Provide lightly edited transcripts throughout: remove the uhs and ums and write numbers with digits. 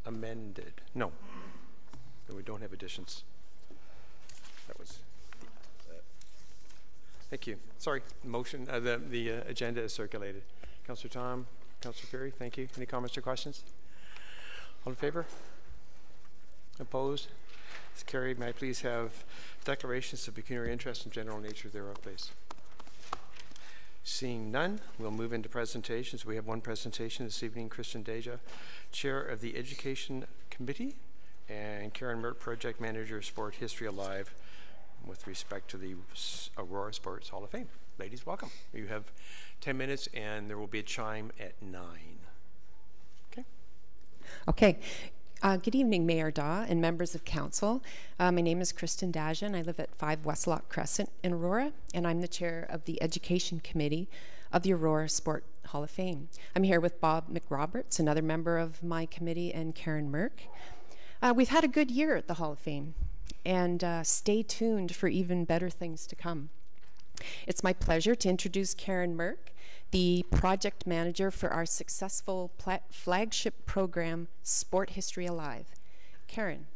amended. No, we don't have additions. That was. Thank you. Sorry, motion. The agenda is circulated. Councillor Tom, Councillor Perry, thank you. Any comments or questions? All in favor? Opposed? It's carried. May I please have declarations of pecuniary interest and general nature thereof, please? Seeing none, we'll move into presentations. We have one presentation this evening. Kristen Deja, Chair of the Education Committee, and Karen Mert, Project Manager of Sport History Alive, with respect to the Aurora Sports Hall of Fame. Ladies, welcome. You have 10 minutes, and there will be a chime at 9. Okay. Okay. Good evening, Mayor Daw and members of council. My name is Kristen Deja, and I live at 5 Westlock Crescent in Aurora, and I'm the chair of the Education Committee of the Aurora Sport Hall of Fame. I'm here with Bob McRoberts, another member of my committee, and Karen Merck. We've had a good year at the Hall of Fame, and stay tuned for even better things to come. It's my pleasure to introduce Karen Merck, the project manager for our successful flagship program, Sport History Alive. Karen.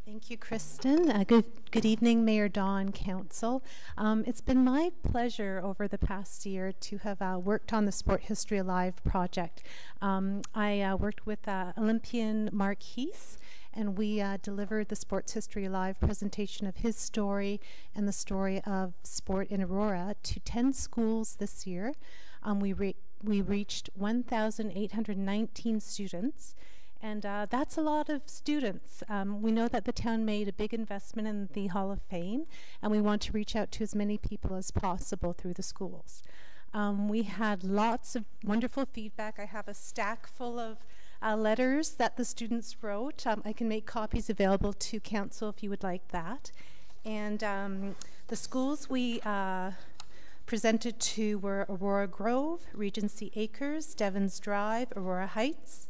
Thank you, Kristen. Good evening, Mayor Daw and Council. It's been my pleasure over the past year to have worked on the Sport History Alive project. I worked with Olympian Mark Heese, and we delivered the Sports History Alive presentation of his story and the story of sport in Aurora to 10 schools this year. We reached 1,819 students, and that's a lot of students. We know that the town made a big investment in the Hall of Fame, and we want to reach out to as many people as possible through the schools. We had lots of wonderful feedback. I have a stack full of letters that the students wrote. I can make copies available to council if you would like that. And the schools we presented to were Aurora Grove, Regency Acres, Devons Drive, Aurora Heights,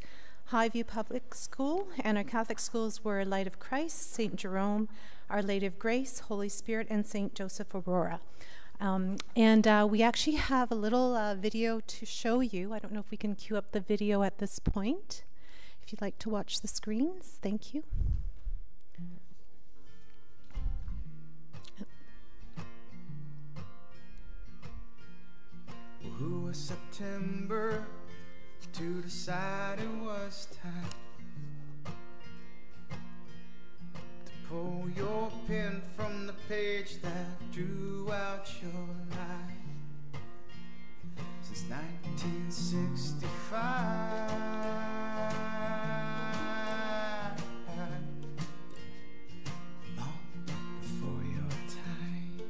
Highview Public School, and our Catholic schools were Light of Christ, St. Jerome, Our Lady of Grace, Holy Spirit, and St. Joseph Aurora. We actually have a little video to show you. I don't know if we can cue up the video at this point. If you'd like to watch the screens, thank you. Well, who was September to decide it was time to pull your pen from the page that drew out your life? Since 1965, long before your time.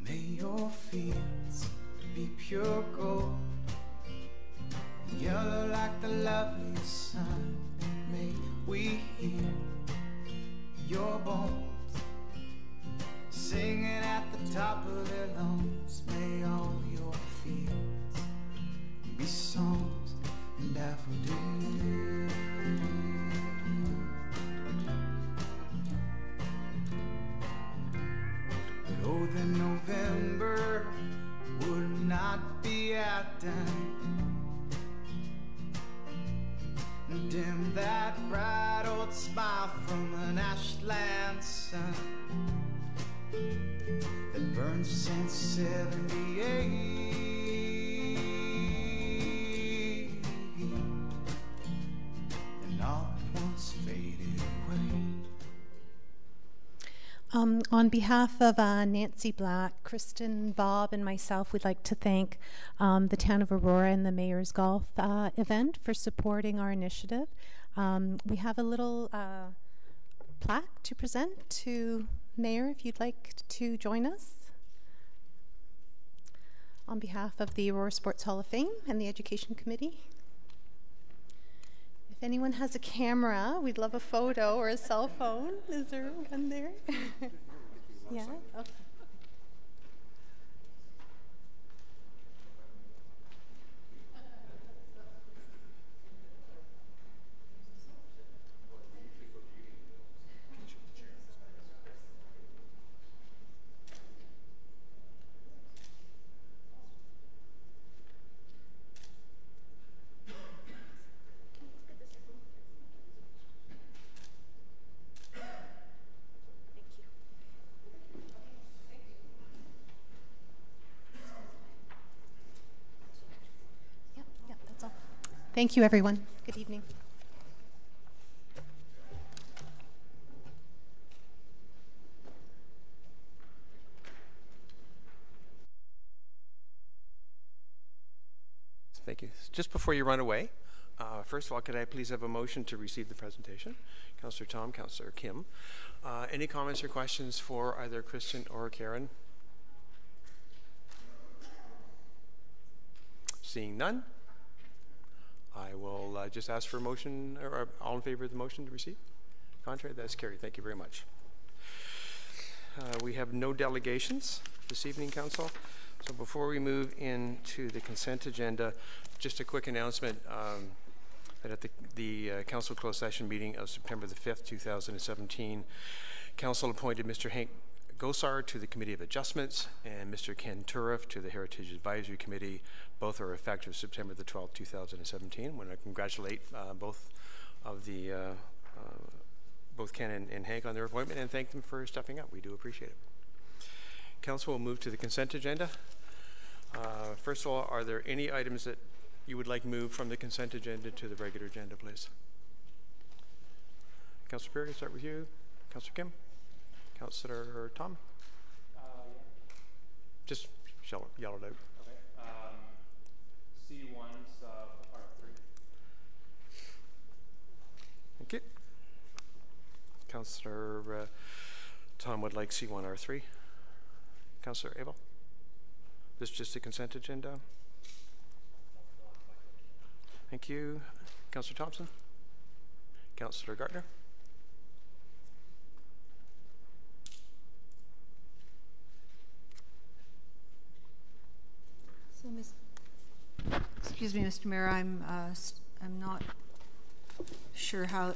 May your fields be pure gold, yellow like the lovely sun. May we hear your bones singing at the top of their lungs. May all your fields be songs and daffodils. But oh, the November would not be outdone. Dim that bright old smile from an ashland sun that burned since '78, and all at once faded away. On behalf of Nancy Black, Kristen, Bob, and myself, we'd like to thank the town of Aurora and the Mayor's Golf event for supporting our initiative. We have a little plaque to present to Mayor, if you'd like to join us. On behalf of the Aurora Sports Hall of Fame and the Education Committee. If anyone has a camera, we'd love a photo or a cell phone. Is there one there? Yeah? Okay. Thank you, everyone. Good evening. Thank you. Just before you run away, first of all, could I please have a motion to receive the presentation? Councillor Tom, Councillor Kim. Any comments or questions for either Kristen or Karen? Seeing none, I will just ask for a motion, or all in favor of the motion to receive? Contrary, that's carried. Thank you very much. We have no delegations this evening, Council. So before we move into the consent agenda, just a quick announcement that at the Council closed session meeting of September the 5th, 2017, Council appointed Mr. Hank Gosar to the Committee of Adjustments and Mr. Ken Turif to the Heritage Advisory Committee. Both are effective September the 12th, 2017. I want to congratulate both Ken and Hank on their appointment and thank them for stepping up. We do appreciate it. Council will move to the consent agenda. First of all, are there any items that you would like moved from the consent agenda to the regular agenda, please? Councillor Perry, I'll start with you. Councillor Kim? Councillor Tom? Yeah. Just yell it out. Okay. C1's R3. Thank you. Councillor Tom would like C1R3. Councillor Abel? This is just a consent agenda. Thank you. Councillor Thompson? Councillor Gardner? So, excuse me, Mr. Mayor, I'm not sure how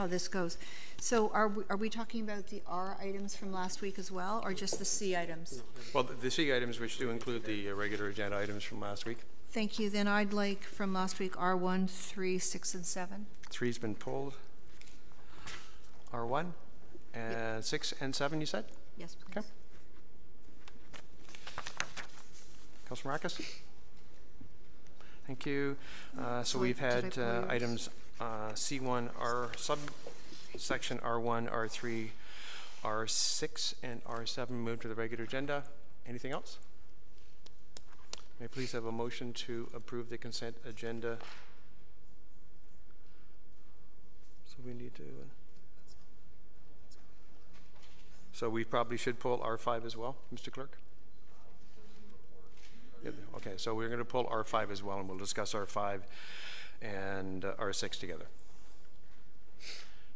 this goes. So are we talking about the R items from last week as well, or just the C items? Well, the C items, which do include the regular agenda items from last week. Thank you. Then I'd like from last week R1, 3, 6, and 7. 3's been pulled. R1 and Yep. 6 and 7, you said? Yes, please. Okay. Councillor Marcus? Thank you. So we've had items C1, R subsection R1, R3, R6, and R7 moved to the regular agenda. Anything else? May I please have a motion to approve the consent agenda? So we need to. So we probably should pull R5 as well, Mr. Clerk? Yeah, okay, so we're going to pull R5 as well, and we'll discuss R5 and R6 together.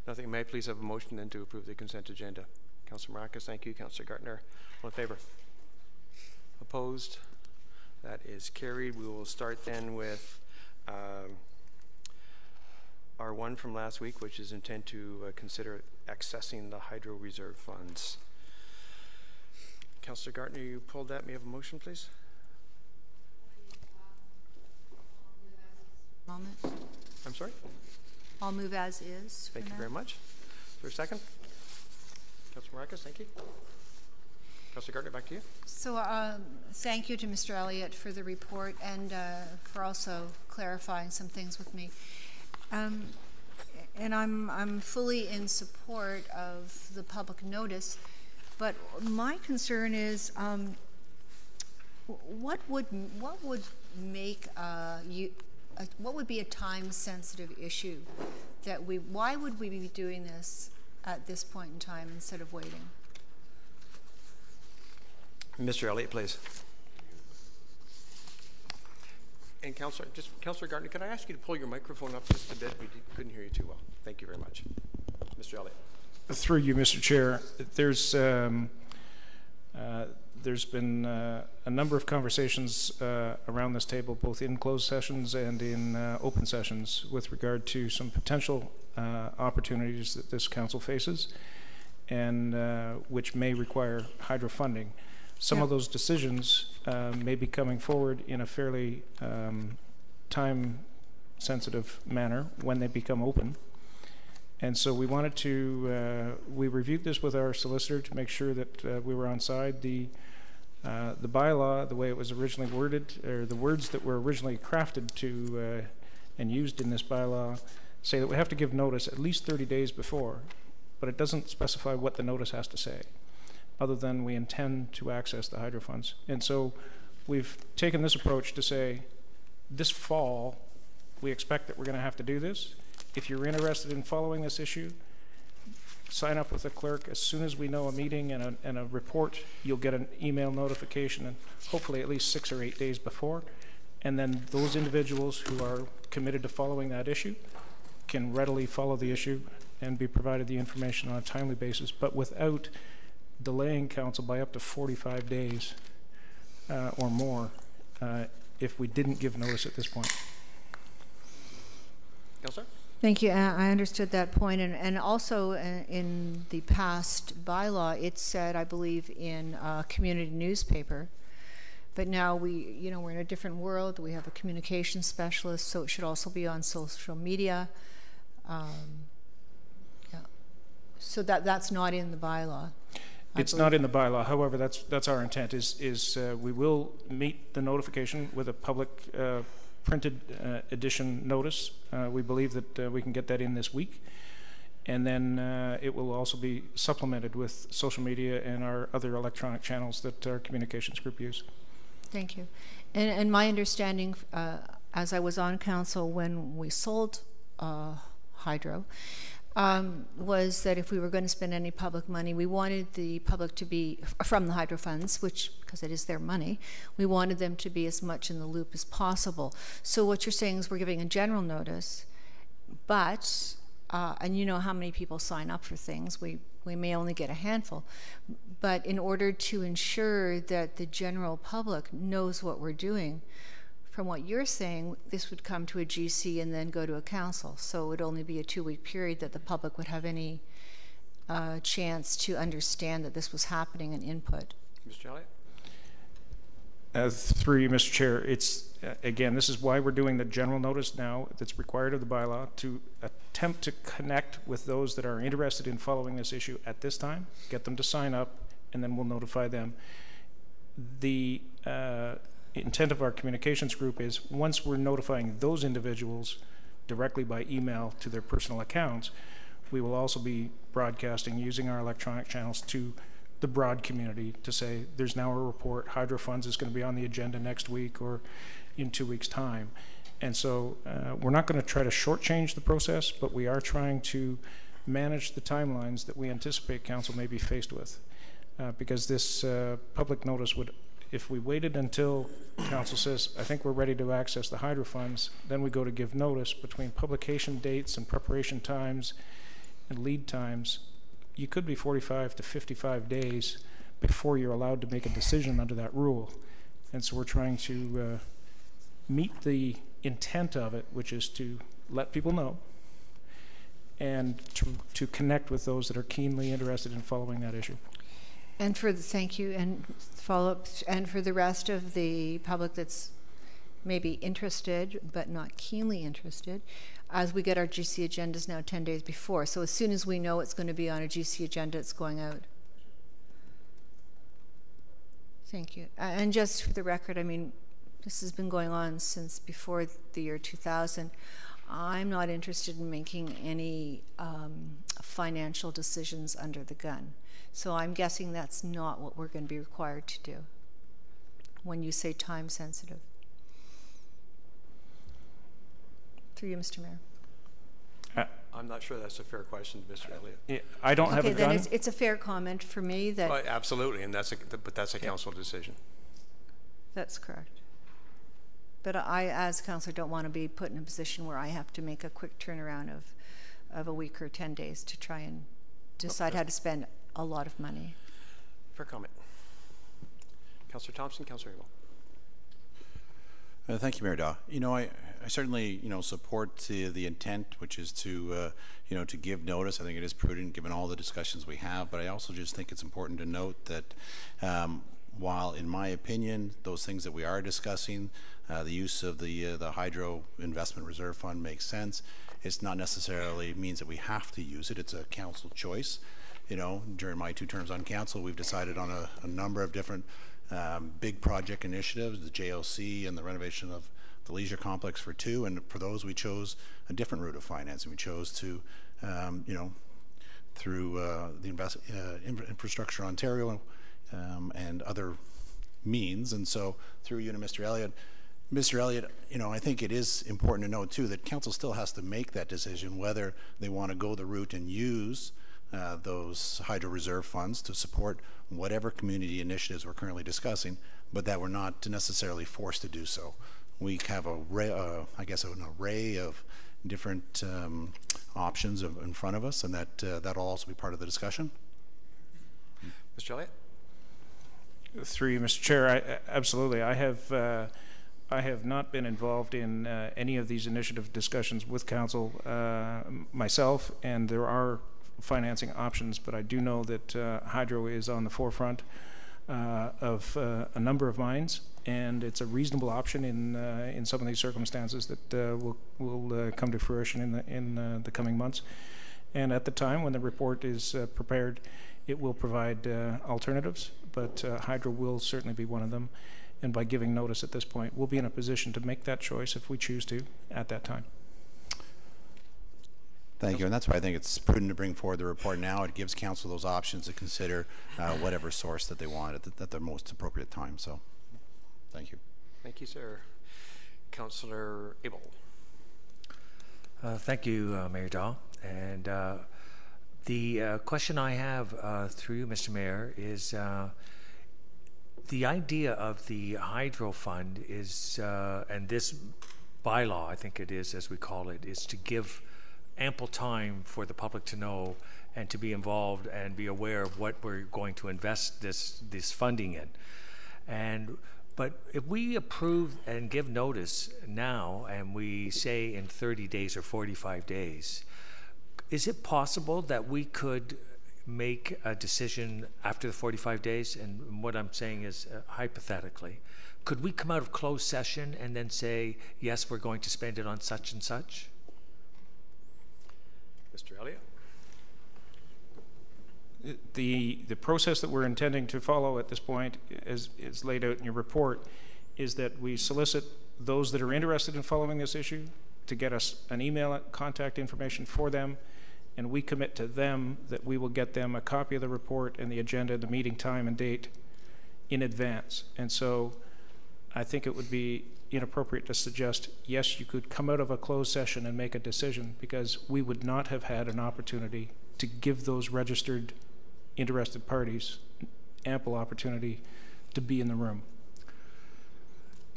Nothing. May I please have a motion then to approve the consent agenda? Councillor Marcus, thank you. Councillor Gartner, all in favor? Opposed? That is carried. We will start then with R1 from last week, which is intent to consider accessing the hydro reserve funds. Councillor Gartner, you pulled that. May I have a motion, please? Moment. I'm sorry? I'll move as is. Thank you very much. Is there a second? Councillor Marcus, thank you. Councillor Gardner, back to you. So thank you to Mr. Elliott for the report and for also clarifying some things with me. And I'm fully in support of the public notice, but my concern is what would make what would be a time-sensitive issue that why would we be doing this at this point in time instead of waiting? Mr. Elliott, please. And Councillor Gardner, can I ask you to pull your microphone up just a bit? We couldn't hear you too well. Thank you very much. Mr. Elliott. Through you, Mr. Chair, there's been a number of conversations around this table, both in closed sessions and in open sessions, with regard to some potential opportunities that this council faces and which may require hydro funding. Some of those decisions may be coming forward in a fairly time-sensitive manner when they become open. And so we wanted to, we reviewed this with our solicitor to make sure that we were on side. The bylaw, the way it was originally worded, or the words that were originally crafted to and used in this bylaw say that we have to give notice at least 30 days before, but it doesn't specify what the notice has to say, other than we intend to access the hydro funds. And so we've taken this approach to say, this fall, we expect that we're going to have to do this. If you're interested in following this issue, sign up with the clerk. As soon as we know a meeting and a report, you'll get an email notification, and hopefully at least 6 or 8 days before. And then those individuals who are committed to following that issue can readily follow the issue and be provided the information on a timely basis, but without delaying council by up to 45 days or more if we didn't give notice at this point. Councillor? Thank you. I understood that point, and also in the past bylaw, it said, I believe, in a community newspaper. But now we're in a different world. We have a communication specialist, so it should also be on social media. Yeah. So that's not in the bylaw. It's not in the bylaw. However, that's our intent. Is we will meet the notification with a public printed edition notice. We believe that we can get that in this week, and then it will also be supplemented with social media and our other electronic channels that our communications group use. Thank you. And my understanding, as I was on council when we sold hydro, was that if we were going to spend any public money, we wanted the public to be, from the hydro funds, which, because it is their money, we wanted them to be as much in the loop as possible. So what you're saying is we're giving a general notice, but, and you know how many people sign up for things, we may only get a handful, but in order to ensure that the general public knows what we're doing, from what you're saying, this would come to a GC and then go to a council. So it would only be a 2-week period that the public would have any chance to understand that this was happening and input. Mr. Elliott? Through you, Mr. Chair, it's, again, this is why we're doing the general notice now that's required of the bylaw, to attempt to connect with those that are interested in following this issue at this time, get them to sign up, and then we'll notify them. The intent of our communications group is, once we're notifying those individuals directly by email to their personal accounts, we will also be broadcasting using our electronic channels to the broad community to say there's now a report, hydro funds is going to be on the agenda next week or in 2 weeks time. And so we're not going to try to shortchange the process, but we are trying to manage the timelines that we anticipate council may be faced with, because this public notice would, if we waited until council says, I think we're ready to access the hydro funds, then we go to give notice. Between publication dates and preparation times and lead times, you could be 45 to 55 days before you're allowed to make a decision under that rule. And so we're trying to meet the intent of it, which is to let people know and to connect with those that are keenly interested in following that issue. And for the, thank you, and follow-up, and for the rest of the public that's maybe interested but not keenly interested, as we get our GC agendas now 10 days before. So as soon as we know it's going to be on a GC agenda, it's going out. Thank you. And just for the record, I mean, this has been going on since before the year 2000. I'm not interested in making any financial decisions under the gun. So I'm guessing that's not what we're going to be required to do when you say time sensitive. Through you, Mr. Mayor. I'm not sure that's a fair question, Mr. Elliott. I don't have a gun. Okay, then it's a fair comment for me that... Well, absolutely, and but that's a council decision. That's correct. But I, as councillor, don't want to be put in a position where I have to make a quick turnaround of a week or 10 days to try and decide how to spend a lot of money. Fair comment. Councillor Thompson, Councillor Abel. Thank you, Mayor Daw. You know, I certainly, support the intent, which is to, to give notice. I think it is prudent given all the discussions we have, but I also just think it's important to note that while, in my opinion, those things that we are discussing, the use of the Hydro Investment Reserve Fund makes sense, it's not necessarily means that we have to use it. It's a council choice. You know, during my 2 terms on council, we've decided on a number of different big project initiatives, the JOC and the renovation the leisure complex for 2, and for those we chose a different route of financing. We chose to, through the Infrastructure Ontario and other means, and so through you to Mr. Elliott. Mr. Elliott, I think it is important to note too that council still has to make that decision whether they want to go the route and use those hydro reserve funds to support whatever community initiatives we're currently discussing, but that we're not necessarily forced to do so. We have an array of different options in front of us, and that'll also be part of the discussion. Mr. Elliott? Through you, Mr. Chair, absolutely. I have not been involved in any of these initiative discussions with council myself, and there are financing options, but I do know that hydro is on the forefront of a number of minds, and it's a reasonable option in some of these circumstances that will come to fruition in the coming months. And at the time when the report is prepared, it will provide alternatives, but hydro will certainly be one of them. And by giving notice at this point, we'll be in a position to make that choice if we choose to at that time. Thank you, and that's why I think it's prudent to bring forward the report now. It gives council those options to consider whatever source that they want at the most appropriate time. So, thank you. Thank you, sir. Councillor Abel. Thank you, Mayor Dahl. And the question I have through you, Mr. Mayor, is the idea of the hydro fund is, and this bylaw, I think it is, as we call it, is to give ample time for the public to know and to be involved and be aware of what we're going to invest this funding in. But if we approve and give notice now and we say in 30 days or 45 days, is it possible that we could make a decision after the 45 days? And what I'm saying is, hypothetically, could we come out of closed session and then say, yes, we're going to spend it on such and such? Mr. Elliott? The process that we're intending to follow at this point, as is laid out in your report, is that we solicit those that are interested in following this issue to get us an email contact information for them, and we commit to them that we will get them a copy of the report and the agenda, the meeting time and date in advance. And so I think it would be inappropriate to suggest, yes, you could come out of a closed session and make a decision, because we would not have had an opportunity to give those registered interested parties ample opportunity to be in the room.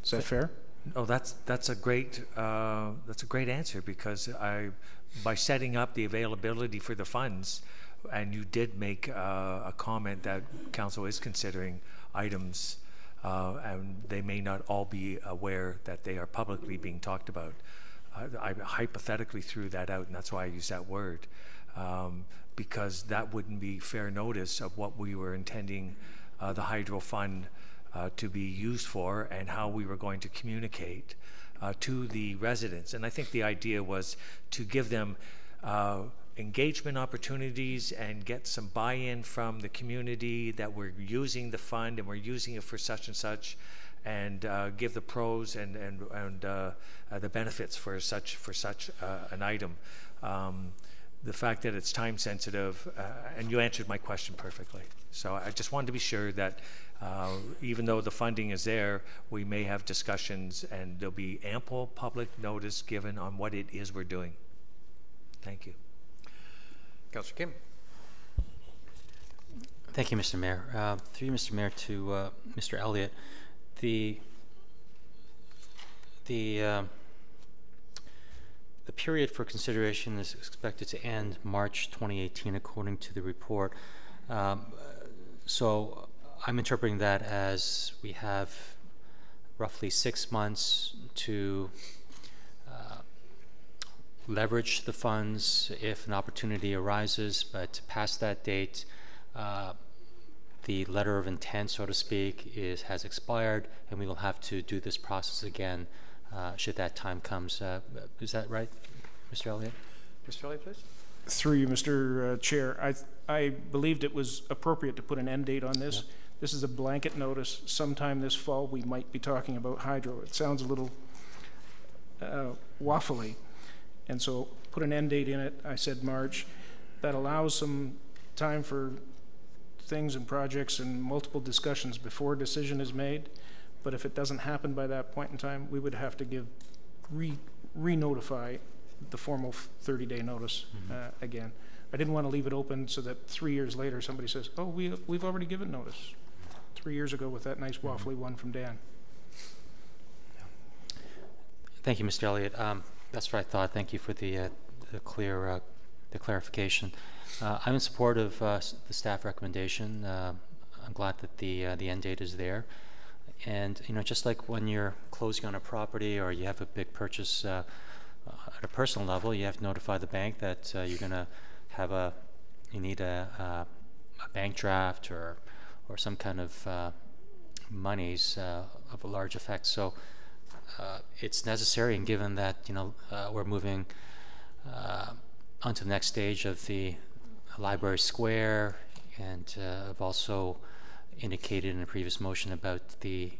Is that fair? Oh, that's a great answer, because by setting up the availability for the funds, and you did make a comment that council is considering items, and they may not all be aware that they are publicly being talked about. I hypothetically threw that out, and that's why I use that word, because that wouldn't be fair notice of what we were intending the hydro fund to be used for and how we were going to communicate to the residents. And I think the idea was to give them engagement opportunities and get some buy-in from the community that we're using the fund and we're using it for such and such, and give the pros and the benefits for such an item. The fact that it's time sensitive, and you answered my question perfectly. So I just wanted to be sure that even though the funding is there, we may have discussions and there'll be ample public notice given on what it is we're doing. Thank you. Councillor Kim. Thank you, Mr. Mayor. Through you, Mr. Mayor, to Mr. Elliott, the period for consideration is expected to end March 2018, according to the report. So I'm interpreting that as we have roughly 6 months to leverage the funds if an opportunity arises, but past that date, the letter of intent, so to speak, has expired, and we will have to do this process again should that time comes. Is that right, Mr. Elliott? Mr. Elliott, please. Through you, Mr. Chair, I believed it was appropriate to put an end date on this. Yeah. This is a blanket notice. Sometime this fall we might be talking about hydro. It sounds a little waffly. And so put an end date in it. I said March. That allows some time for things and projects and multiple discussions before a decision is made. But if it doesn't happen by that point in time, we would have to re-notify the formal 30-day notice again. I didn't want to leave it open so that 3 years later somebody says, oh, we've already given notice 3 years ago with that nice waffly one from Dan. Thank you, Mr. Elliott. That's what I thought. Thank you for the clear the clarification. I'm in support of the staff recommendation. I'm glad that the end date is there. And just like when you're closing on a property or you have a big purchase at a personal level, you have to notify the bank that you're going to have you need a bank draft or some kind of monies of a large effect. So it's necessary, and given that we're moving onto the next stage of the Library Square, and I've also indicated in a previous motion about the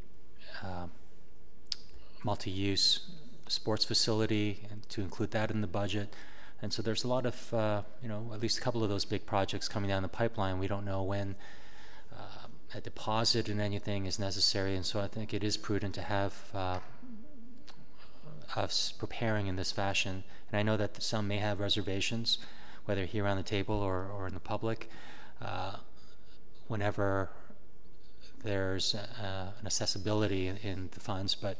multi-use sports facility, and to include that in the budget. And so there's a lot of, at least a couple of those big projects coming down the pipeline. We don't know when a deposit in anything is necessary, and so I think it is prudent to have us preparing in this fashion. And I know that some may have reservations, whether here around the table or in the public, whenever there's an accessibility in the funds, but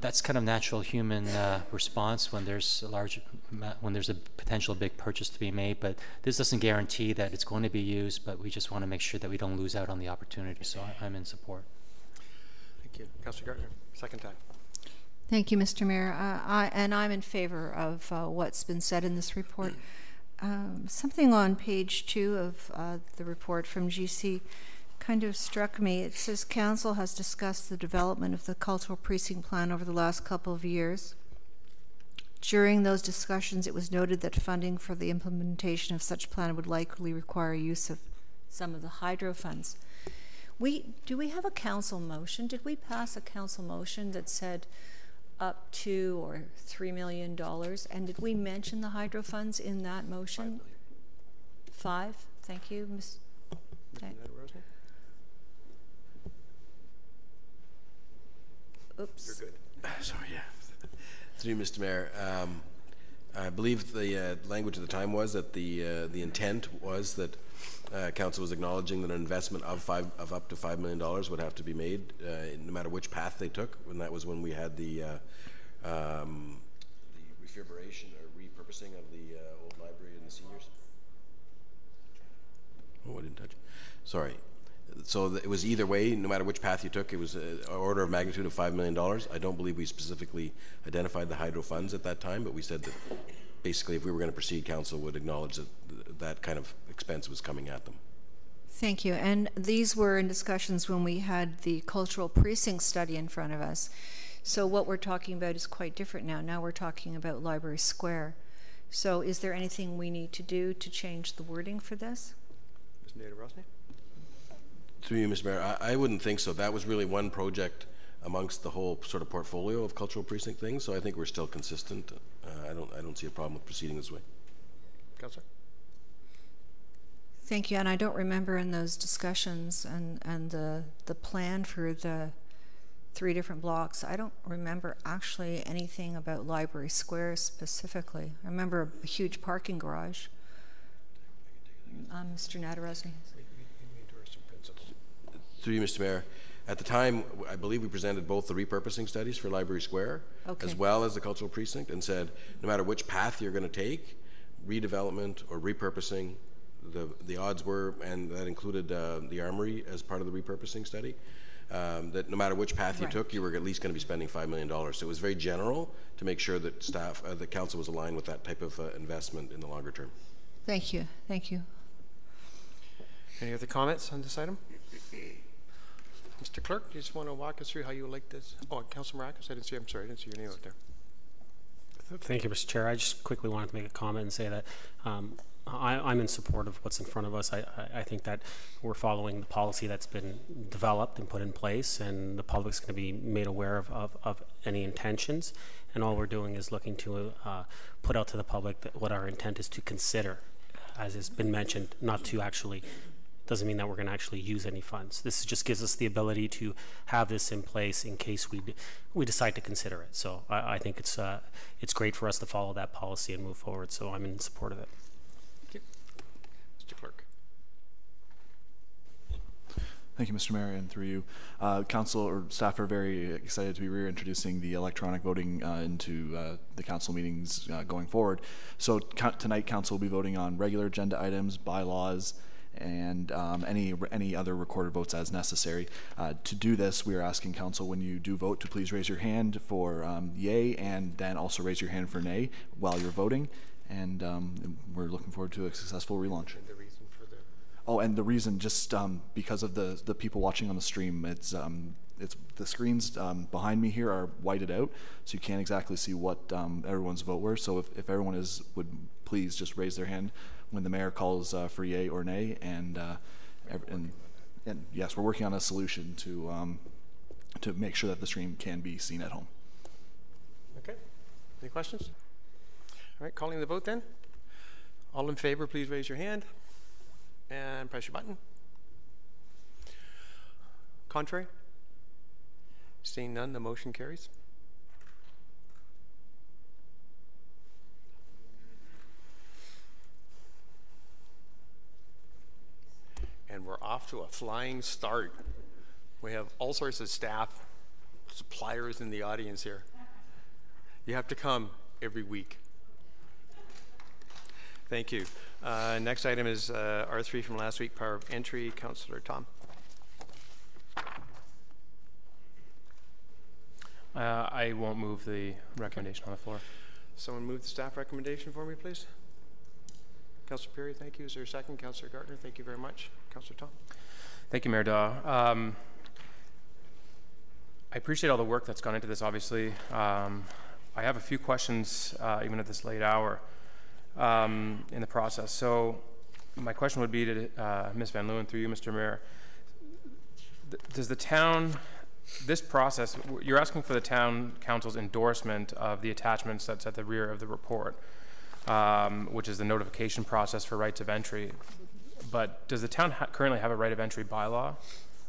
that's kind of natural human response when there's a potential big purchase to be made. But this doesn't guarantee that it's going to be used, but we just want to make sure that we don't lose out on the opportunity. So I'm in support. Thank you. Councillor Gardner, second time. Thank you, Mr. Mayor. I'm in favor of what's been said in this report. Something on page 2 of the report from GC kind of struck me. It says Council has discussed the development of the Cultural Precinct Plan over the last couple of years. During those discussions, it was noted that funding for the implementation of such plan would likely require use of some of the hydro funds. Do we have a council motion? Did we pass a council motion that said up to or $3 million? And did we mention the hydro funds in that motion? 5? Thank you, Ms. Okay. Oops. You're good. Sorry, yeah. Through you, Mr. Mayor. I believe the language at the time was that the intent was that Council was acknowledging that an investment of up to $5 million would have to be made, no matter which path they took. And that was when we had the refurbishing or repurposing of the old library and the seniors. Oh, I didn't touch it. Sorry. So it was either way, no matter which path you took, it was an order of magnitude of $5 million. I don't believe we specifically identified the hydro funds at that time, but we said that basically if we were going to proceed, Council would acknowledge that that kind of expense was coming at them. Thank you. And these were in discussions when we had the cultural precinct study in front of us. So what we're talking about is quite different now. Now we're talking about Library Square. So is there anything we need to do to change the wording for this? Mr. Nader-Rosny? Through you, Mr. Mayor, I wouldn't think so. That was really one project amongst the whole sort of portfolio of cultural precinct things. So I think we're still consistent. I don't see a problem with proceeding this way. Councillor? Thank you. And I don't remember in those discussions and the plan for the 3 different blocks, I don't remember actually anything about Library Square specifically. I remember a huge parking garage. Mr. Nader-Rosny. Through you, Mr. Mayor, at the time, I believe we presented both the repurposing studies for Library Square, as well as the cultural precinct, and said no matter which path you're going to take, redevelopment or repurposing, the odds were, and that included the armory as part of the repurposing study, that no matter which path you took, you were at least going to be spending $5 million. So it was very general to make sure that staff, the Council was aligned with that type of investment in the longer term. Thank you. Thank you. Any other comments on this item? Mr. Clerk, do you just want to walk us through how you would like this? Oh, Councilor Maracus, I'm sorry, I didn't see your name out there. Thank you, Mr. Chair. I just quickly wanted to make a comment and say that I'm in support of what's in front of us. I think that we're following the policy that's been developed and put in place, and the public's going to be made aware of any intentions. And all we're doing is looking to put out to the public that what our intent is to consider, as has been mentioned, not to actually. Doesn't mean that we're going to actually use any funds. This just gives us the ability to have this in place in case we decide to consider it. So I think it's great for us to follow that policy and move forward. So I'm in support of it. Thank you. Mr. Clerk. Thank you, Mr. Mayor, and through you. Council or staff are very excited to be reintroducing the electronic voting into the council meetings going forward. So tonight, council will be voting on regular agenda items, bylaws, and any other recorded votes as necessary. To do this, we are asking council, when you do vote, to please raise your hand for yay, and then also raise your hand for nay while you're voting. And we're looking forward to a successful relaunch. And the reason for the... Oh, and the reason, just because of the people watching on the stream, it's the screens behind me here are whited out, so you can't exactly see what everyone's vote were. So if everyone would please just raise their hand when the mayor calls for yay or nay, and yes, we're working on a solution to make sure that the stream can be seen at home. Okay. Any questions? All right, calling the vote then. All in favor, please raise your hand and press your button. Contrary? Seeing none, the motion carries. And we're off to a flying start. We have all sorts of staff, suppliers in the audience here. You have to come every week. Thank you. Next item is R3 from last week, power of entry. Councillor Tom. I won't move the recommendation on the floor. Someone move the staff recommendation for me, please. Councillor Perry, thank you. Is there a second? Councillor Gartner, thank you very much. Councillor Tom. Thank you, Mayor Daw. I appreciate all the work that's gone into this, obviously. I have a few questions, even at this late hour, in the process. So my question would be to Ms. Van Leeuwen, through you, Mr. Mayor. Does the town, this process, you're asking for the town council's endorsement of the attachments that's at the rear of the report, which is the notification process for rights of entry. But does the town currently have a right of entry bylaw?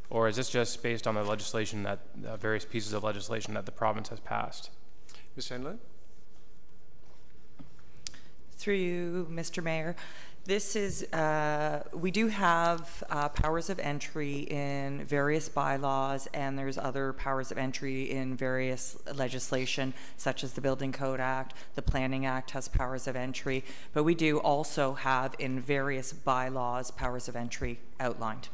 Or is this just based on the legislation that, various pieces of legislation that the province has passed? Ms. Van Leeuwen? Through you, Mr. Mayor. This is, we do have powers of entry in various bylaws, and there's other powers of entry in various legislation, such as the Building Code Act. The Planning Act has powers of entry, but we do also have in various bylaws powers of entry outlined.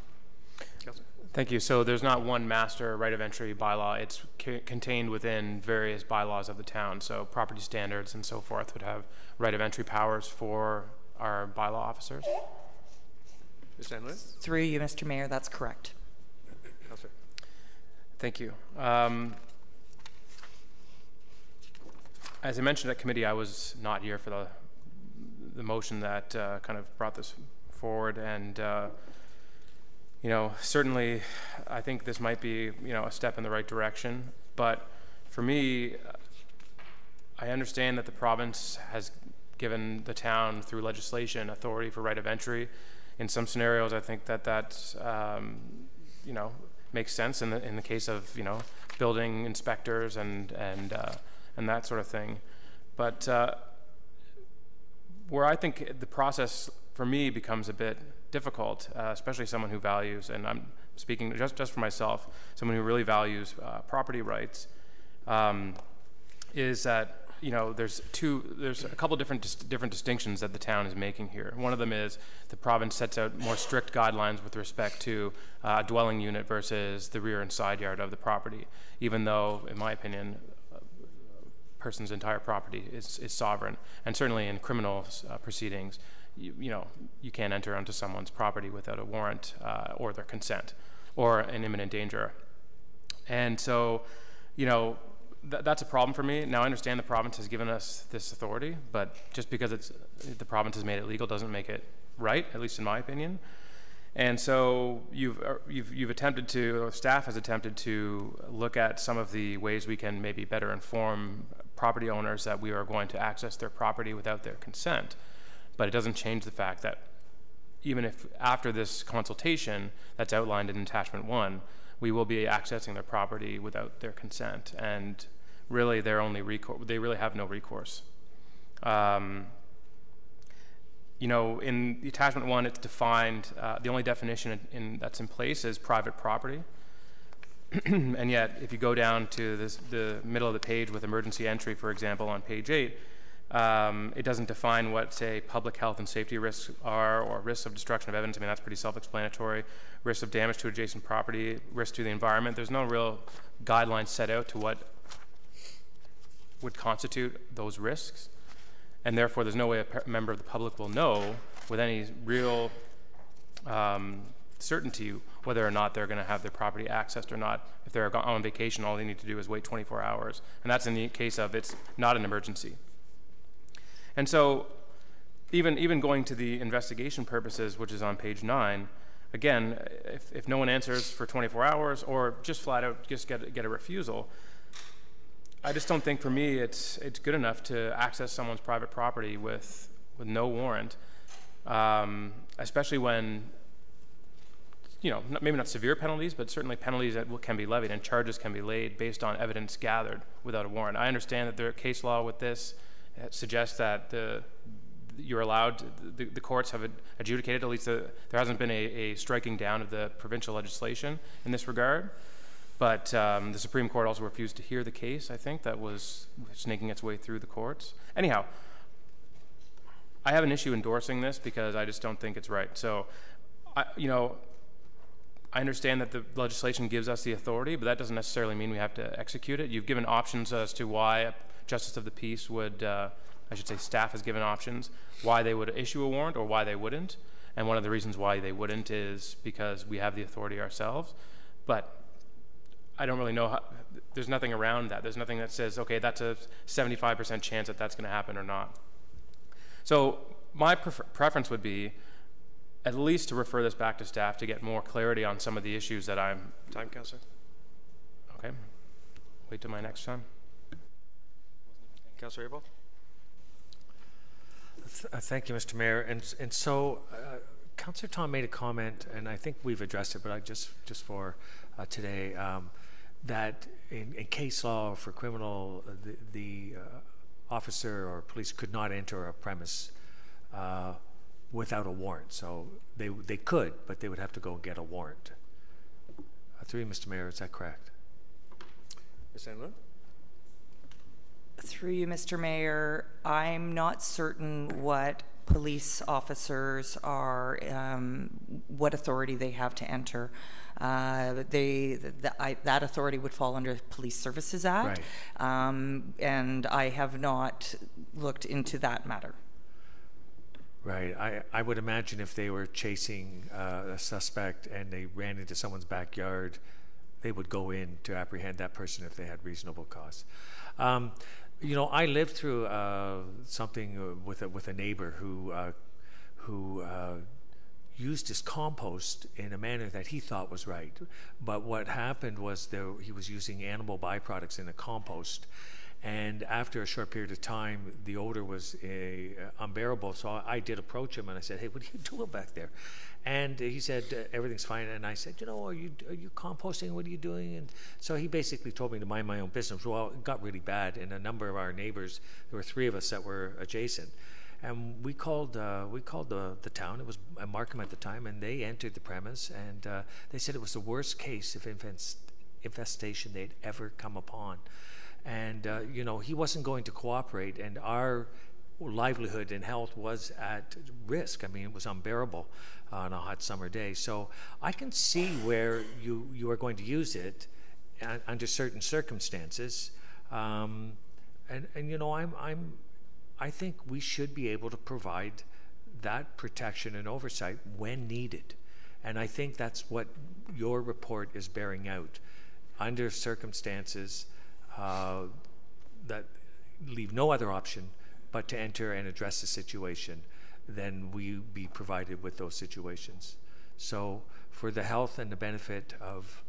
Thank you. So there's not one master right of entry bylaw. It's contained within various bylaws of the town. So property standards and so forth would have right of entry powers for our bylaw officers. Ms. Van Leeuwen? Through you, Mr. Mayor, that's correct. Councillor. Thank you. As I mentioned at committee, I was not here for the motion that kind of brought this forward, and you know, certainly I think this might be, you know, a step in the right direction, but for me, I understand that the province has given the town, through legislation, authority for right of entry. In some scenarios, I think that you know, makes sense in the case of, you know, building inspectors and that sort of thing. But where I think the process for me becomes a bit difficult, especially someone who values, and I'm speaking just for myself, someone who really values property rights, is that, you know, there's a couple different distinctions that the town is making here. One of them is the province sets out more strict guidelines with respect to a dwelling unit versus the rear and side yard of the property, even though, in my opinion, a person's entire property is sovereign. And certainly in criminal proceedings, you know, you can't enter onto someone's property without a warrant or their consent or an imminent danger. And so, you know, that's a problem for me. Now I understand the province has given us this authority, but just because the province has made it legal doesn't make it right, at least in my opinion. And so you've attempted to, or staff has attempted to look at some of the ways we can maybe better inform property owners that we are going to access their property without their consent. But it doesn't change the fact that even if after this consultation that's outlined in attachment 1, we will be accessing their property without their consent, and really they really have no recourse. You know, in the attachment 1, it's defined, the only definition that's in place is private property. And yet, if you go down to the middle of the page with emergency entry, for example, on page 8, it doesn't define what, say, public health and safety risks are, or risks of destruction of evidence. I mean, that's pretty self-explanatory. Risks of damage to adjacent property, risk to the environment. There's no real guidelines set out to what would constitute those risks. And therefore, there's no way a member of the public will know with any real certainty whether or not they're going to have their property accessed or not. If they're on vacation, all they need to do is wait 24 hours. And that's in the case of it's not an emergency. And so even going to the investigation purposes, which is on page 9, again, if no one answers for 24 hours or just flat out just get a refusal, I just don't think for me it's good enough to access someone's private property with no warrant, especially when, you know, maybe not severe penalties, but certainly penalties that can be levied and charges can be laid based on evidence gathered without a warrant. I understand that their case law with this suggests that you're allowed, the courts have adjudicated, at least there hasn't been a striking down of the provincial legislation in this regard. But the Supreme Court also refused to hear the case, I think, that was snaking its way through the courts. Anyhow, I have an issue endorsing this because I just don't think it's right. So, I understand that the legislation gives us the authority, but that doesn't necessarily mean we have to execute it. You've given options as to why a Justice of the Peace would, I should say staff has given options, why they would issue a warrant or why they wouldn't. And one of the reasons why they wouldn't is because we have the authority ourselves. But I don't really know how, there's nothing around that. There's nothing that says, okay, that's a 75% chance that that's going to happen or not. So my preference would be at least to refer this back to staff to get more clarity on some of the issues that I'm... Time, Councillor? Okay. Wait till my next time. Councillor Abel? Thank you, Mr. Mayor. And so Councillor Tom made a comment, and I think we've addressed it, but I just for today, that in case law for criminal, the officer or police could not enter a premise without a warrant. So they could, but they would have to go and get a warrant. Through you, Mr. Mayor, is that correct? Ms. Sandlin? Through you, Mr. Mayor, I'm not certain what police officers are, what authority they have to enter. That authority would fall under Police Services Act, right. And I have not looked into that matter. Right. I would imagine if they were chasing a suspect and they ran into someone's backyard, they would go in to apprehend that person if they had reasonable cause. You know, I lived through something with a neighbor who used his compost in a manner that he thought was right. But what happened was he was using animal byproducts in the compost. And after a short period of time, the odor was unbearable. So I did approach him and I said, "Hey, what are you doing back there?" And he said, "Everything's fine." And I said, "You know, are you composting? What are you doing?" And so he basically told me to mind my own business. Well, it got really bad, and a number of our neighbors, there were 3 of us that were adjacent, and we called the town. It was Markham at the time, and they entered the premise, and they said it was the worst case of infestation they'd ever come upon. And you know, he wasn't going to cooperate, and our livelihood and health was at risk. I mean, it was unbearable on a hot summer day. So I can see where you are going to use it under certain circumstances, and you know, I think we should be able to provide that protection and oversight when needed, and I think that's what your report is bearing out. Under circumstances, that leave no other option but to enter and address the situation, then we be provided with those situations. So for the health and the benefit of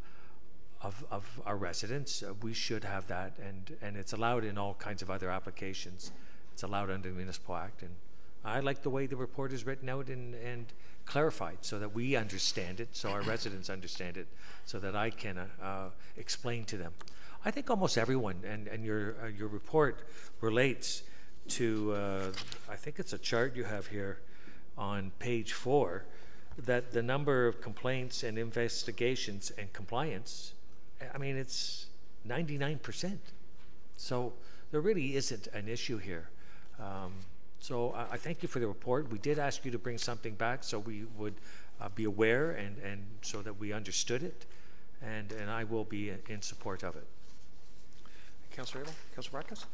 our residents, we should have that, and it's allowed in all kinds of other applications. It's allowed under the Municipal Act, and I like the way the report is written out and clarified so that we understand it, so our residents understand it, so that I can explain to them. I think almost everyone, and your report relates to, I think it's a chart you have here on page 4, that the number of complaints and investigations and compliance, I mean, it's 99%. So there really isn't an issue here. So I thank you for the report. We did ask you to bring something back so we would be aware and so that we understood it, and I will be in support of it. Councillor Abel, Councillor Marcus.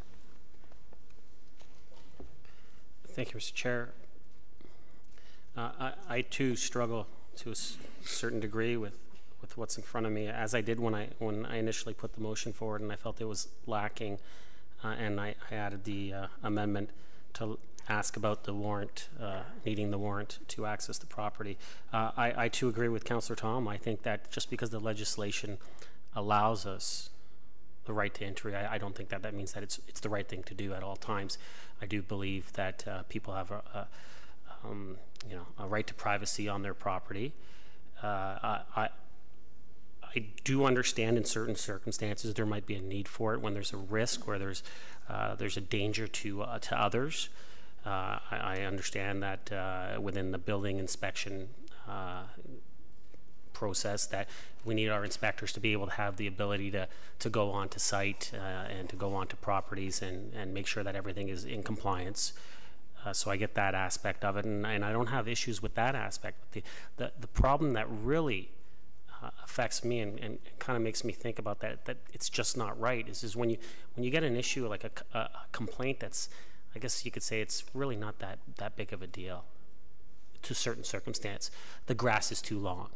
Thank you, Mr. Chair. I too struggle to a certain degree with what's in front of me, as I did when I initially put the motion forward, and I felt it was lacking, and I added the amendment to ask about the warrant, needing the warrant to access the property. I too agree with Councillor Tom. I think that just because the legislation allows us the right to entry, I don't think that means that it's the right thing to do at all times. I do believe that people have a right to privacy on their property. I do understand in certain circumstances there might be a need for it when there's a risk, where there's a danger to others. I understand that within the building inspection process that we need our inspectors to be able to have the ability to go onto site and to go onto properties and make sure that everything is in compliance. So I get that aspect of it, and I don't have issues with that aspect. But the problem that really affects me and kind of makes me think about that it's just not right is when you get an issue like a complaint that's, I guess you could say, it's really not that big of a deal to a certain circumstance. The grass is too long.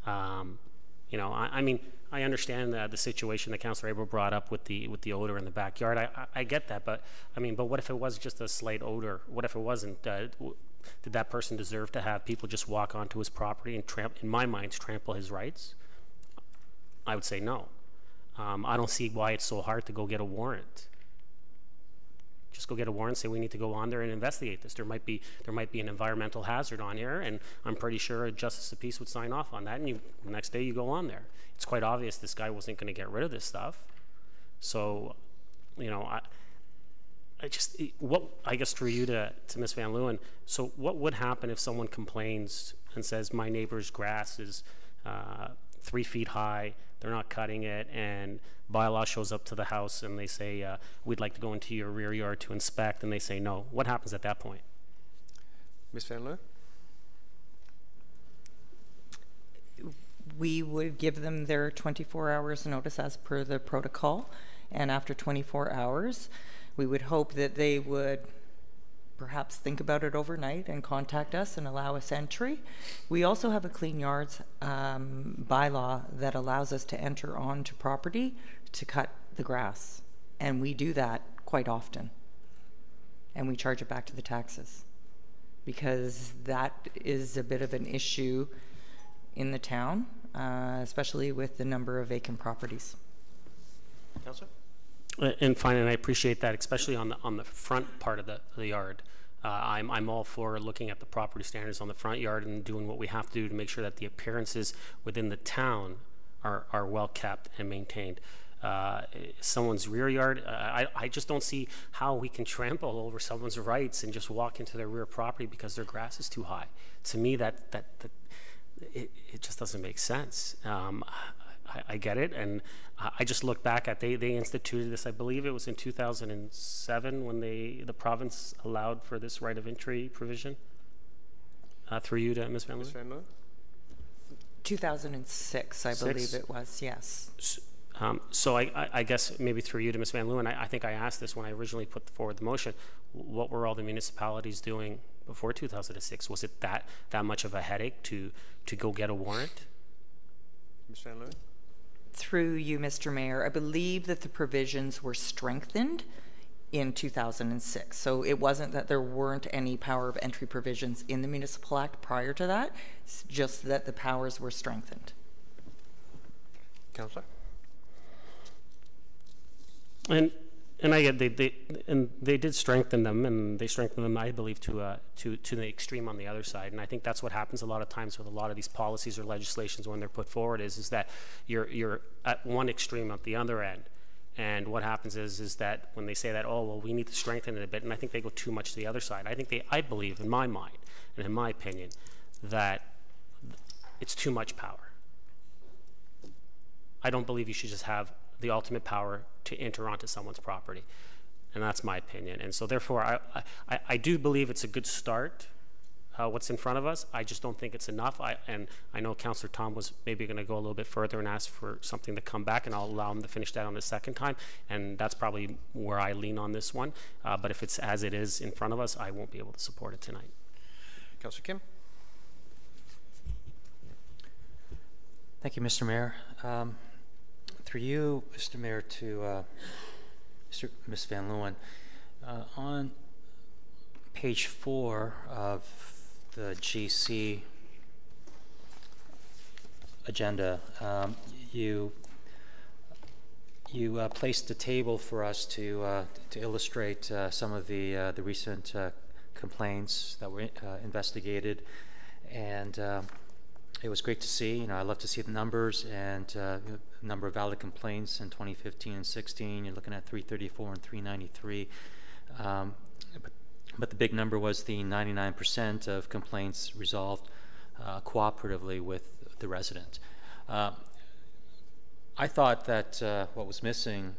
I mean, I understand the situation that Councillor Abel brought up with the odor in the backyard. I get that, but what if it was just a slight odor? What if it wasn't? Did that person deserve to have people just walk onto his property and in my mind, trample his rights? I would say no. I don't see why it's so hard to go get a warrant. Just go get a warrant, say we need to go on there and investigate this. There might be an environmental hazard on here, and I'm pretty sure a justice of peace would sign off on that, and the next day you go on there. It's quite obvious this guy wasn't going to get rid of this stuff. So, I guess through you to Ms. Van Leeuwen, so what would happen if someone complains and says my neighbor's grass is 3 feet high, they're not cutting it, and bylaw shows up to the house and they say, we'd like to go into your rear yard to inspect, and they say no. What happens at that point? Ms. Van Leeuwen? We would give them their 24 hours notice as per the protocol, and after 24 hours, we would hope that they would perhaps think about it overnight and contact us and allow us entry. We also have a Clean Yards bylaw that allows us to enter onto property to cut the grass, and we do that quite often, and we charge it back to the taxes because that is a bit of an issue in the town, especially with the number of vacant properties. Councillor? And fine, and I appreciate that, especially on the front part of the yard. I'm all for looking at the property standards on the front yard and doing what we have to do to make sure that the appearances within the town are well kept and maintained. Someone's rear yard, I just don't see how we can trample over someone's rights and just walk into their rear property because their grass is too high. To me, it just doesn't make sense. I get it, and I just look back at they instituted this. I believe it was in 2007 when the province allowed for this right of entry provision. Through you to Ms. Van Leeuwen. Ms. Van Leeuwen? 2006, I believe it was. Yes. So I guess maybe through you to Ms. Van Leeuwen. I think I asked this when I originally put forward the motion. What were all the municipalities doing before 2006? Was it that much of a headache to go get a warrant? Ms. Van Leeuwen? Through you, Mr. Mayor, I believe that the provisions were strengthened in 2006. So it wasn't that there weren't any power of entry provisions in the Municipal Act prior to that, it's just that the powers were strengthened. Councillor? And I get they did strengthen them, and they strengthened them, I believe, to the extreme on the other side. And I think that's what happens a lot of times with a lot of these policies or legislations when they're put forward is that you're at one extreme at the other end. And what happens is that when they say that, oh well, we need to strengthen it a bit, and I think they go too much to the other side. I believe in my mind and in my opinion that it's too much power. I don't believe you should just have the ultimate power to enter onto someone's property, and that's my opinion. And so therefore I do believe it's a good start, what's in front of us. I just don't think it's enough. And I know Councillor Tom was maybe going to go a little bit further and ask for something to come back, and I'll allow him to finish that on the second time, and that's probably where I lean on this one. But if it's as it is in front of us, I won't be able to support it tonight. Councillor Kim? Thank you, Mr. Mayor. Through you, Mr. Mayor, to Ms. Van Leeuwen, on page 4 of the GC agenda, you placed a table for us to illustrate some of the recent complaints that were investigated, and it was great to see. I love to see the numbers and number of valid complaints in 2015 and 16. You're looking at 334 and 393. But the big number was the 99% of complaints resolved cooperatively with the resident. I thought that what was missing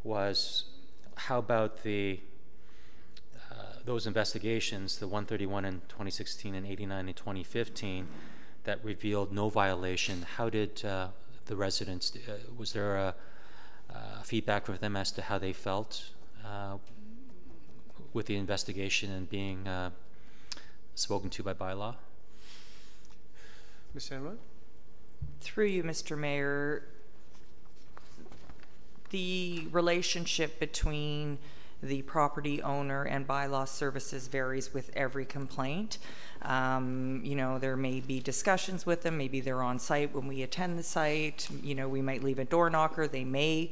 was how about those investigations, the 131 in 2016 and 89 in 2015, that revealed no violation. How did the residents, was there a feedback from them as to how they felt with the investigation and being spoken to by bylaw? Ms. Van Leeuwen? Through you, Mr. Mayor, the relationship between the property owner and bylaw services varies with every complaint. There may be discussions with them. Maybe they're on site when we attend the site. We might leave a door knocker. They may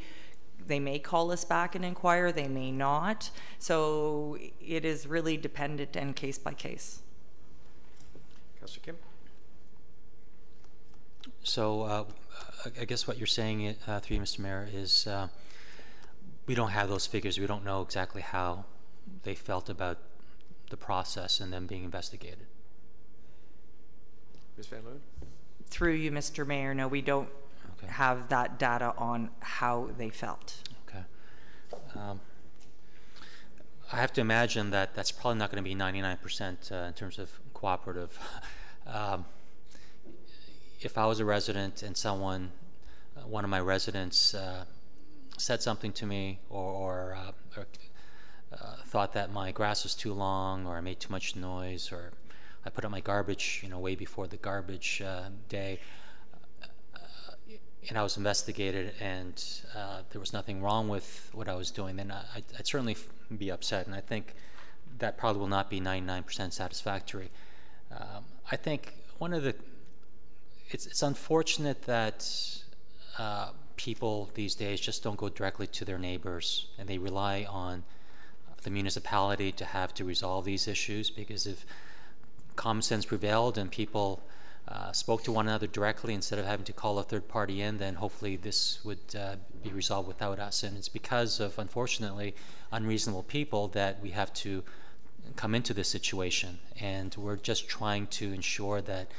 call us back and inquire. They may not. So it is really dependent and case by case. Councillor Kim? So I guess what you're saying, through you, Mr. Mayor, is we don't have those figures. We don't know exactly how they felt about the process and them being investigated. Ms. Van Leeuwen? Through you, Mr. Mayor, no, we don't have that data on how they felt. Okay. I have to imagine that that's probably not going to be 99% in terms of cooperative. If I was a resident and one of my residents said something to me or thought that my grass was too long, or I made too much noise, or I put out my garbage, way before the garbage day, and I was investigated, and there was nothing wrong with what I was doing, then I'd certainly be upset, and I think that probably will not be 99% satisfactory. I think it's unfortunate that people these days just don't go directly to their neighbors, and they rely on the municipality to have to resolve these issues, because if common sense prevailed and people spoke to one another directly instead of having to call a third party in, then hopefully this would be resolved without us. And it's because of, unfortunately, unreasonable people that we have to come into this situation, and we're just trying to ensure that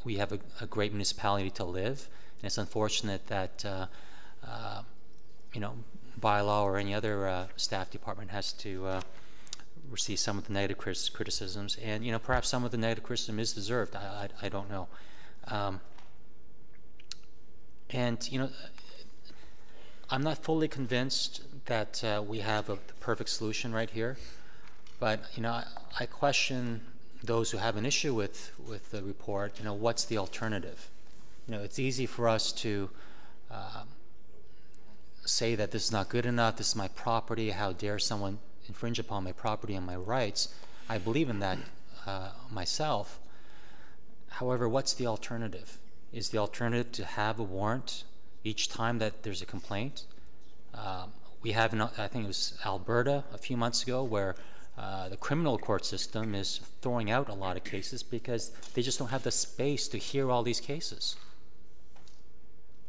we have a great municipality to live. And it's unfortunate that bylaw or any other staff department has to receive some of the negative criticisms, and perhaps some of the negative criticism is deserved. I don't know. I'm not fully convinced that we have the perfect solution right here, but I question those who have an issue with the report. What's the alternative? You know, it's easy for us to say that this is not good enough, this is my property, how dare someone infringe upon my property and my rights. I believe in that myself. However, what's the alternative? Is the alternative to have a warrant each time that there's a complaint? We have, I think it was Alberta a few months ago, where the criminal court system is throwing out a lot of cases because they just don't have the space to hear all these cases.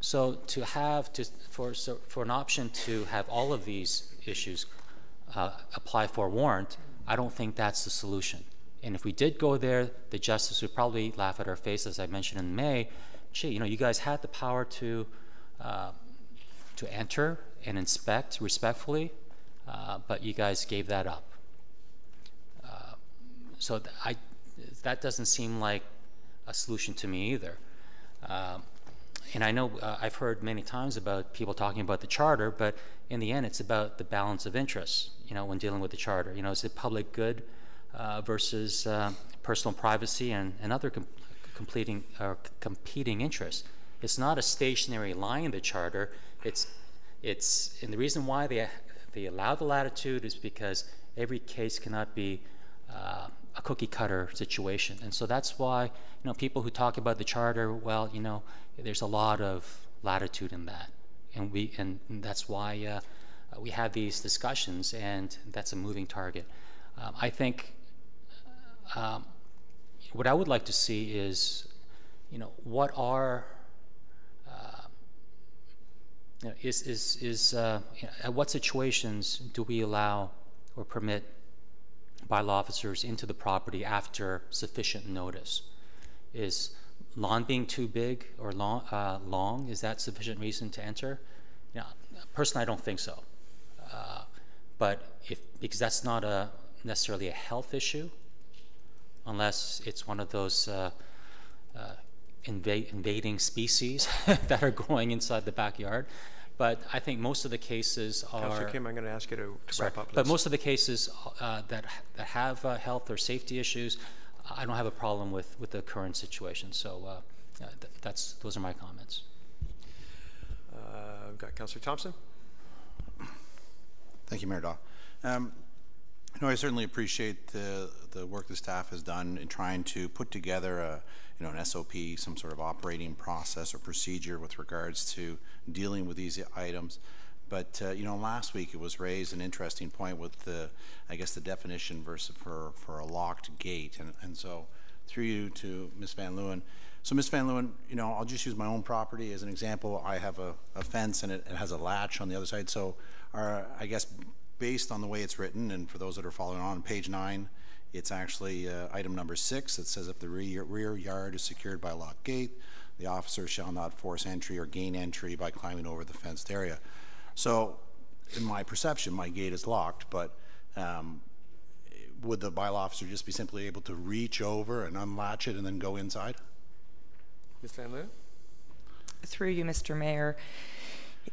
So for an option to have all of these issues apply for a warrant, I don't think that's the solution. And if we did go there, the justice would probably laugh at our face, as I mentioned in May. Gee, you know, you guys had the power to enter and inspect respectfully, but you guys gave that up. So that doesn't seem like a solution to me either. And I know I've heard many times about people talking about the charter, but in the end, it's about the balance of interests, you know, when dealing with the charter. You know, is it public good versus personal privacy and other competing interests? It's not a stationary line in the charter. And the reason why they allow the latitude is because every case cannot be a cookie cutter situation. And so that's why, you know, people who talk about the charter, well, you know, there's a lot of latitude in that. And that's why we have these discussions, and that's a moving target. I think what I would like to see is, you know, what are you know, at what situations do we allow or permit bylaw officers into the property after sufficient notice? Is lawn being too big or long, is that sufficient reason to enter? You know, personally, I don't think so. But because that's not necessarily a health issue, unless it's one of those invading species that are going inside the backyard. But I think most of the cases are... Councillor Kim, I'm going to ask you to wrap up. But most of the cases that have health or safety issues, I don't have a problem with the current situation. So those are my comments. I've got Councillor Thompson. Thank you, Mayor Daw. No, I certainly appreciate the work the staff has done in trying to put together an SOP, some sort of operating process or procedure with regards to dealing with these items. But last week it was raised an interesting point with the definition versus for a locked gate, and so through you to Ms. Van Leeuwen. So Ms. Van Leeuwen, I'll just use my own property as an example. I have a fence and it has a latch on the other side. So based on the way it's written, and for those that are following on page 9, it's actually item number 6. It says if the rear yard is secured by a locked gate, the officer shall not force entry or gain entry by climbing over the fenced area. So in my perception, my gate is locked, but would the bylaw officer just be simply able to reach over and unlatch it and then go inside? Ms. Van Leeuwen? Through you, Mr. Mayor.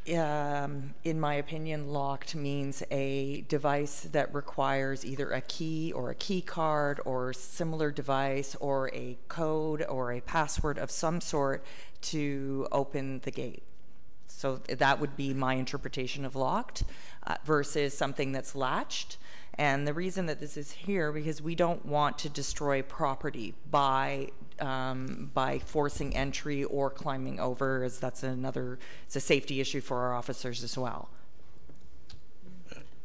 In my opinion, locked means a device that requires either a key or a key card or similar device or a code or a password of some sort to open the gate. So that would be my interpretation of locked versus something that's latched. And the reason that this is here, because we don't want to destroy property by forcing entry or climbing over, as it's a safety issue for our officers as well.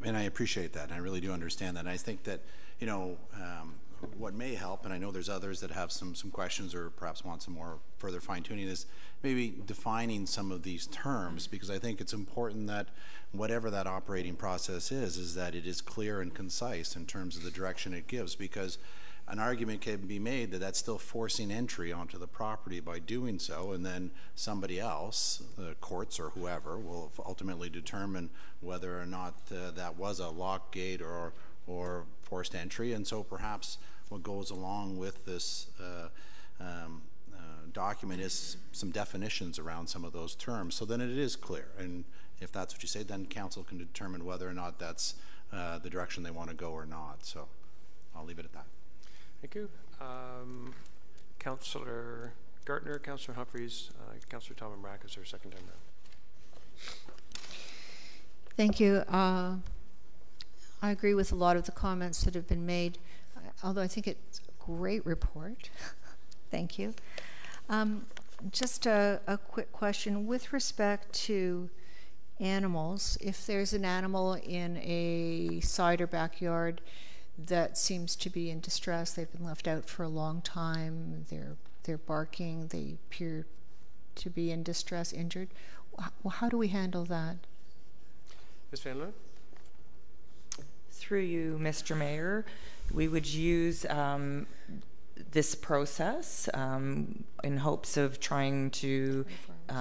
And I appreciate that, and I really do understand that. And I think that, what may help, and I know there's others that have some questions or perhaps want some more further fine-tuning, is maybe defining some of these terms, because I think it's important that whatever that operating process is that it is clear and concise in terms of the direction it gives, because an argument can be made that that's still forcing entry onto the property by doing so, and then somebody else, the courts or whoever, will ultimately determine whether or not that was a locked gate or forced entry. And so perhaps what goes along with this document is some definitions around some of those terms, so then it is clear. And if that's what you say, then council can determine whether or not that's the direction they want to go or not. So I'll leave it at that. Thank you. Councillor Gartner, Councillor Humphreys, Councillor Tom Marakis, our second time round. Thank you. I agree with a lot of the comments that have been made, although I think it's a great report. Thank you. Just a quick question with respect to animals. If there's an animal in a side or backyard that seems to be in distress, they've been left out for a long time, they're barking, they appear to be in distress, injured, how do we handle that? Ms. Van Loon? Through you, Mr. Mayor, we would use this process in hopes of trying to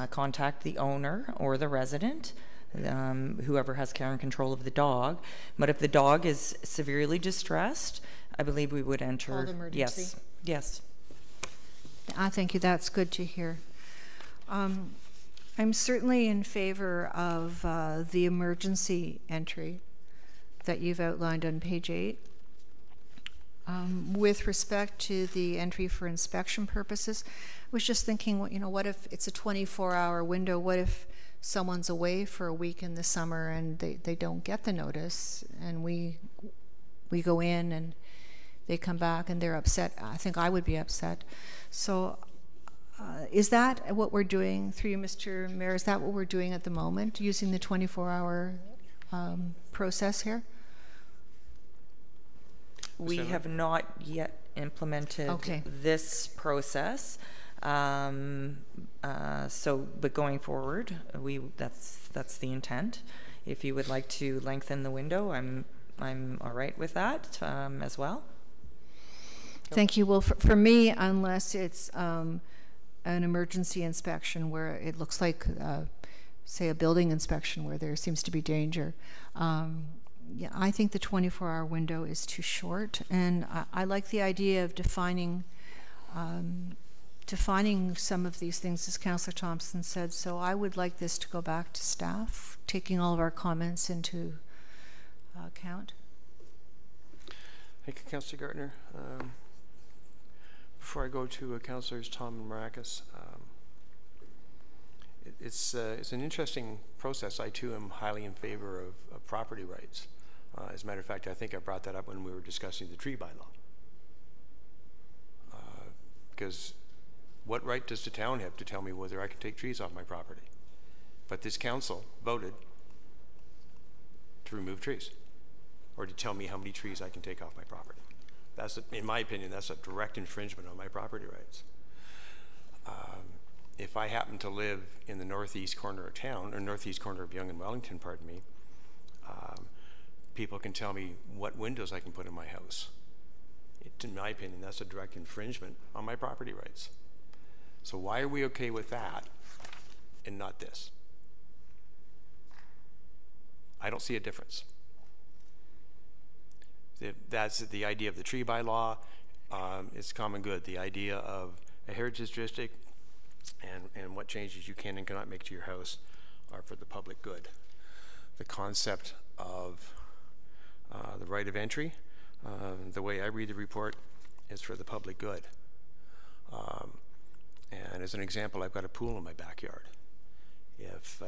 contact the owner or the resident, whoever has care and control of the dog. But if the dog is severely distressed, I believe we would enter. Call emergency. Yes. Yes. Thank you. That's good to hear. I'm certainly in favor of the emergency entry that you've outlined on page 8. With respect to the entry for inspection purposes, I was just thinking, what if it's a 24-hour window? What if someone's away for a week in the summer and they don't get the notice, and we go in and they come back and they're upset? I think I would be upset. So is that what we're doing, through you, Mr. Mayor? Is that what we're doing at the moment, using the 24-hour process here? We have not yet implemented this process. But going forward, that's the intent. If you would like to lengthen the window, I'm all right with that as well. Thank you. Well, for me, unless it's an emergency inspection where it looks like, say, a building inspection where there seems to be danger, yeah, I think the 24-hour window is too short, and I like the idea of defining some of these things, as Councillor Thompson said. So I would like this to go back to staff, taking all of our comments into account. Thank you, Councillor Gartner. Before I go to Councillors Tom and Marakis, it's an interesting process. I too am highly in favor of property rights. As a matter of fact, I think I brought that up when we were discussing the tree bylaw. Because what right does the town have to tell me whether I can take trees off my property? But this council voted to remove trees, or to tell me how many trees I can take off my property. That's, in my opinion, that's a direct infringement on my property rights. If I happen to live in the northeast corner of town, or northeast corner of Yonge and Wellington, pardon me, people can tell me what windows I can put in my house. In my opinion, that's a direct infringement on my property rights. So why are we okay with that and not this? I don't see a difference. That's the idea of the tree bylaw. It's common good. The idea of a heritage district and what changes you can and cannot make to your house are for the public good. The concept of the right of entry, the way I read the report, is for the public good. And as an example, I've got a pool in my backyard. If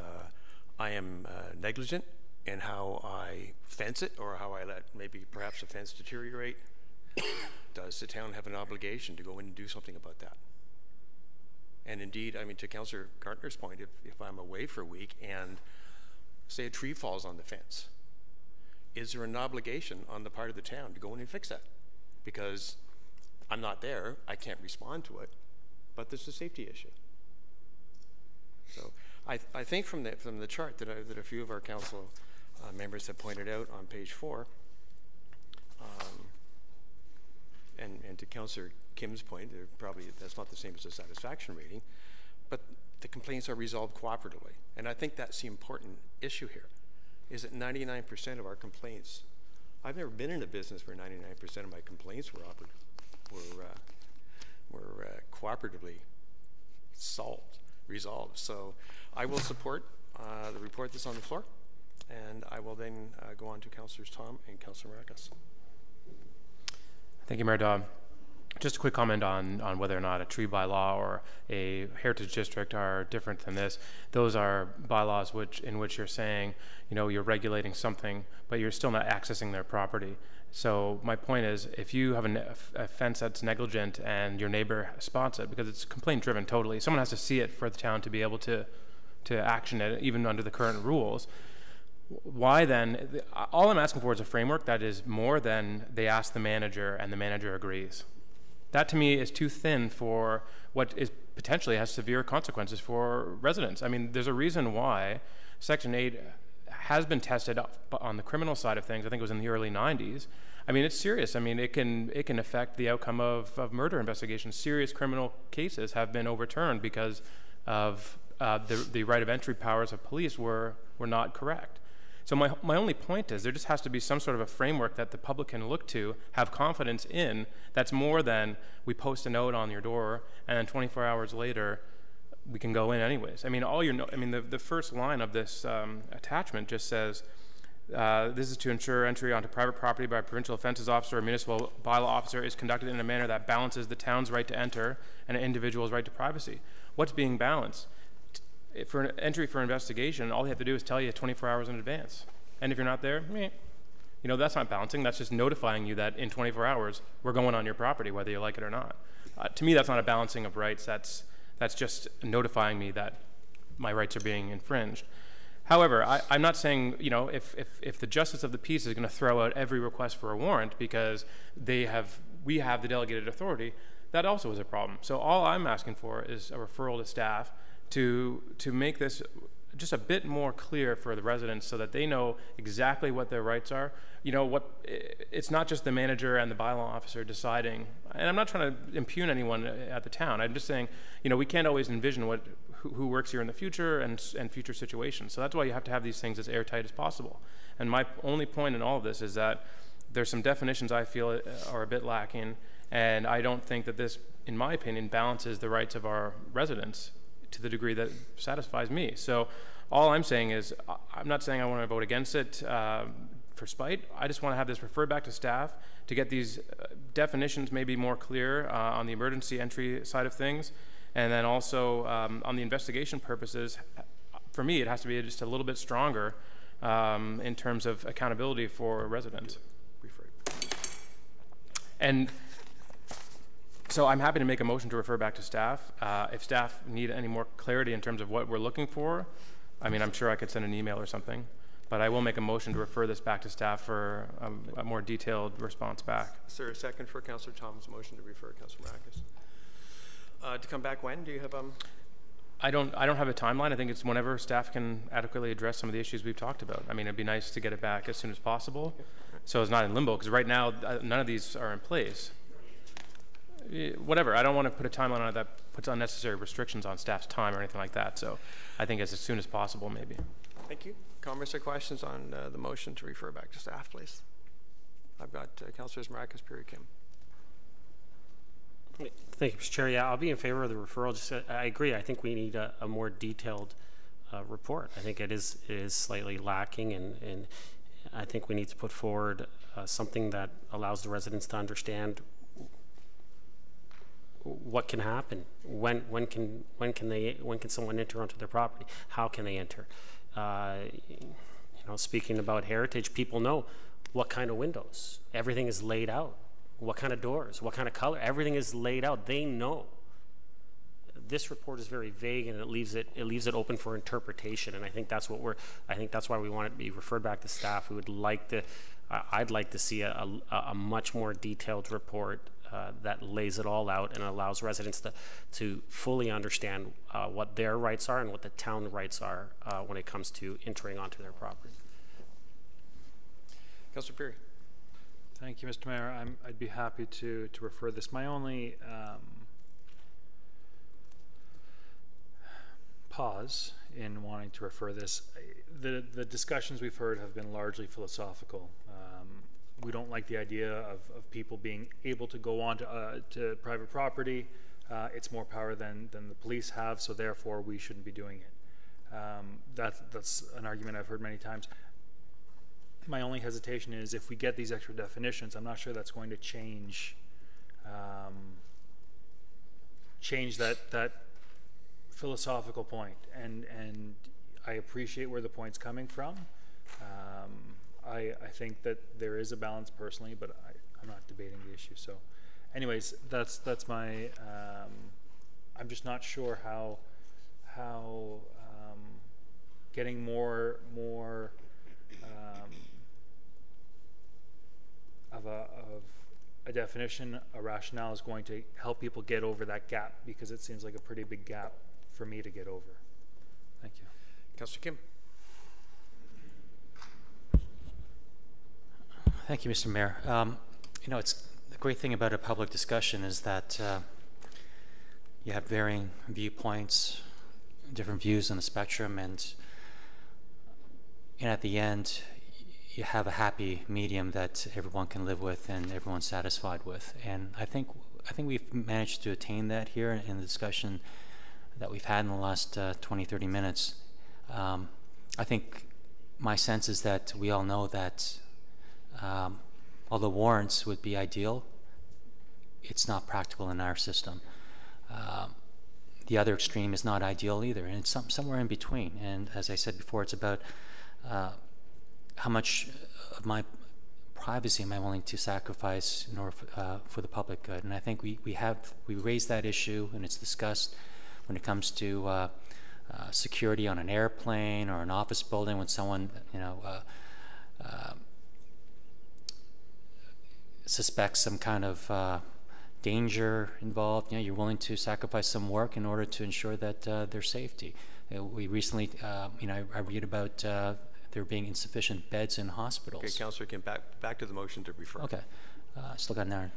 I am negligent in how I fence it, or how I let perhaps a fence deteriorate, does the town have an obligation to go in and do something about that? And indeed, I mean, to Councillor Gartner's point, if I'm away for a week and say a tree falls on the fence, is there an obligation on the part of the town to go in and fix that? Because I'm not there, I can't respond to it, but there's a safety issue. So I think from the chart that a few of our council members have pointed out on page 4, and to Councillor Kim's point, that's not the same as a satisfaction rating, but the complaints are resolved cooperatively. And I think that's the important issue here, is that 99% of our complaints, I've never been in a business where 99% of my complaints were cooperatively resolved. So I will support the report that's on the floor, and I will then go on to Councillors Tom and Councillor Marakis. Thank you, Mayor Dodd. just a quick comment on whether or not a tree bylaw or a heritage district are different than this. Those are bylaws in which you're saying, you're regulating something, but you're still not accessing their property. So my point is, if you have a fence that's negligent and your neighbor spots it, because it's complaint driven totally, someone has to see it for the town to be able to action it, even under the current rules. Why then, all I'm asking for is a framework that is more than they ask the manager and the manager agrees. That to me is too thin for what is potentially has severe consequences for residents. I mean, there's a reason why Section 8 has been tested on the criminal side of things. I think it was in the early 90s. I mean, it's serious. I mean, it can affect the outcome of murder investigations. Serious criminal cases have been overturned because of the right of entry powers of police were not correct. So my only point is there just has to be some sort of a framework that the public can look to, have confidence in, that's more than we post a note on your door and then 24 hours later we can go in anyways. I mean, the first line of this attachment just says, this is to ensure entry onto private property by a provincial offences officer or municipal bylaw officer is conducted in a manner that balances the town's right to enter and an individual's right to privacy. What's being balanced? For an entry for investigation, all they have to do is tell you 24 hours in advance. And if you're not there, that's not balancing. That's just notifying you that in 24 hours, we're going on your property, whether you like it or not. To me, that's not a balancing of rights. That's just notifying me that my rights are being infringed. However, I'm not saying, if the justice of the peace is going to throw out every request for a warrant because we have the delegated authority, that also is a problem. So all I'm asking for is a referral to staff to make this just a bit more clear for the residents so that they know exactly what their rights are. It's not just the manager and the bylaw officer deciding, and I'm not trying to impugn anyone at the town. I'm just saying, we can't always envision who works here in the future and future situations. So that's why you have to have these things as airtight as possible. And my only point in all of this is that there's some definitions I feel are a bit lacking, and I don't think that this, in my opinion, balances the rights of our residents to the degree that satisfies me. So all I'm saying is, I'm not saying I want to vote against it for spite. I just want to have this referred back to staff to get these definitions maybe more clear on the emergency entry side of things. And then also on the investigation purposes, for me, it has to be just a little bit stronger in terms of accountability for residents. And so I'm happy to make a motion to refer back to staff. If staff need any more clarity in terms of what we're looking for, I'm sure I could send an email or something, but I will make a motion to refer this back to staff for a more detailed response back. Is there a second for Councillor Thomas' motion to refer Councillor Marcus? To come back when? Do you have I don't have a timeline. I think it's whenever staff can adequately address some of the issues we've talked about. It'd be nice to get it back as soon as possible, so it's not in limbo, because right now none of these are in place. Whatever, I don't want to put a timeline on it that puts unnecessary restrictions on staff's time or anything like that, so I think as soon as possible, maybe. Thank you. Comments or questions on the motion to refer back to staff, please? I've got Councillors Marcus, Perry, Kim. Thank you, Mr. Chair. Yeah, I'll be in favor of the referral. I agree. I think we need a more detailed report. I think it is slightly lacking, and I think we need to put forward something that allows the residents to understand what can happen, when can someone enter onto their property, how can they enter. Speaking about heritage, people know what kind of windows, everything is laid out, what kind of doors, what kind of color, everything is laid out. They know. This report is very vague, and it leaves it open for interpretation, and I think that's why we want it to be referred back to staff. I'd like to see a much more detailed report that lays it all out and allows residents to fully understand what their rights are and what the town rights are when it comes to entering onto their property. Councillor Perry. Thank you, Mr. Mayor. I'd be happy to refer this. My only pause in wanting to refer this, the discussions we've heard have been largely philosophical. We don't like the idea of people being able to go on to private property. It's more power than the police have, so therefore we shouldn't be doing it. That's an argument I've heard many times. My only hesitation is if we get these extra definitions, I'm not sure that's going to change change that philosophical point, and I appreciate where the point's coming from. I think that there is a balance personally, but I'm not debating the issue. So anyways, that's my I'm just not sure how getting more of a definition, a rationale is going to help people get over that gap, because it seems like a pretty big gap for me to get over. Thank you. Councillor Kim. Thank you, Mr. Mayor. You know, it's the great thing about a public discussion is that you have varying viewpoints, different views on the spectrum, and at the end, you have a happy medium that everyone can live with and everyone's satisfied with. And I think we've managed to attain that here in the discussion that we've had in the last 20, 30 minutes. I think my sense is that we all know that although warrants would be ideal, it's not practical in our system. The other extreme is not ideal either, and it's somewhere in between. And as I said before, it's about how much of my privacy am I willing to sacrifice in order for the public good. And I think we raised that issue, and it's discussed when it comes to security on an airplane or an office building, when someone suspects some kind of danger involved. You're willing to sacrifice some work in order to ensure that their safety. We recently, I read about there being insufficient beds in hospitals. Okay, Councillor Kim, back to the motion to refer. Okay, still got an hour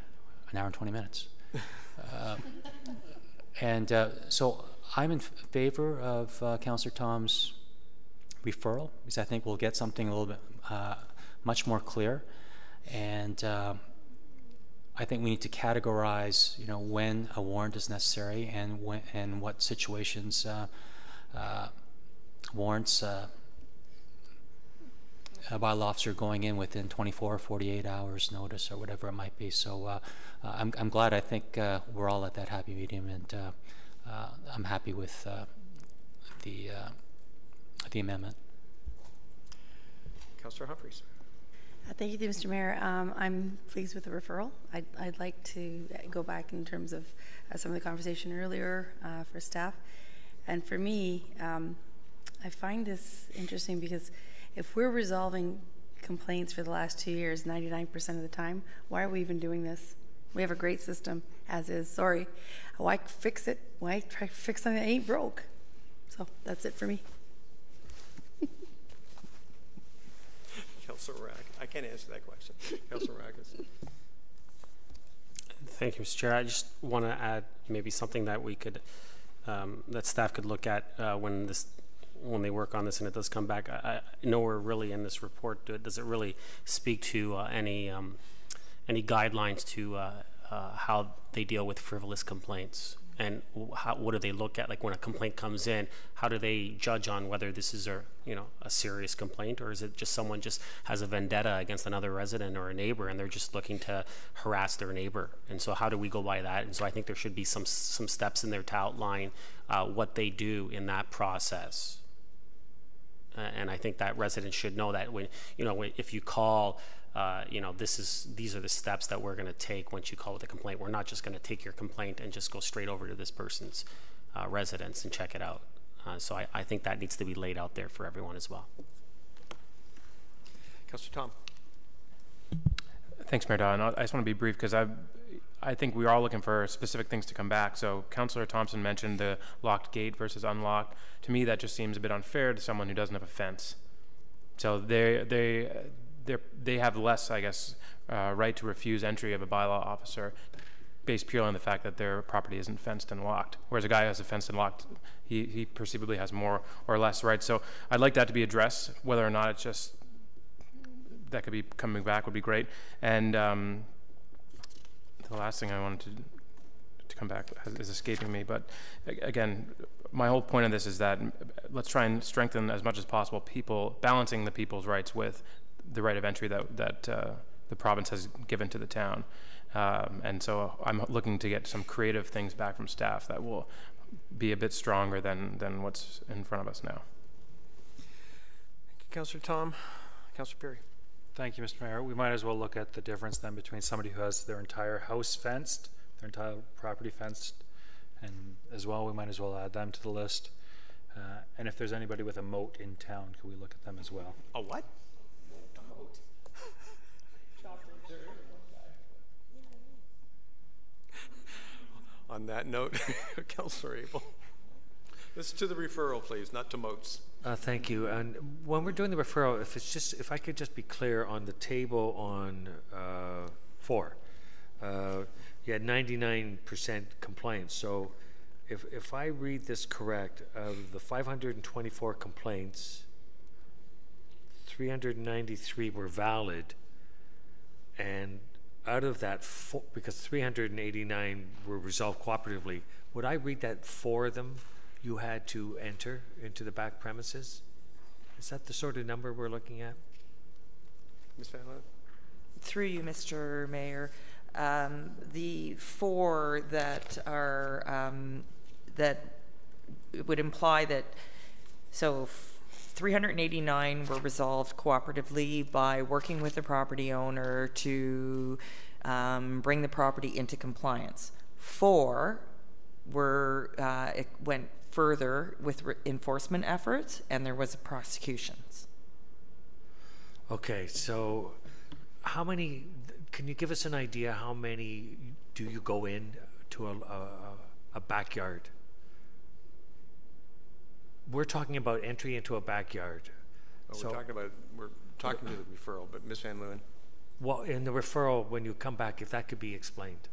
and 20 minutes. So I'm in favor of Councillor Tom's referral, because I think we'll get something a little bit much more clear, and I think we need to categorize, when a warrant is necessary and what situations warrants a bylaw officer going in within 24 or 48 hours notice or whatever it might be. So I'm glad. I think we're all at that happy medium, and I'm happy with the amendment. Councillor Humphreys. Thank you, Mr. Mayor. I'm pleased with the referral. I'd like to go back in terms of some of the conversation earlier for staff. And for me, I find this interesting because if we're resolving complaints for the last 2 years, 99% of the time, why are we even doing this? We have a great system as is. Sorry. Why fix it? Why try to fix something that ain't broke? So that's it for me. Councillor Rack. I can't answer that question. Councillor Rackes. Thank you, Mr. Chair. I just want to add maybe something that we could, that staff could look at when they work on this and it does come back. I nowhere really in this report does it really speak to any guidelines to how they deal with frivolous complaints, and what do they look at? Like when a complaint comes in, how do they judge on whether this is a serious complaint, or is it just someone just has a vendetta against another resident or a neighbor and they're just looking to harass their neighbor? And so how do we go by that? And so I think there should be some steps in there to outline what they do in that process. And I think that residents should know that if you call, these are the steps that we're going to take once you call with a complaint. We're not just going to take your complaint and just go straight over to this person's residence and check it out. So I think that needs to be laid out there for everyone as well. Councillor Tom. Thanks, Mayor Dodd. I just want to be brief because I think we are all looking for specific things to come back. So Councillor Thompson mentioned the locked gate versus unlocked. To me, that just seems a bit unfair to someone who doesn't have a fence. So they have less, I guess, right to refuse entry of a bylaw officer based purely on the fact that their property isn't fenced and locked. Whereas a guy who has a fenced and locked, he perceivably has more or less rights. So I'd like that to be addressed. Whether or not it's just that could be coming back would be great. And the last thing I wanted to come back is escaping me. But again, my whole point of this is that let's try and strengthen as much as possible balancing the people's rights with the right of entry that the province has given to the town. And so I'm looking to get some creative things back from staff that will be a bit stronger than what's in front of us now. Thank you, Councillor Tom. Councillor Perry. Thank you, Mr. Mayor. We might as well look at the difference then between somebody who has their entire house fenced, their entire property fenced, and as well, we might as well add them to the list. And if there's anybody with a moat in town, could we look at them as well? A what? On that note, Councillor Abel. This is to the referral, please, not to moats. Thank you. And when we're doing the referral, if I could just be clear on the table on 4, you had 99% compliance. So if I read this correct, of the 524 complaints, 393 were valid, and out of that, because 389 were resolved cooperatively, would I read that 4 of them you had to enter into the back premises? Is that the sort of number we're looking at? Ms. Van Loon? Through you, Mr. Mayor, the 4 that are that would imply that, so 389 were resolved cooperatively by working with the property owner to bring the property into compliance. 4 were it went further with enforcement efforts, and there was prosecutions. Okay, so how many? Can you give us an idea how many do you go in to a backyard? We're talking about entry into a backyard. Oh, so we're talking to the referral, but Ms. Van Leeuwen. Well, in the referral, when you come back, if that could be explained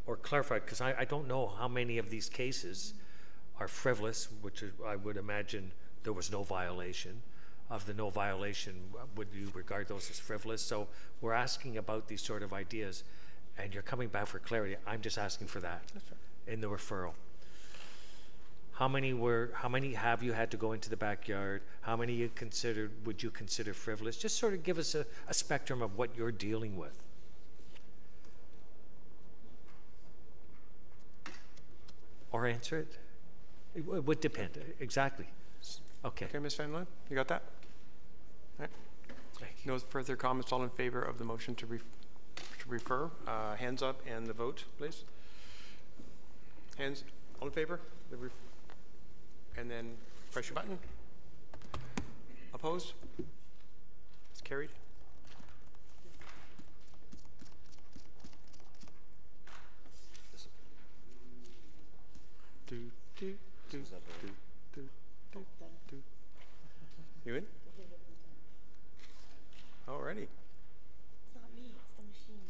or clarified, because I don't know how many of these cases are frivolous, which is, I would imagine there was no violation. Of the no violation, would you regard those as frivolous? So we're asking about these sort of ideas, and you're coming back for clarity. I'm just asking for that in the referral. How many have you had to go into the backyard? How many would you consider frivolous? Just sort of give us a spectrum of what you're dealing with. Or answer it. It would depend. Exactly. Okay. Okay, Ms. Van Leeuwen, you got that? All right. No further comments. All in favor of the motion to refer? Hands up and the vote, please. Hands. All in favor? And then press your button. Opposed? It's carried. You in? Alrighty. It's not me, it's the machine.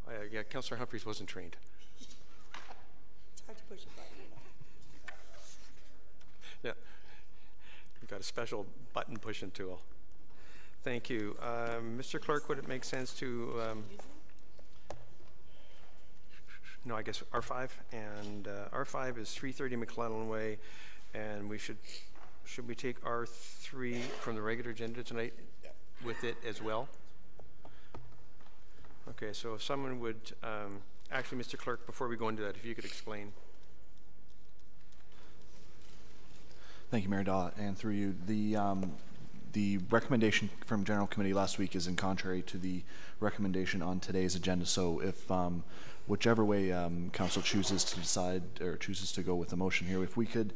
Oh, yeah, Councillor Humphreys wasn't trained. It's hard to push a button. Yeah, you've got a special button pushing tool. Thank you. Mr. Clerk, would it make sense to, no, I guess R5, and R5 is 330 McClellan Way, and should we take R3 from the regular agenda tonight with it as well? Okay, so if someone would, actually, Mr. Clerk, before we go into that, if you could explain. Thank you, Mayor Daw, and through you, the recommendation from General Committee last week is in contrary to the recommendation on today's agenda. So if whichever way Council chooses to decide or chooses to go with the motion here, if we could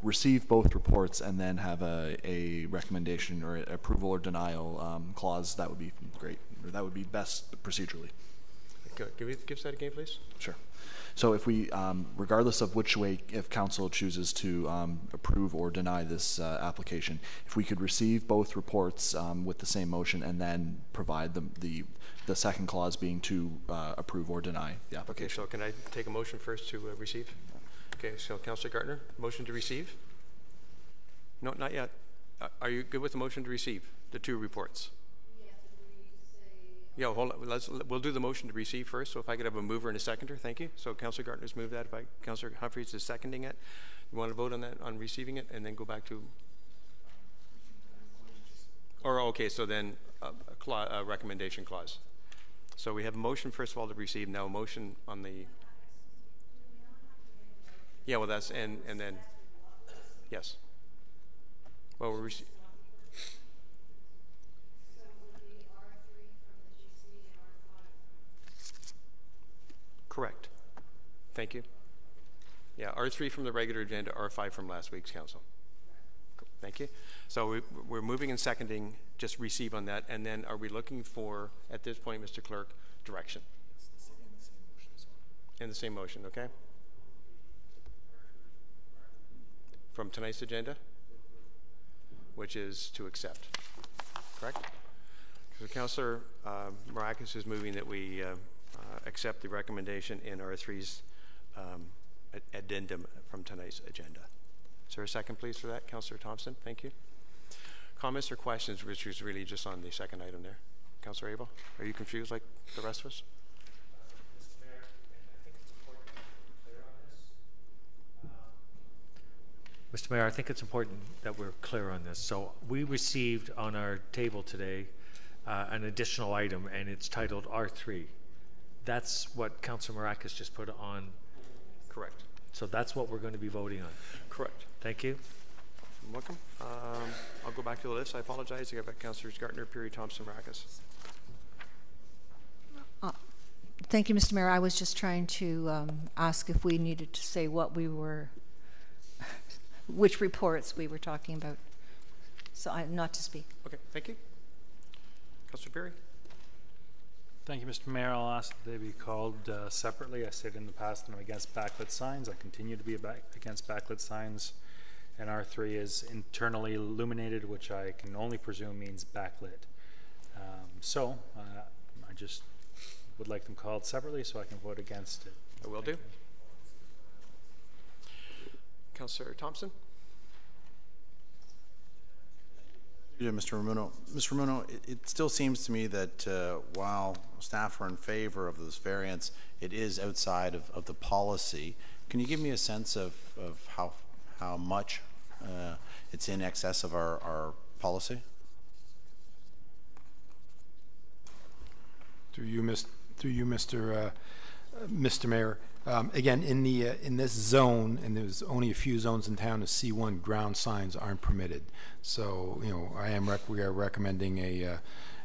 receive both reports and then have a recommendation or approval or denial clause, that would be great. Or that would be best procedurally. Good. Give us that again, please. Sure. So if we, regardless of which way, if Council chooses to approve or deny this application, if we could receive both reports with the same motion and then provide the second clause being to approve or deny the application. Okay, so can I take a motion first to receive? Okay, so Councillor Gartner, motion to receive? No, not yet. Are you good with the motion to receive the 2 reports? Yeah, hold on. We'll do the motion to receive first. So if I could have a mover and a seconder, thank you. So Councillor Gartner's moved that. Councillor Humphreys is seconding it. You want to vote on that, on receiving it, and then go back to? Or okay, so then a recommendation clause. So we have a motion, first of all, to receive, now a motion on the... Yeah, well, that's, and then, yes. Well, we're correct. Thank you. Yeah, R3 from the regular agenda, R5 from last week's council. Thank you. So we're moving and seconding, just receive on that, and then are we looking for, at this point, Mr. Clerk, direction? In the same motion, okay? From tonight's agenda, which is to accept, correct? So Councillor Marakis is moving that we accept the recommendation in R3's addendum from tonight's agenda. Is there a second, please, for that? Councillor Thompson, thank you. Comments or questions, which is really just on the second item there. Councillor Abel, are you confused like the rest of us? Mr. Mayor, Mr. Mayor, I think it's important that we're clear on this. So we received on our table today an additional item, and it's titled R3. That's what Councillor Marakis just put on. Correct. So that's what we're going to be voting on. Correct. Thank you. You're welcome. I'll go back to the list. I apologize. I got back Councillors Gartner, Perry, Thompson, Marakis. Thank you, Mr. Mayor. I was just trying to ask if we needed to say what we were, which reports we were talking about. So I'm not to speak. Okay, thank you. Councillor Perry. Thank you, Mr. Mayor. I'll ask that they be called separately. I said in the past that I'm against backlit signs. I continue to be against backlit signs. And R3 is internally illuminated, which I can only presume means backlit. I just would like them called separately so I can vote against it. I will do. Councillor Thompson. Yeah, Mr. Ramuno. Mr. Ramuno, it still seems to me that while staff are in favor of this variance, it is outside of the policy. Can you give me a sense of how much it's in excess of our policy? Through you, Mr. Mayor. Again, in this zone, and there's only a few zones in town, the C1 ground signs aren't permitted. So, you know, we are recommending an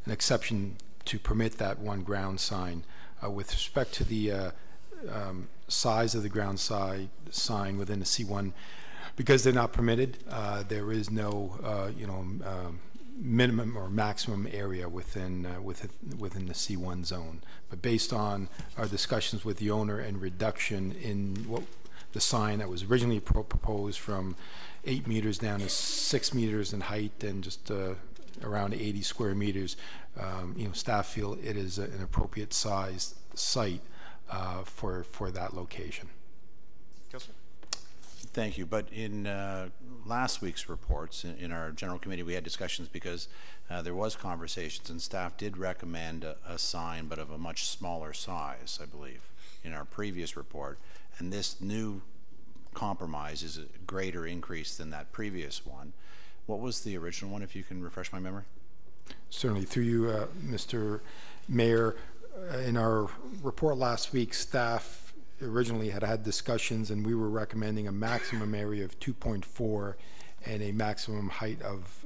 exception to permit that one ground sign. With respect to the size of the ground sign within the C1, because they're not permitted, there is no, minimum or maximum area within the C1 zone. But based on our discussions with the owner and reduction in what the sign that was originally proposed from 8 meters down to 6 meters in height and just around 80 square meters, staff feel it is an appropriate sized site for that location. Councilor? Thank you. But in last week's reports, in our general committee, we had discussions because there was conversations, and staff did recommend a sign, but of a much smaller size, I believe, in our previous report. And this new compromise is a greater increase than that previous one. What was the original one, if you can refresh my memory? Certainly. Through you, Mr. Mayor, in our report last week, staff originally had discussions, and we were recommending a maximum area of 2.4 and a maximum height of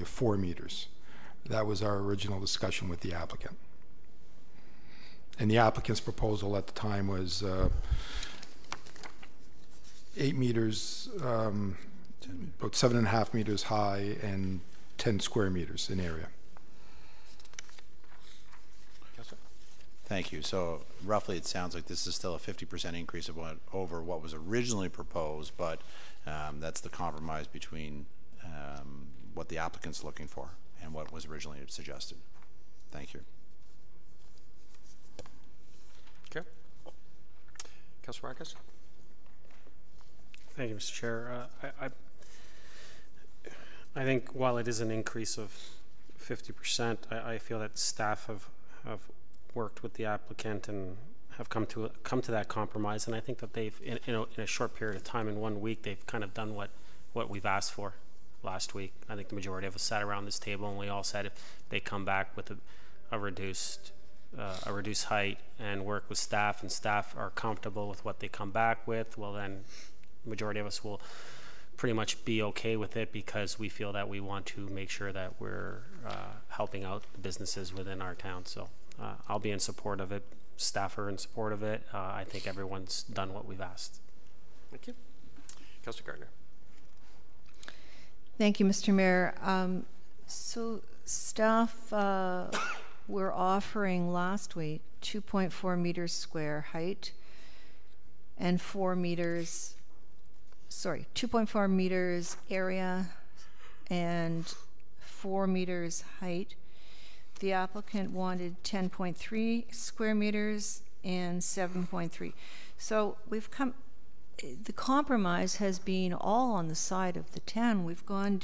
4 meters. That was our original discussion with the applicant. And the applicant's proposal at the time was 8 meters, about 7.5 meters high and 10 square meters in area. Thank you. So roughly it sounds like this is still a 50% increase over what was originally proposed, but that's the compromise between what the applicant's looking for and what was originally suggested. Thank you. Okay. Councilor Marcus. Thank you, Mr. Chair. I think while it is an increase of 50%, I feel that staff have worked with the applicant and have come to that compromise, and I think that they've in a short period of time, in 1 week, they've kind of done what we've asked for last week. I think the majority of us sat around this table and we all said if they come back with a reduced height and work with staff, and staff are comfortable with what they come back with, well then majority of us will pretty much be okay with it, because we feel that we want to make sure that we're helping out the businesses within our town. So I'll be in support of it. Staff are in support of it. I think everyone's done what we've asked. Thank you. Councillor Gardner. Thank you, Mr. Mayor. So staff were offering last week 2.4 meters square height and 2.4 meters area and 4 meters height. The applicant wanted 10.3 square meters and 7.3. So we've come, the compromise has been all on the side of the town. We've gone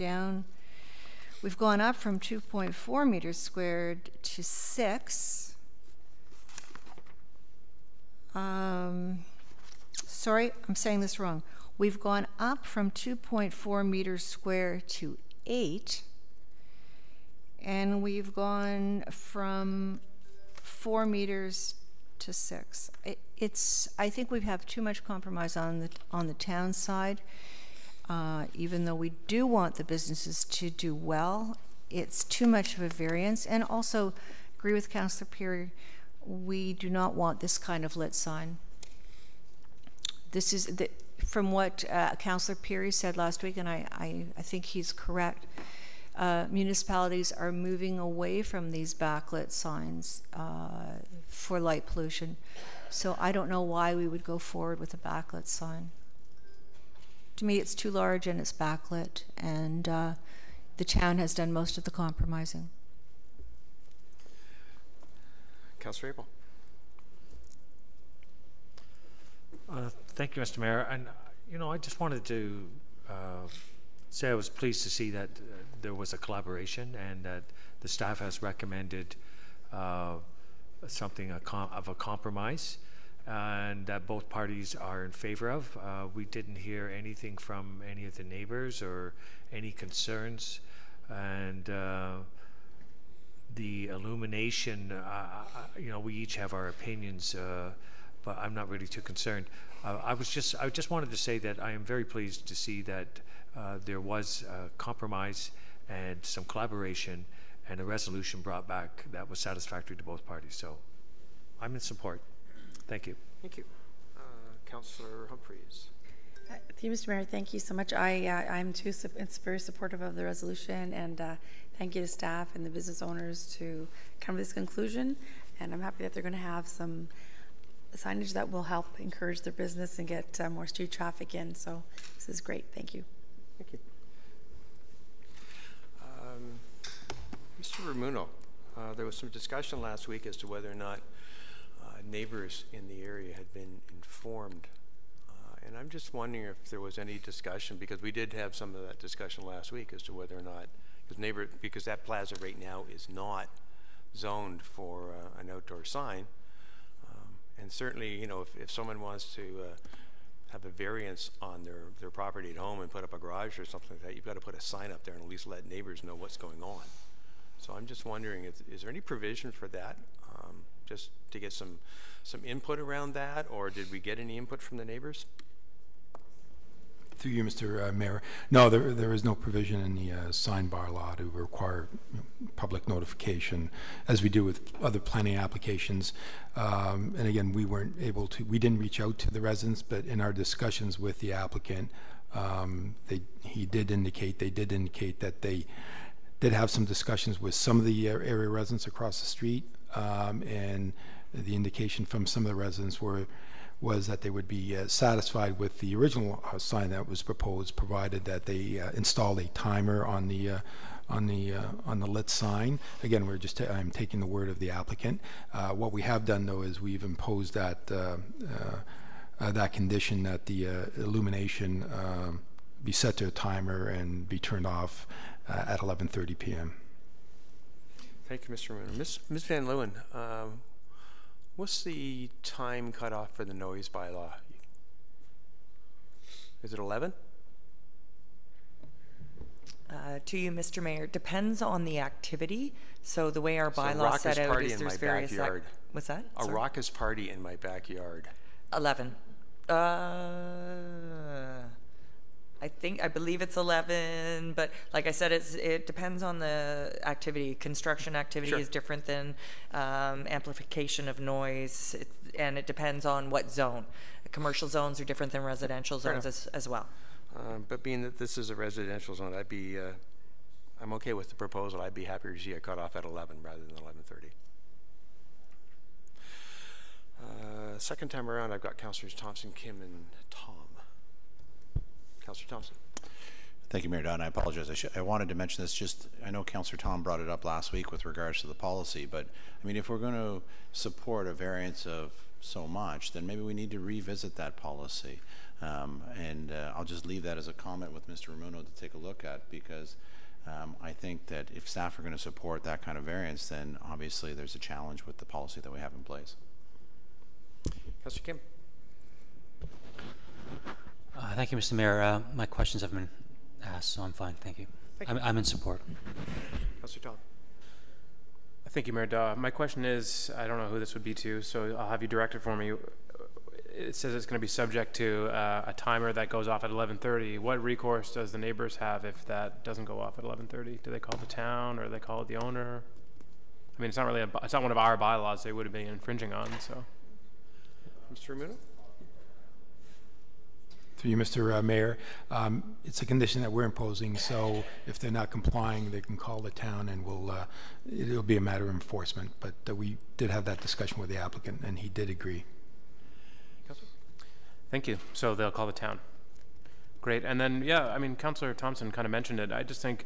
up from 2.4 meters squared to 6. Sorry, I'm saying this wrong. We've gone up from 2.4 meters square to 8. And we've gone from 4 meters to 6. I think we have too much compromise on the town side. Even though we do want the businesses to do well, it's too much of a variance. And also, agree with Councillor Perry, we do not want this kind of lit sign. This is from what Councillor Perry said last week, and I think he's correct. Municipalities are moving away from these backlit signs for light pollution. So I don't know why we would go forward with a backlit sign. To me, it's too large and it's backlit, and the town has done most of the compromising. Councillor Abel. Thank you, Mr. Mayor. And, I just wanted to say I was pleased to see that there was a collaboration and that the staff has recommended something of a compromise, and that both parties are in favor of. We didn't hear anything from any of the neighbors or any concerns, and the illumination, we each have our opinions, but I'm not really too concerned. I just wanted to say that I am very pleased to see that there was a compromise and some collaboration and a resolution brought back that was satisfactory to both parties. So I'm in support. Thank you. Thank you. Councillor Humphreys. Thank you, Mr. Mayor. Thank you so much. I'm too it's very supportive of the resolution, and thank you to staff and the business owners to come to this conclusion. And I'm happy that they're going to have some signage that will help encourage their business and get more street traffic in. So this is great. Thank you. Thank you. Mr. Ramuno, there was some discussion last week as to whether or not neighbors in the area had been informed. And I'm just wondering if there was any discussion, because we did have some of that discussion last week as to whether or not, because that plaza right now is not zoned for an outdoor sign. And certainly, if someone wants to have a variance on their property at home and put up a garage or something like that, you've got to put a sign up there and at least let neighbors know what's going on. So I'm just wondering, is there any provision for that, just to get some input around that, or did we get any input from the neighbors? Through you, Mr. Mayor. No, there is no provision in the sign bylaw to require public notification, as we do with other planning applications. And again, we didn't reach out to the residents, but in our discussions with the applicant, they did indicate that they did have some discussions with some of the area residents across the street, and the indication from some of the residents was that they would be satisfied with the original sign that was proposed, provided that they installed a timer on the lit sign. Again, I'm taking the word of the applicant. What we have done, though, is we've imposed that that condition that the illumination be set to a timer and be turned off at 11:30 p.m. Thank you, Mr. Moon. Ms. Van Leeuwen, what's the time cutoff for the noise bylaw? Is it 11? To you, Mr. Mayor, depends on the activity. So the way our bylaws set out is there's various. What's that? A raucous party in my backyard. 11. I believe it's 11, but like I said, it depends on the activity. Construction activity is different than amplification of noise, and it depends on what zone. Commercial zones are different than residential zones as well. But being that this is a residential zone, I'm okay with the proposal. I'd be happier to see it cut off at 11 rather than 11:30. Second time around, I've got Councillors Thompson, Kim, and Tom. Councillor Thompson. Thank you, Mayor Don. I apologize. I wanted to mention this. I know Councillor Tom brought it up last week with regards to the policy, but I mean, if we're going to support a variance of so much, then maybe we need to revisit that policy. I'll just leave that as a comment with Mr. Ramuno to take a look at, because I think that if staff are going to support that kind of variance, then obviously there's a challenge with the policy that we have in place. Councillor Kim. Thank you, Mr. Mayor. My questions have been asked, so I'm fine. Thank you. I'm in support. Councillor Tom. Thank you, Mayor Daw. My question is, I don't know who this would be to, so I'll have you direct it for me. It says it's going to be subject to a timer that goes off at 11:30. What recourse does the neighbors have if that doesn't go off at 11:30? Do they call the town, or do they call the owner? I mean, it's not really it's not one of our bylaws they would have been infringing on. So, Mr. Ramuno. Through you, Mr. Mayor, it's a condition that we're imposing, so if they're not complying, they can call the town, and it'll be a matter of enforcement. But we did have that discussion with the applicant, and he did agree. Thank you. So they'll call the town. Great. And then, yeah, I mean, Councillor Thompson kind of mentioned it. I just think,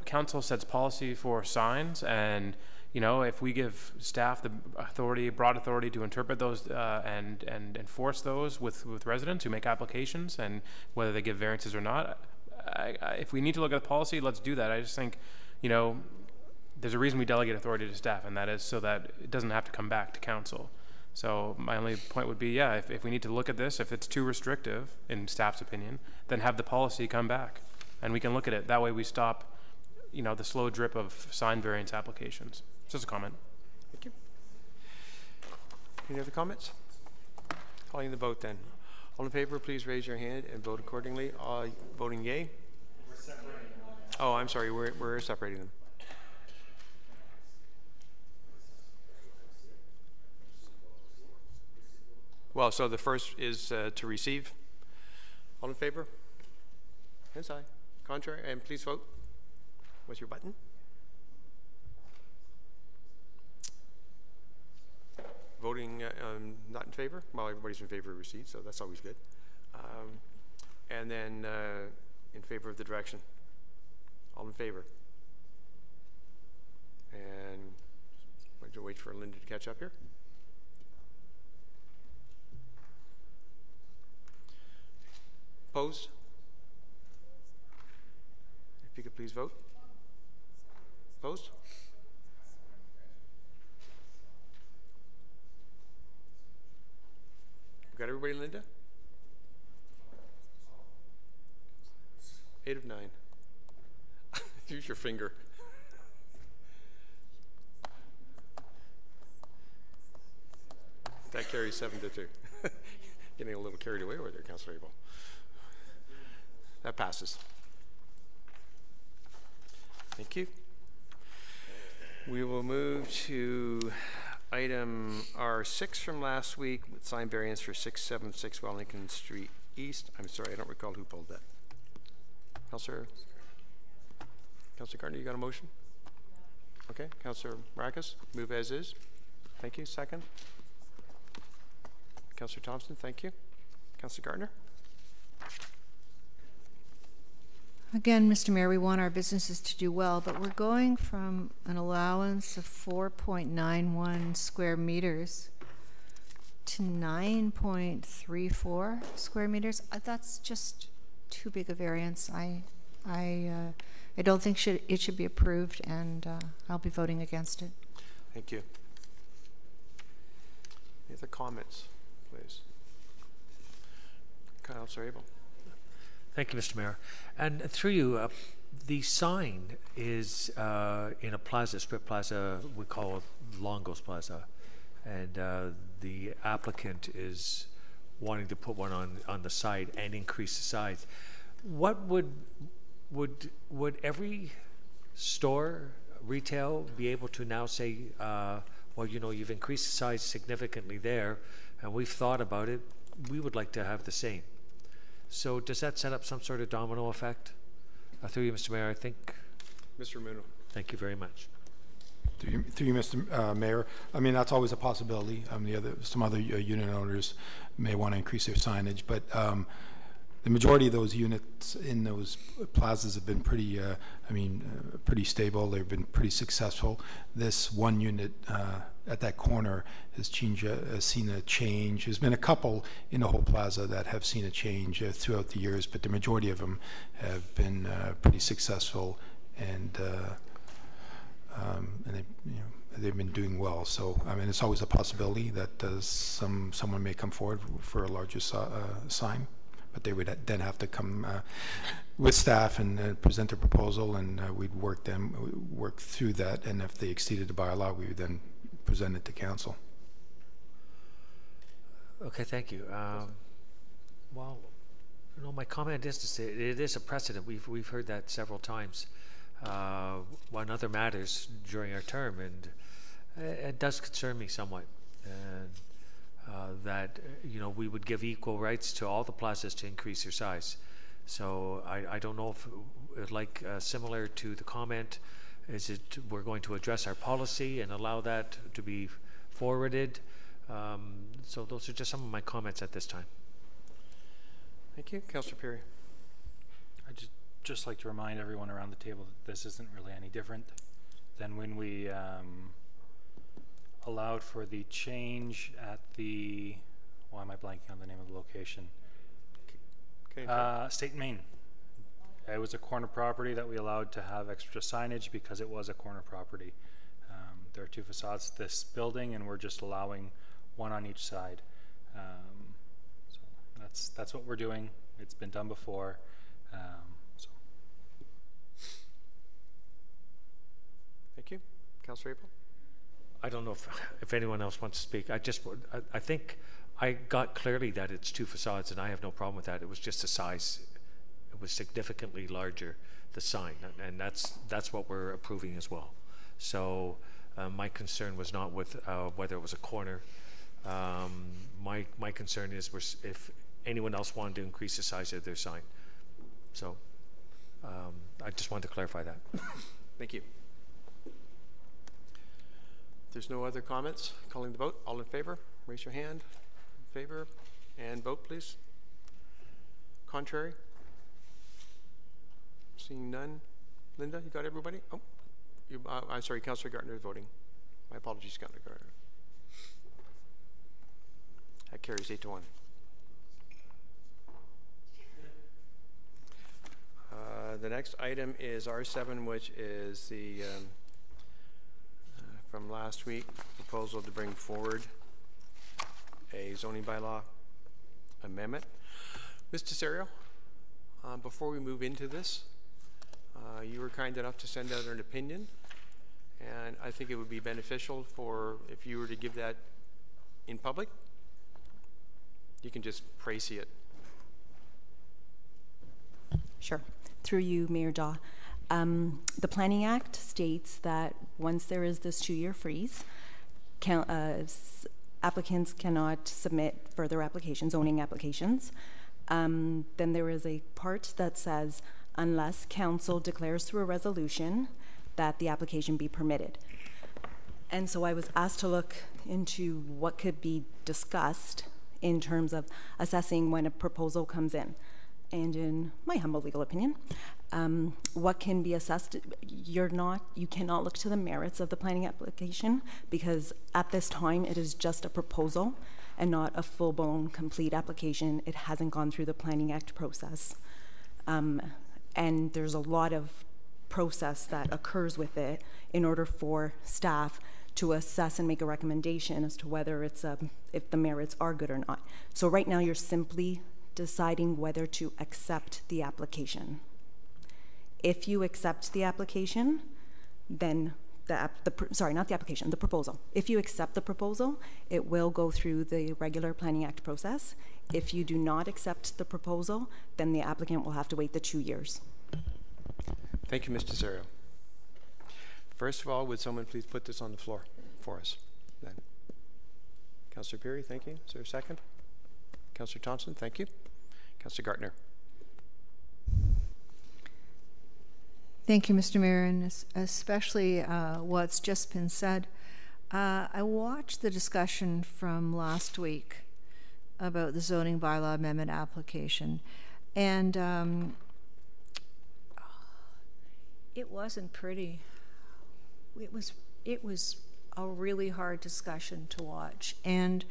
council sets policy for signs, and if we give staff the broad authority to interpret those and enforce those with residents who make applications, and whether they give variances or not, if we need to look at the policy, let's do that. I just think, there's a reason we delegate authority to staff, and that is so that it doesn't have to come back to council. So my only point would be, yeah, if we need to look at this, if it's too restrictive in staff's opinion, then have the policy come back, and we can look at it. That way we stop, the slow drip of sign variance applications. Just a comment. Thank you. Any other comments? Calling the vote then. All in favor, please raise your hand and vote accordingly. Voting yay? We're separating them. Oh, I'm sorry. We're separating them. Well, so the first is to receive. All in favor? Hands high. Contrary? And please vote. What's your button? Voting not in favor? Well, everybody's in favor of receipt, so that's always good. And then in favor of the direction. All in favor? And I'm going to wait for Linda to catch up here. Opposed? If you could please vote. Opposed? We got everybody, Linda? 8 of 9. Use your finger. That carries 7-2. Getting a little carried away with there, Councillor Abel. That passes. Thank you. We will move to item R6 from last week with sign variance for 676 Wellington Street East. I'm sorry, I don't recall who pulled that. Councillor Gardner, you got a motion? Okay, Councillor Marcus, move as is. Thank you. Second. Councillor Thompson, thank you. Councillor Gardner. Again, Mr. Mayor, we want our businesses to do well, but we're going from an allowance of 4.91 square meters to 9.34 square meters. That's just too big a variance. I don't think it should be approved, and I'll be voting against it. Thank you. Any other comments, please? Councillor Abel. Thank you, Mr. Mayor. And through you, The sign is in a plaza, strip plaza, we call it Longos Plaza, and the applicant is wanting to put one on the side and increase the size. What would every store, retail, be able to now say, well, you know, you've increased the size significantly there, and we've thought about it, we would like to have the same. So does that set up some sort of domino effect? Through you, Mr. Mayor, I think. Mr. Muno. Thank you very much. Through you, Mr. Mayor, I mean, that's always a possibility. Some other unit owners may want to increase their signage, but the majority of those units in those plazas have been pretty, pretty stable. They've been pretty successful. This one unit at that corner has seen a change. There's been a couple in the whole plaza that have seen a change throughout the years, but the majority of them have been pretty successful, and they've been doing well. So I mean, it's always a possibility that someone may come forward for a larger sign, but they would then have to come with staff and present a proposal, and we'd work through that. And if they exceeded the bylaw, we would then present it to council. Okay, thank you. Well, you know, my comment is to say it is a precedent. We've heard that several times on other matters during our term, and it does concern me somewhat. And that you know, we would give equal rights to all the plazas to increase their size. So I don't know if, like similar to the comment, is it we're going to address our policy and allow that to be forwarded? So those are just some of my comments at this time. Thank you. Councillor Perry. I'd just like to remind everyone around the table that this isn't really any different than when we allowed for the change at the, why am I blanking on the name of the location? State and Main. It was a corner property that we allowed to have extra signage because it was a corner property. There are two facades to this building, and we're just allowing one on each side. So that's what we're doing. It's been done before. So. Thank you. Councillor April. I don't know if anyone else wants to speak. I think I got clearly that it's two facades, and I have no problem with that. It was just the size. It was significantly larger, the sign, and that's what we're approving as well. So my concern was not with whether it was a corner. My concern is if anyone else wanted to increase the size of their sign. So I just wanted to clarify that. Thank you. If there's no other comments, calling the vote. All in favor, raise your hand. In favor, and vote, please. Contrary? Seeing none. Linda, you got everybody? Oh, I'm sorry, Councillor Gardner is voting. My apologies, Councillor Gardner. That carries 8-1. The next item is R7, which is the from last week, proposal to bring forward a zoning bylaw amendment. Ms. Tesario, before we move into this, you were kind enough to send out an opinion, and I think it would be beneficial if you were to give that in public. You can just précis it. Sure. Through you, Mayor Daw. The Planning Act states that once there is this 2-year freeze, applicants cannot submit further applications, zoning applications. Then there is a part that says, unless council declares through a resolution that the application be permitted. And so I was asked to look into what could be discussed in terms of assessing when a proposal comes in. And in my humble legal opinion, what can be assessed, you cannot look to the merits of the planning application, because at this time it is just a proposal and not a full-blown complete application. It hasn't gone through the Planning Act process. And there's a lot of process that occurs with it in order for staff to assess and make a recommendation as to whether it's if the merits are good or not. So right now you're simply deciding whether to accept the application. If you accept the application, then the proposal. If you accept the proposal, it will go through the regular Planning Act process. If you do not accept the proposal, then the applicant will have to wait the 2 years. Thank you, Ms. Tesorio. First of all, would someone please put this on the floor for us? Then, Councillor Peary, thank you. Is there a second? Councillor Thompson, thank you. Councillor Gartner. Thank you, Mr. Mayor, and especially what's just been said. I watched the discussion from last week about the zoning bylaw amendment application, and it wasn't pretty. It was a really hard discussion to watch, and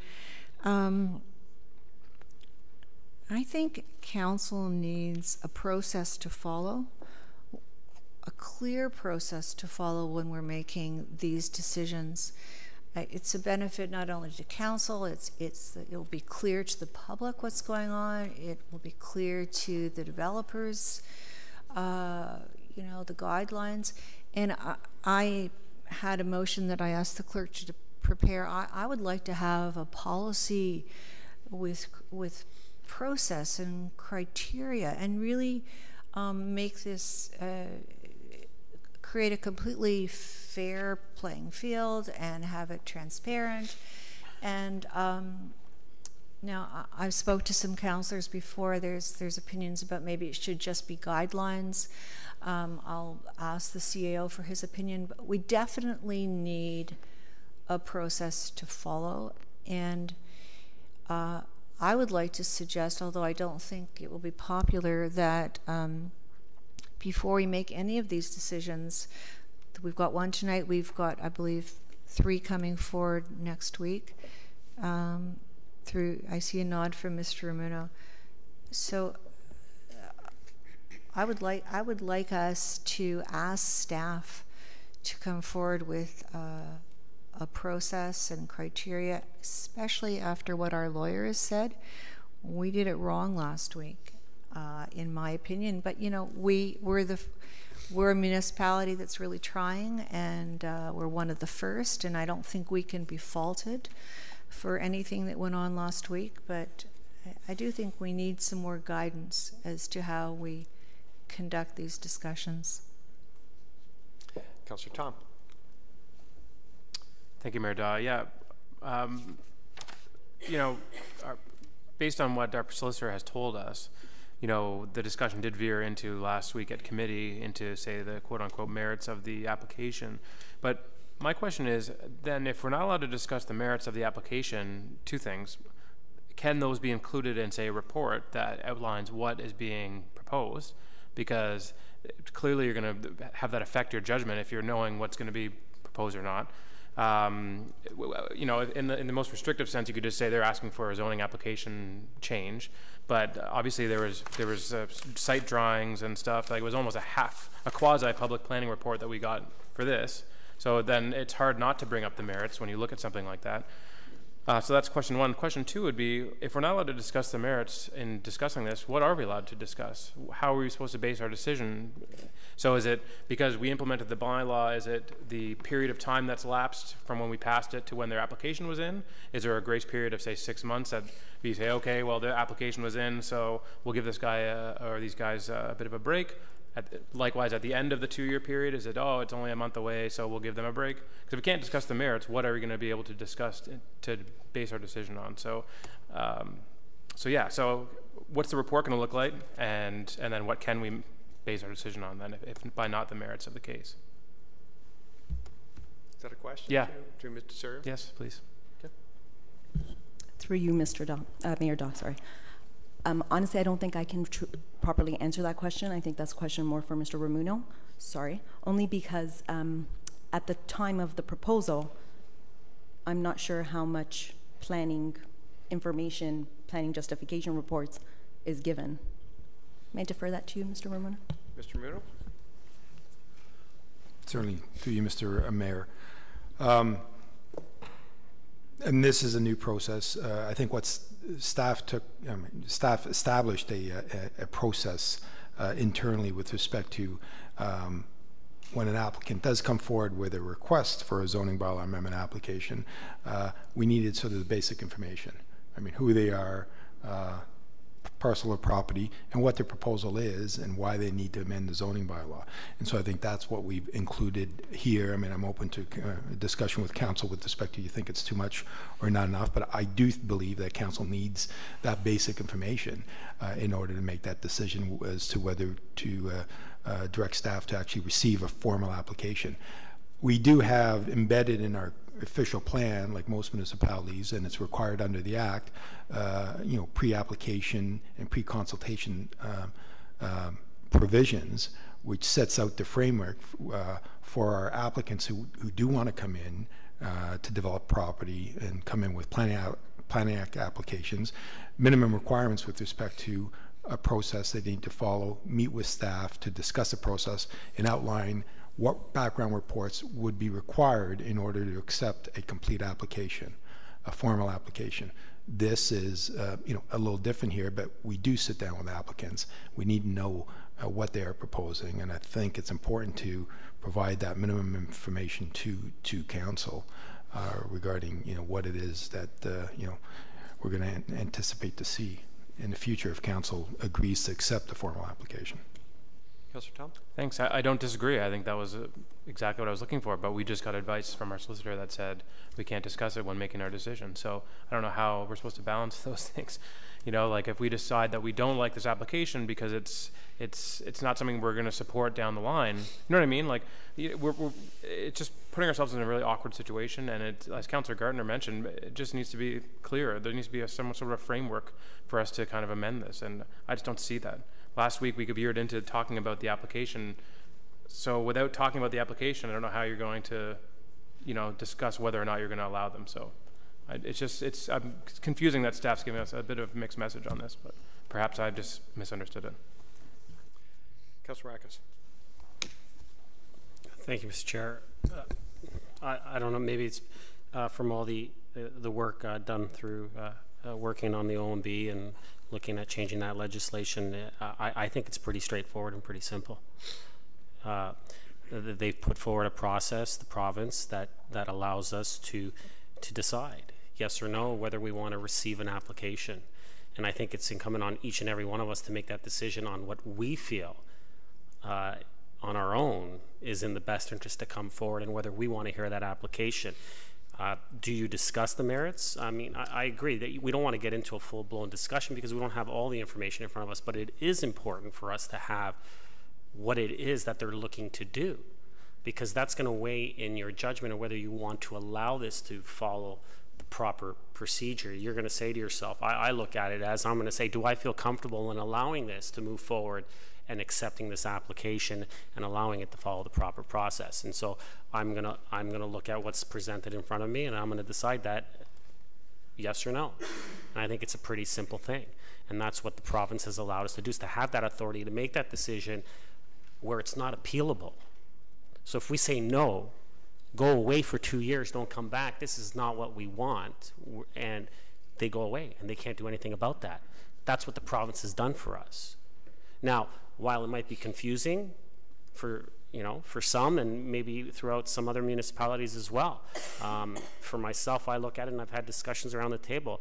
I think council needs a process to follow. A clear process to follow when we're making these decisions. It's a benefit not only to council, it will be clear to the public what's going on. It will be clear to the developers, you know, the guidelines. And I had a motion that I asked the clerk to prepare. I would like to have a policy with process and criteria, and really make this create a completely fair playing field and have it transparent. And now I've spoke to some councillors before. There's opinions about maybe it should just be guidelines. I'll ask the CAO for his opinion, but we definitely need a process to follow. And I would like to suggest, although I don't think it will be popular, that before we make any of these decisions, we've got one tonight, we've got, I believe, 3 coming forward next week. I see a nod from Mr. Ramuno. So I would like us to ask staff to come forward with a process and criteria, especially after what our lawyers said. We did it wrong last week. In my opinion, but you know, we're a municipality that's really trying, and we're one of the first, and I don't think we can be faulted for anything that went on last week, but I do think we need some more guidance as to how we conduct these discussions. Councillor Tom. Thank you, Mayor Daw. Yeah, you know, based on what our solicitor has told us, you know, the discussion did veer into last week at committee into, say, the quote-unquote merits of the application. But my question is, then, if we're not allowed to discuss the merits of the application, 2 things. Can those be included in, say, a report that outlines what is being proposed? Because clearly you're going to have that affect your judgment if you're knowing what's going to be proposed or not. You know, in the most restrictive sense, you could just say they're asking for a zoning application change, but obviously there was site drawings and stuff. Like, it was almost a quasi public planning report that we got for this. So then it's hard not to bring up the merits when you look at something like that. So that's question 1. Question 2 would be, if we're not allowed to discuss the merits in discussing this, what are we allowed to discuss? How are we supposed to base our decision? So is it because we implemented the bylaw? Is it the period of time that's lapsed from when we passed it to when their application was in? Is there a grace period of, say, 6 months that we say, okay, well, the application was in, so we'll give this guy or these guys a bit of a break? Likewise, at the end of the 2-year period, is it, oh, it's only a month away, so we'll give them a break? Because if we can't discuss the merits, what are we going to be able to discuss to base our decision on? So, so what's the report going to look like, and then what can we base our decision on then, if by not the merits of the case? Is that a question? Yeah. To Mr. Tesorio? Yes, please. Okay. Through you, Mayor Daw, sorry. Honestly, I don't think I can properly answer that question. I think that's a question more for Mr. Ramuno. Sorry. Only because at the time of the proposal, I'm not sure how much planning information, planning justification reports is given. May I defer that to you, Mr. Ramuno? Mr. Ramuno? Certainly, through you, Mr. Mayor. And this is a new process. I think what staff established a process internally with respect to when an applicant does come forward with a request for a zoning bylaw amendment application, we needed sort of the basic information. I mean, who they are, parcel of property, and what their proposal is, and why they need to amend the zoning bylaw. And so I think that's what we've included here. I mean, I'm open to a discussion with council with respect to you think it's too much or not enough, but I do believe that council needs that basic information in order to make that decision as to whether to direct staff to actually receive a formal application. We do have embedded in our official plan, like most municipalities, and it's required under the Act, pre-application and pre-consultation provisions, which sets out the framework for our applicants who do want to come in to develop property and come in with Planning Act applications, minimum requirements with respect to a process they need to follow, meet with staff to discuss the process, and outline what background reports would be required in order to accept a complete application, a formal application. This is a little different here, but we do sit down with applicants. We need to know what they are proposing, and I think it's important to provide that minimum information to council regarding what it is that we're going to anticipate to see in the future if council agrees to accept the formal application. Councillor Tom? Thanks. I don't disagree. I think that was exactly what I was looking for, but we just got advice from our solicitor that said we can't discuss it when making our decision. So I don't know how we're supposed to balance those things. Like if we decide that we don't like this application because it's not something we're going to support down the line, you know what I mean? Like it's just putting ourselves in a really awkward situation, and as Councillor Gardner mentioned, it just needs to be clear. There needs to be some sort of framework for us to kind of amend this, and I just don't see that. Last week we veered into talking about the application. So without talking about the application, I don't know how you're going to, discuss whether or not you're going to allow them. So it's confusing that staff's giving us a bit of a mixed message on this, but perhaps I just misunderstood it. Councillor Rackes. Thank you, Mr. Chair. I don't know, maybe it's from all the work done through working on the OMB and looking at changing that legislation. I think it's pretty straightforward and pretty simple. They've put forward a process, the province, that allows us to decide yes or no whether we want to receive an application. And I think it's incumbent on each and every one of us to make that decision on what we feel on our own is in the best interest to come forward, and whether we want to hear that application. Do you discuss the merits? I mean, I agree that we don't want to get into a full-blown discussion because we don't have all the information in front of us, but it is important for us to have what it is that they're looking to do, because that's going to weigh in your judgment of whether you want to allow this to follow the proper procedure. You're going to say to yourself, I look at it as, I'm going to say, do I feel comfortable in allowing this to move forward and accepting this application and allowing it to follow the proper process? And so I'm gonna look at what's presented in front of me, and I'm gonna decide that yes or no. And I think it's a pretty simple thing, and that's what the province has allowed us to do, is to have that authority to make that decision where it's not appealable. So if we say no, go away for 2 years, don't come back, this is not what we want, and they go away and they can't do anything about that. That's what the province has done for us. Now, while it might be confusing for some, and maybe throughout some other municipalities as well, for myself, I look at it, and I've had discussions around the table.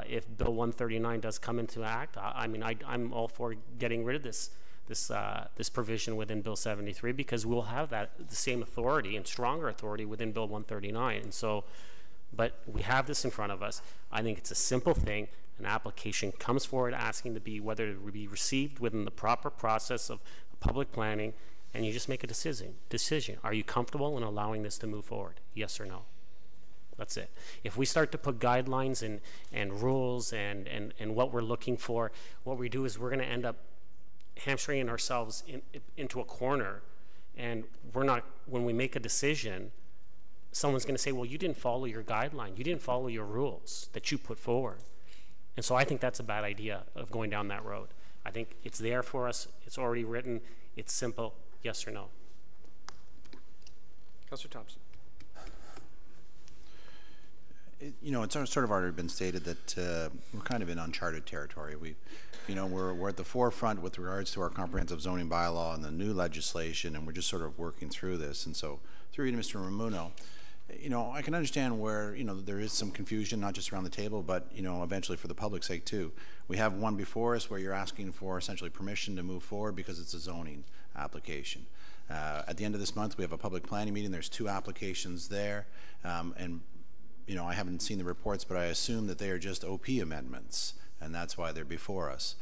If Bill 139 does come into act, I'm all for getting rid of this provision within Bill 73, because we'll have the same authority and stronger authority within Bill 139. And so, but we have this in front of us. I think it's a simple thing. An application comes forward asking whether to be received within the proper process of public planning, and you just make a decision. Are you comfortable in allowing this to move forward? Yes or no? That's it. If we start to put guidelines and rules and what we're looking for, what we do is we're going to end up hamstringing ourselves into a corner, and when we make a decision, someone's going to say, well, you didn't follow your guideline. You didn't follow your rules that you put forward. And so I think that's a bad idea of going down that road. I think it's there for us. It's already written. It's simple. Yes or no. Councillor Thompson. it's sort of already been stated that we're kind of in uncharted territory. We're at the forefront with regards to our comprehensive zoning bylaw and the new legislation, and we're just sort of working through this. And so, through you to Mr. Ramuno, I can understand where, there is some confusion, not just around the table, but, eventually for the public's sake too. We have one before us where you're asking for essentially permission to move forward because it's a zoning application. At the end of this month, we have a public planning meeting. There's 2 applications there. And I haven't seen the reports, but I assume that they are just OP amendments, and that's why they're before us.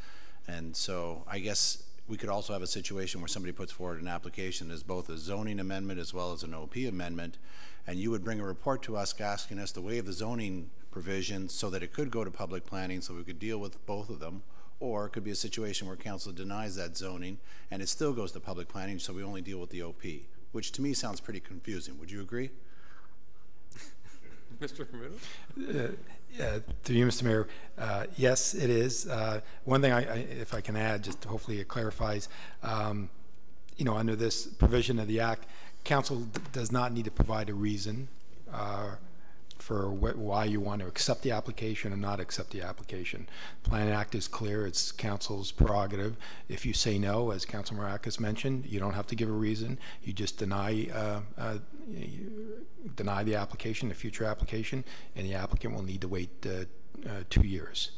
And so I guess we could also have a situation where somebody puts forward an application as both a zoning amendment as well as an OP amendment, and you would bring a report to us asking us to waive the zoning provisions so that it could go to public planning so we could deal with both of them. Or it could be a situation where council denies that zoning and it still goes to public planning, so we only deal with the OP, which to me sounds pretty confusing. Would you agree? Mr. Ramuno? Through you, Mr. Mayor, yes, it is. One thing, if I can add, just hopefully it clarifies, under this provision of the Act, council does not need to provide a reason for why you want to accept the application or not accept the application. Plan Act is clear. It's council's prerogative. If you say no, as Councilor Maracas mentioned, you don't have to give a reason. You just deny the application, the future application, and the applicant will need to wait 2 years.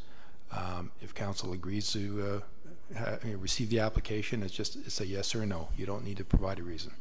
If council agrees to receive the application, it's a yes or a no. You don't need to provide a reason.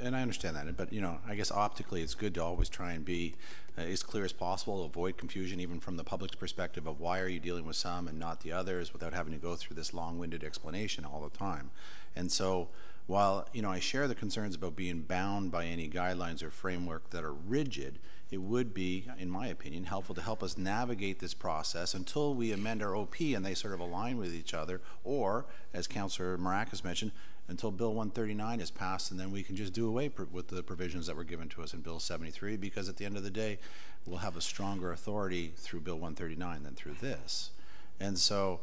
And I understand that, but I guess optically it's good to always try and be as clear as possible, avoid confusion even from the public's perspective of why are you dealing with some and not the others without having to go through this long-winded explanation all the time. And so while I share the concerns about being bound by any guidelines or framework that are rigid, it would be, in my opinion, helpful to help us navigate this process until we amend our OP and they sort of align with each other, or, as Councillor Maracas mentioned, until Bill 139 is passed, and then we can just do away with the provisions that were given to us in Bill 73, because at the end of the day, we'll have a stronger authority through Bill 139 than through this. And so,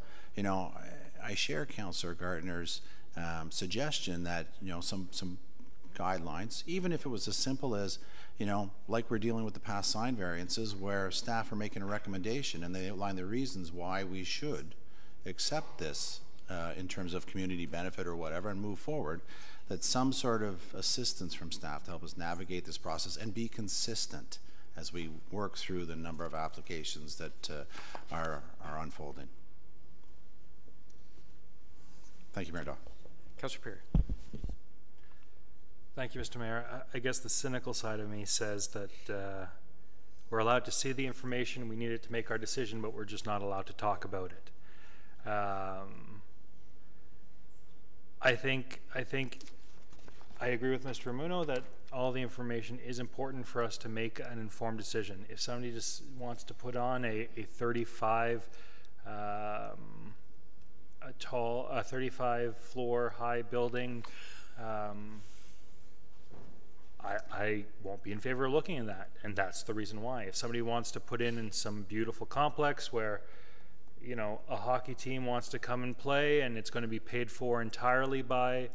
I share Councillor Gardner's suggestion that, some guidelines, even if it was as simple as, like we're dealing with the past sign variances where staff are making a recommendation and they outline the reasons why we should accept this in terms of community benefit or whatever and move forward, that some sort of assistance from staff to help us navigate this process and be consistent as we work through the number of applications that are unfolding. Thank you, Mayor Daw. Councillor Perry. Thank you, Mr. Mayor. I guess the cynical side of me says that we're allowed to see the information, we need it to make our decision, but we're just not allowed to talk about it. I think I agree with Mr. Ramuno that all the information is important for us to make an informed decision. If somebody just wants to put on a 35 floor high building, I won't be in favor of looking at that, and that's the reason why. If somebody wants to put in some beautiful complex where a hockey team wants to come and play and it's going to be paid for entirely by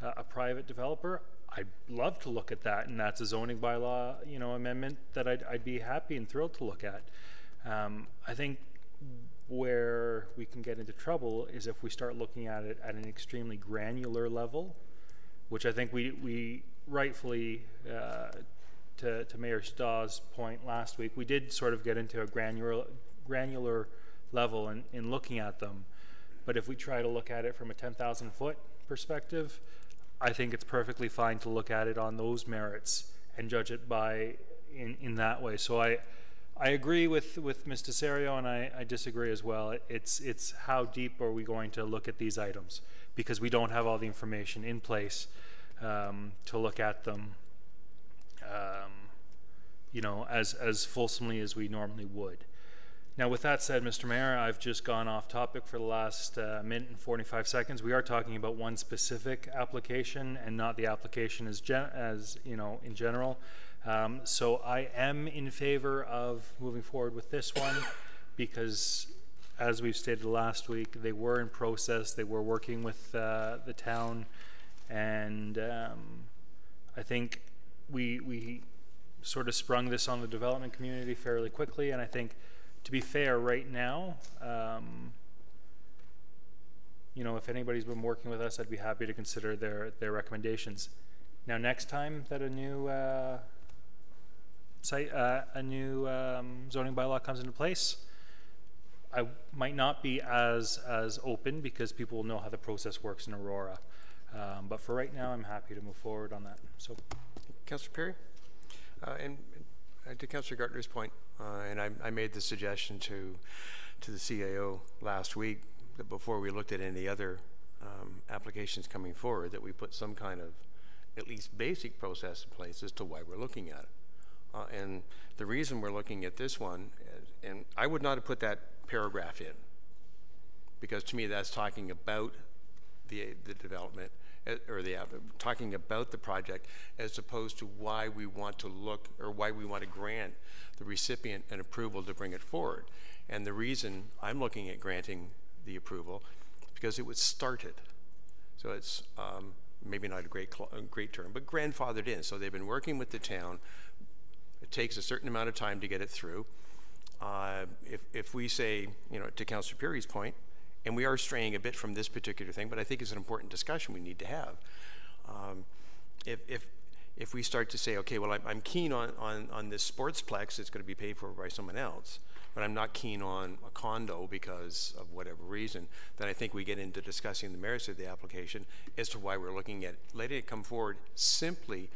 a private developer, I'd love to look at that, and that's a zoning bylaw amendment that I'd be happy and thrilled to look at. I think where we can get into trouble is if we start looking at it at an extremely granular level, which I think we rightfully, to Mayor Staw's point last week, we did sort of get into a granular level in looking at them. But if we try to look at it from a 10,000 foot perspective, I think it's perfectly fine to look at it on those merits and judge it in that way. So I agree with Ms. Desario, and I disagree as well. It's how deep are we going to look at these items, because we don't have all the information in place to look at them as fulsomely as we normally would. Now, with that said, Mr. Mayor, I've just gone off topic for the last minute and 45 seconds. We are talking about one specific application and not the application in general. So I am in favor of moving forward with this one because, as we've stated last week, they were in process. They were working with the town, and I think we sort of sprung this on the development community fairly quickly, and I think, to be fair, right now, you know, if anybody's been working with us, I'd be happy to consider their recommendations. Now, next time that a new zoning bylaw comes into place, I might not be as open because people will know how the process works in Aurora. But for right now, I'm happy to move forward on that. So, Councillor Perry, and to Councillor Gartner's point, and I made the suggestion to the CAO last week that before we looked at any other applications coming forward, that we put some kind of at least basic process in place as to why we're looking at it. And the reason we're looking at this one, and I would not have put that paragraph in, because to me that's talking about the development, or talking about the project, as opposed to why we want to look, or why we want to grant the recipient an approval to bring it forward. And the reason I'm looking at granting the approval is because it was started. So it's maybe not a great term, but grandfathered in. So they've been working with the town. It takes a certain amount of time to get it through. If we say, you know, to Councillor Perry's point, and we are straying a bit from this particular thing, but I think it's an important discussion we need to have. If we start to say, okay, well, I'm keen on this sportsplex, it's going to be paid for by someone else, but I'm not keen on a condo because of whatever reason, then I think we get into discussing the merits of the application as to why we're looking at letting it come forward simply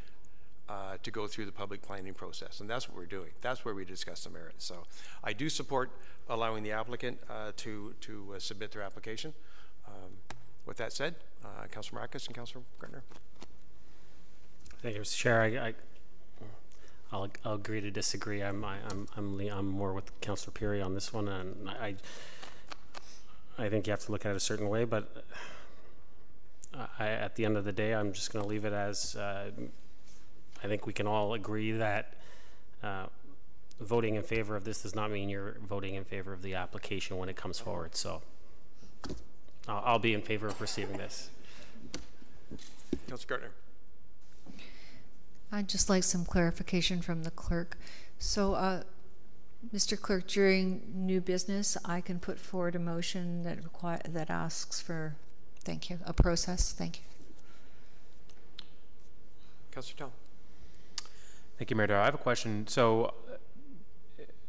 to go through the public planning process. And that's what we're doing. That's where we discuss the merits. So I do support allowing the applicant to submit their application. With that said, Councillor Marcus and Councillor Gartner. Thank you, Mr. Chair. I'll agree to disagree. I'm more with Councillor Perry on this one, and I think you have to look at it a certain way. But at the end of the day, I'm just going to leave it as I think we can all agree that voting in favor of this does not mean you're voting in favor of the application when it comes forward. So I'll be in favor of receiving this. Councillor Gartner. I'd just like some clarification from the clerk. So, Mr. Clerk, during new business, I can put forward a motion that asks for, thank you, a process. Thank you. Councillor Tell. Thank you, Mayor Dow. I have a question. So,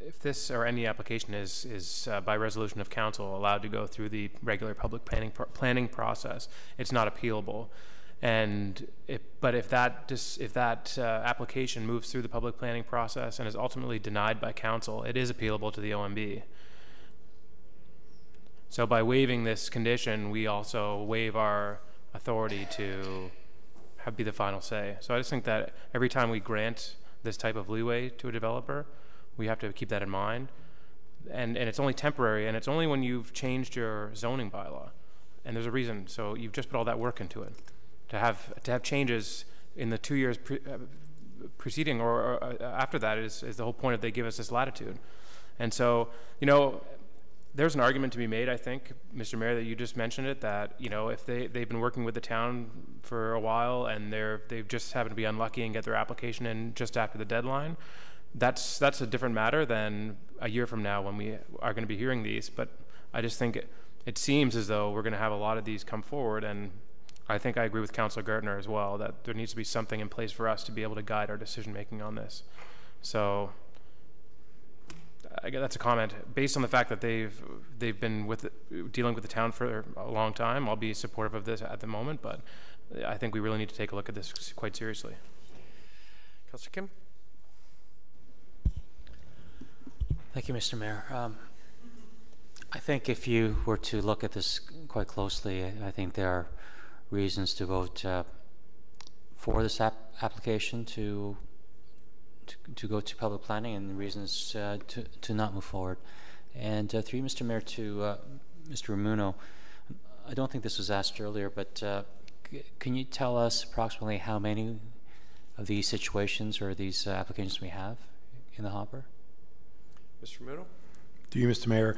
if this or any application is by resolution of council allowed to go through the regular public planning process, it's not appealable. And but if that application moves through the public planning process and is ultimately denied by council, it is appealable to the OMB. So by waiving this condition, we also waive our authority to be the final say. So I just think that every time we grant this type of leeway to a developer, we have to keep that in mind. And it's only temporary, and it's only when you've changed your zoning bylaw. And there's a reason. So you've just put all that work into it. To have changes in the 2 years preceding or after that is the whole point of they give us this latitude. And so, you know, there's an argument to be made, I think, Mr. Mayor, that you just mentioned it, that, you know, if they've been working with the town for a while and they've just happened to be unlucky and get their application in just after the deadline, that's a different matter than a year from now when we are going to be hearing these. But I just think it seems as though we're going to have a lot of these come forward, and I think I agree with Councillor Gartner as well that there needs to be something in place for us to be able to guide our decision making on this. So I guess that's a comment based on the fact that they've been dealing with the town for a long time. I'll be supportive of this at the moment, but I think we really need to take a look at this quite seriously. Councillor Kim. Thank you, Mr. Mayor. I think if you were to look at this quite closely, I think there are reasons to vote for this application to go to public planning, and reasons to not move forward. And through you, Mr. Mayor, to Mr. Ramuno, I don't think this was asked earlier, but can you tell us approximately how many of these situations or these applications we have in the hopper? Mr. Ramuno? To you, Mr. Mayor,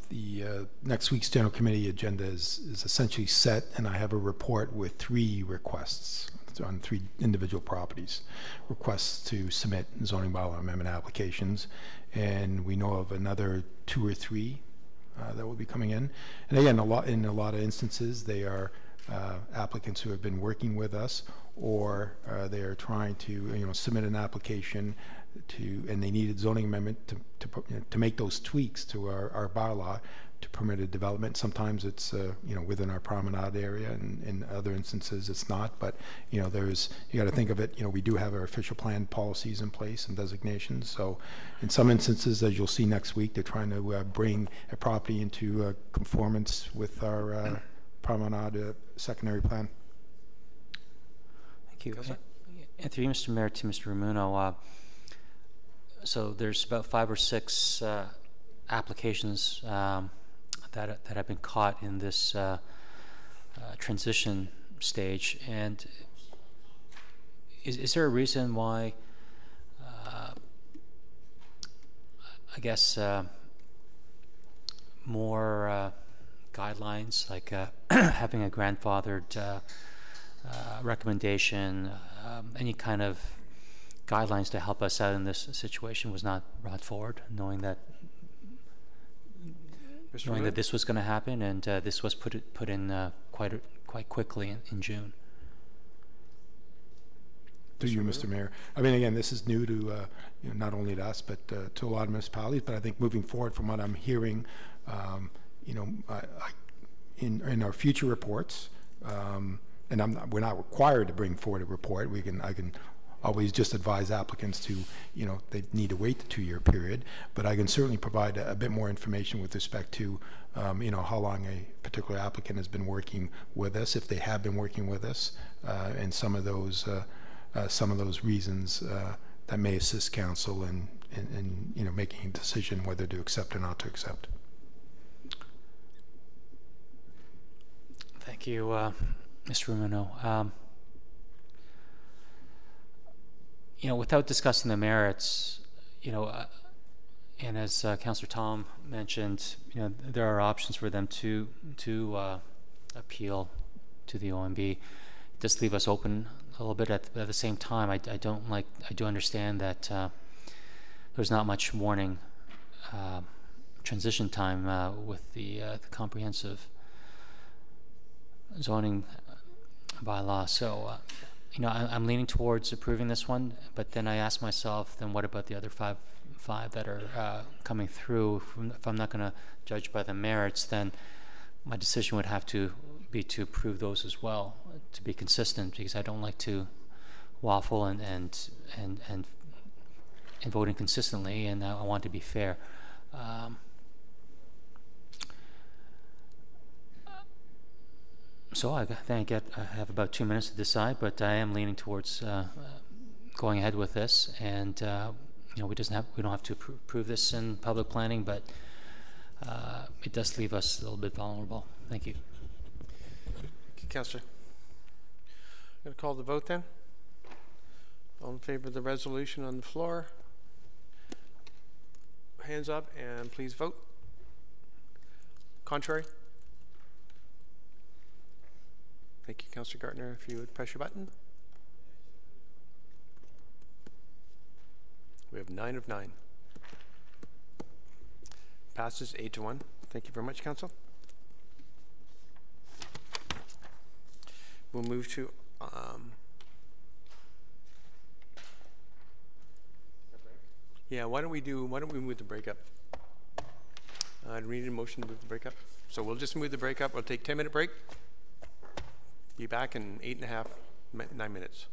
the next week's General Committee agenda is essentially set, and I have a report with 3 requests. on 3 individual properties, requests to submit zoning bylaw amendment applications, and we know of another 2 or 3 that will be coming in. And again, in a lot of instances, they are applicants who have been working with us, or they are trying to submit an application and they needed zoning amendment to make those tweaks to our bylaw to permitted development. Sometimes it's within our promenade area, and in other instances it's not. But you got to think of it. We do have our official plan policies in place and designations. So in some instances, as you'll see next week, they're trying to bring a property into conformance with our promenade secondary plan. Thank you. And through you, Mr. Mayor, to Mr. Ramuno. So there's about 5 or 6 applications that have been caught in this transition stage, and is there a reason why I guess more guidelines like having a grandfathered recommendation, any kind of guidelines to help us out in this situation was not brought forward, knowing that this was going to happen, and this was put in quite quickly in June. To you, Mr. Mayor. I mean, again, this is new to not only to us, but to a lot of municipalities. But I think moving forward, from what I'm hearing, in our future reports, and we're not required to bring forward a report. I can always just advise applicants to, they need to wait the 2-year period, but I can certainly provide a bit more information with respect to, how long a particular applicant has been working with us, if they have been working with us, and some of those reasons that may assist council in making a decision whether to accept or not to accept. Thank you, Mr. Ramuno. Without discussing the merits, and as Councillor Tom mentioned, there are options for them to appeal to the OMB. It does leave us open a little bit. At the same time, I do understand that there's not much warning transition time with the comprehensive zoning bylaw. So. I'm leaning towards approving this one, but then I ask myself, then what about the other five that are coming through? If I'm not going to judge by the merits, then my decision would have to be to approve those as well, to be consistent, because I don't like to waffle and vote inconsistently, and I want to be fair. So I have about 2 minutes to decide, but I am leaning towards going ahead with this, and we don't have to approve this in public planning, but it does leave us a little bit vulnerable. Thank you. Thank you, Councillor. I'm going to call the vote then. All in favor of the resolution on the floor? Hands up and please vote. Contrary? Thank you, Councillor Gartner. If you would press your button. We have 9 of 9. Passes 8-1. Thank you very much, Council. We'll move to yeah, why don't we move the break up? Do we need a motion to move the break up? So we'll just move the break up. We'll take a 10-minute break. Be back in 9 minutes.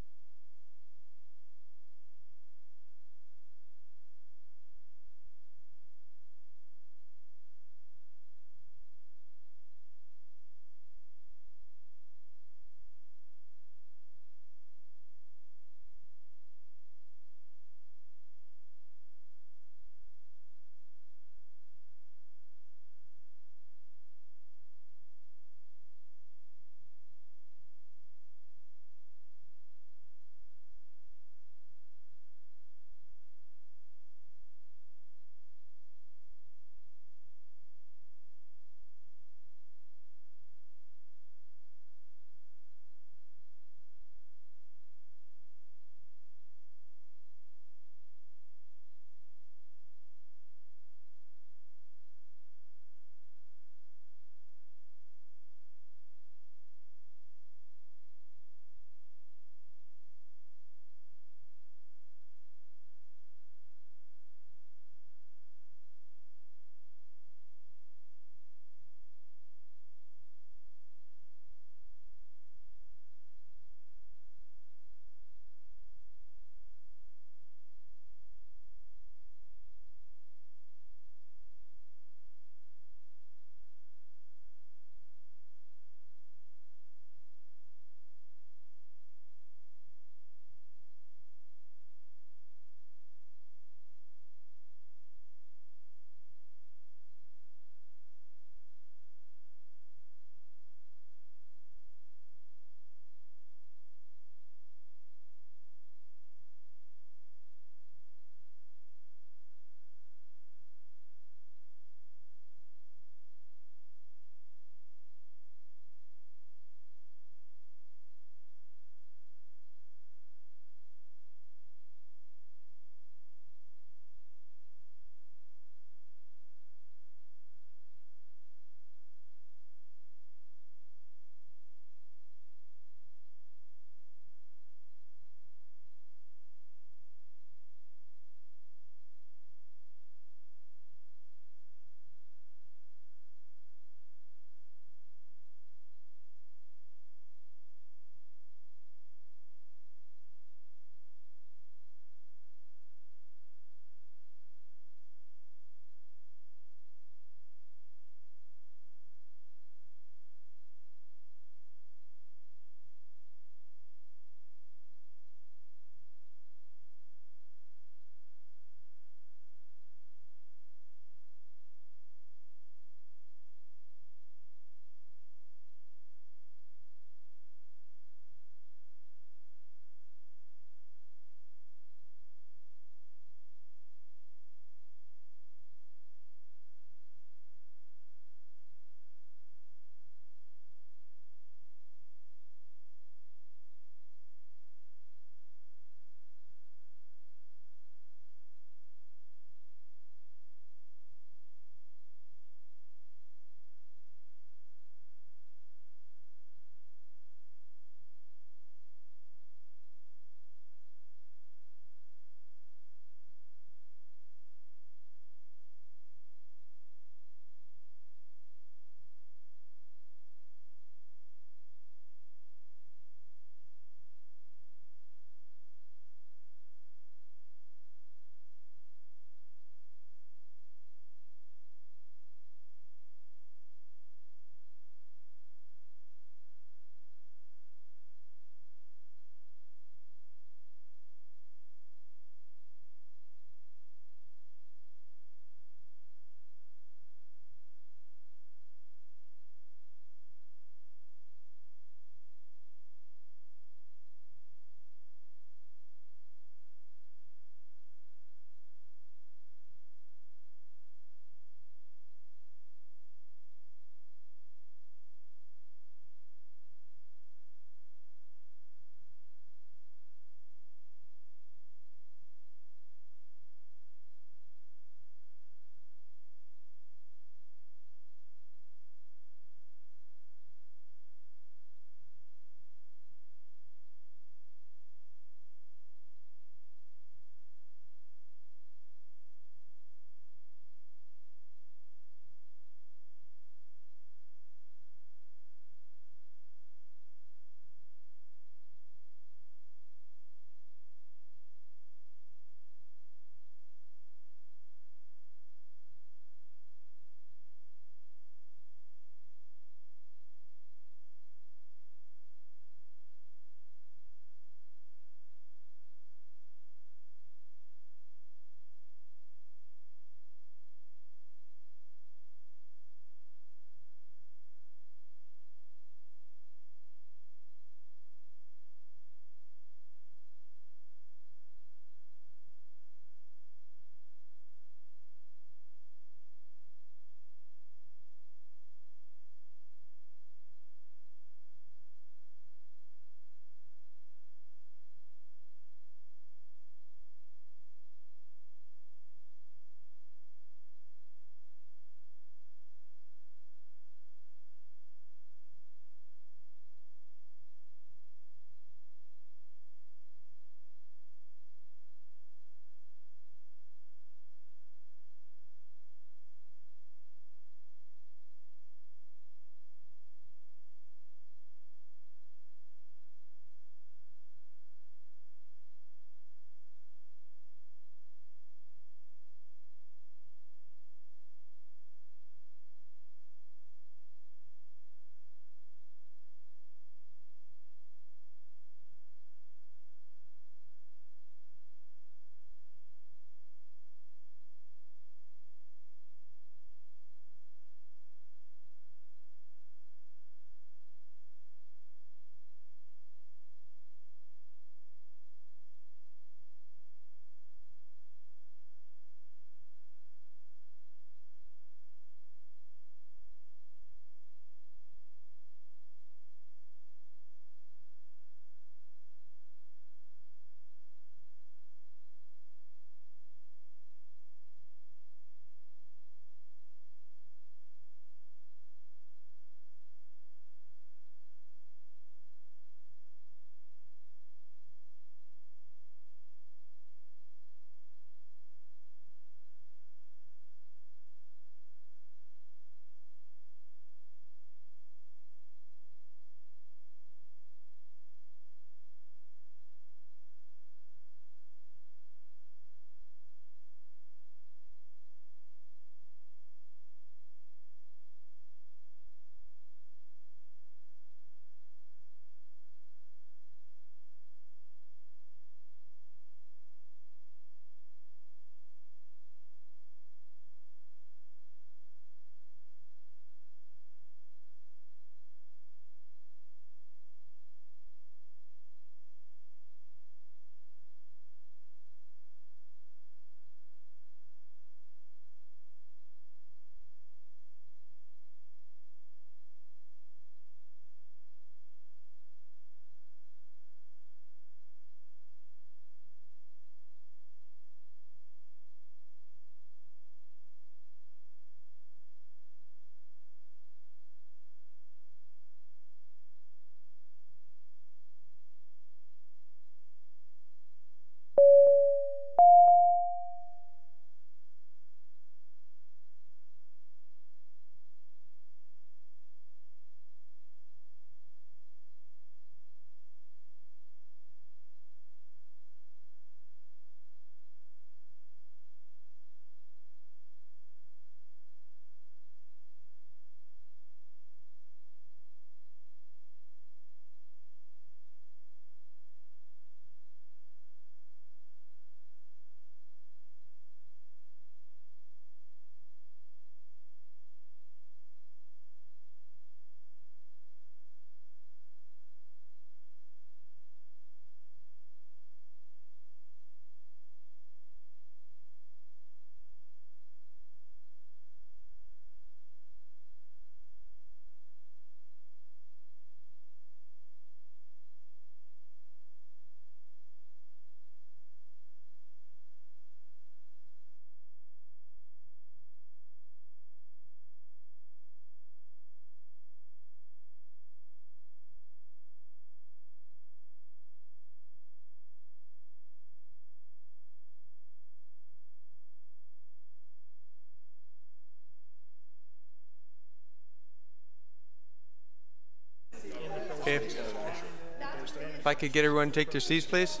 I could get everyone to take their seats, please.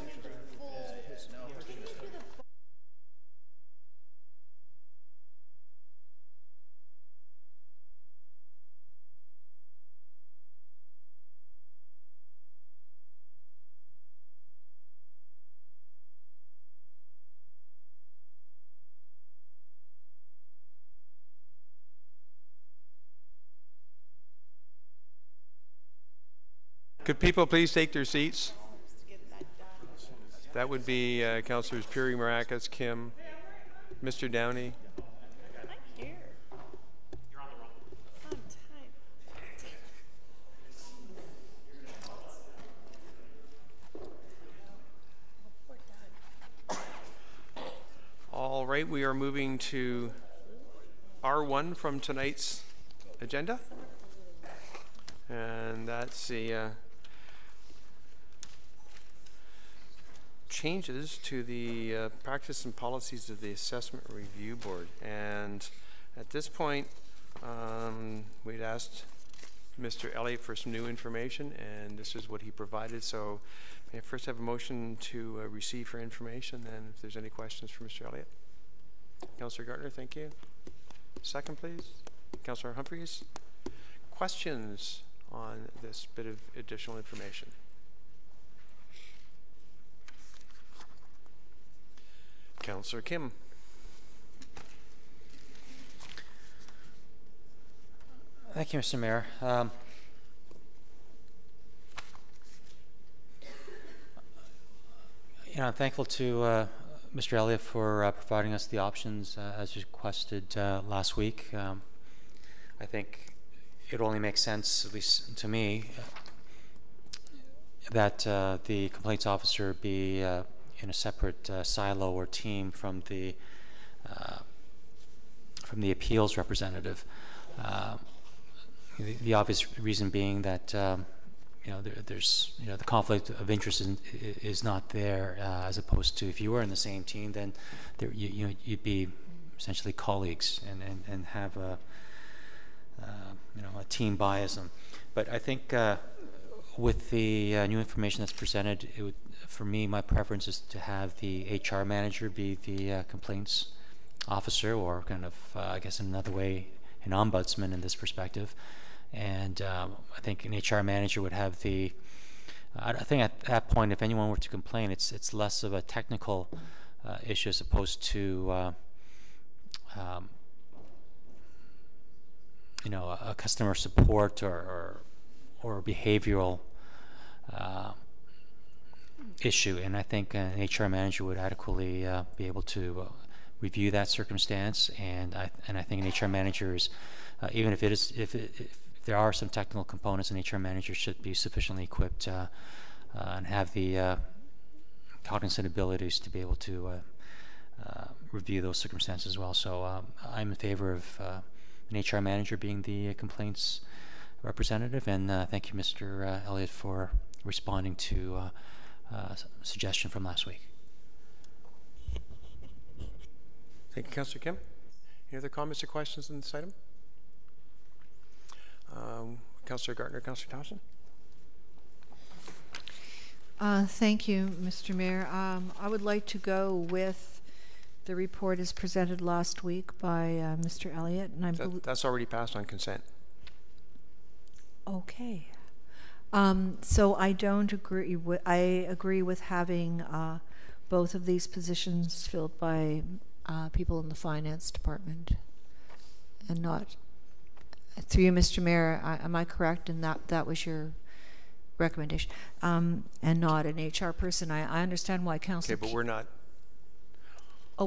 Could people please take their seats? That would be Councillors Puri, Maracas, Kim, Mr. Downey. I'm here. You're on the roll. On time. All right, we are moving to R1 from tonight's agenda. And that's the changes to the practice and policies of the Assessment Review Board. And at this point, we'd asked Mr. Elliott for some new information, and this is what he provided. So may I first have a motion to receive for information, and if there's any questions for Mr. Elliott. Councillor Gartner, thank you. Second, please. Councillor Humphreys. Questions on this bit of additional information? Councillor Kim. Thank you, Mr. Mayor. I'm thankful to Mr. Elliott for providing us the options as requested last week. I think it only makes sense, at least to me, that the complaints officer be in a separate silo or team from the appeals representative. The obvious reason being that there's the conflict of interest is not there, as opposed to if you were in the same team, then you'd be essentially colleagues and have a team bias. But I think with the new information that's presented, for me, my preference is to have the HR manager be the complaints officer, or kind of, I guess in another way, an ombudsman in this perspective. And I think an HR manager would have the, I think at that point, if anyone were to complain, it's less of a technical issue as opposed to a customer support or behavioral issue. And I think an HR manager would adequately be able to review that circumstance. And I think an HR manager is, even if there are some technical components, an HR manager should be sufficiently equipped and have the cognizant abilities to be able to review those circumstances as well. So I'm in favor of an HR manager being the complaints representative, and thank you, Mr. Elliott, for responding to a suggestion from last week. Thank you, Councillor Kim. Any other comments or questions on this item? Councillor Gartner, Councillor Thompson. Thank you, Mr. Mayor. I would like to go with the report as presented last week by Mr. Elliott, and that's already passed on consent. Okay. So I don't agree with. I agree with having both of these positions filled by people in the finance department, and not through you, Mr. Mayor. Am I correct in that was your recommendation, and not an HR person? I understand why Council. Okay, but we're not. Oh,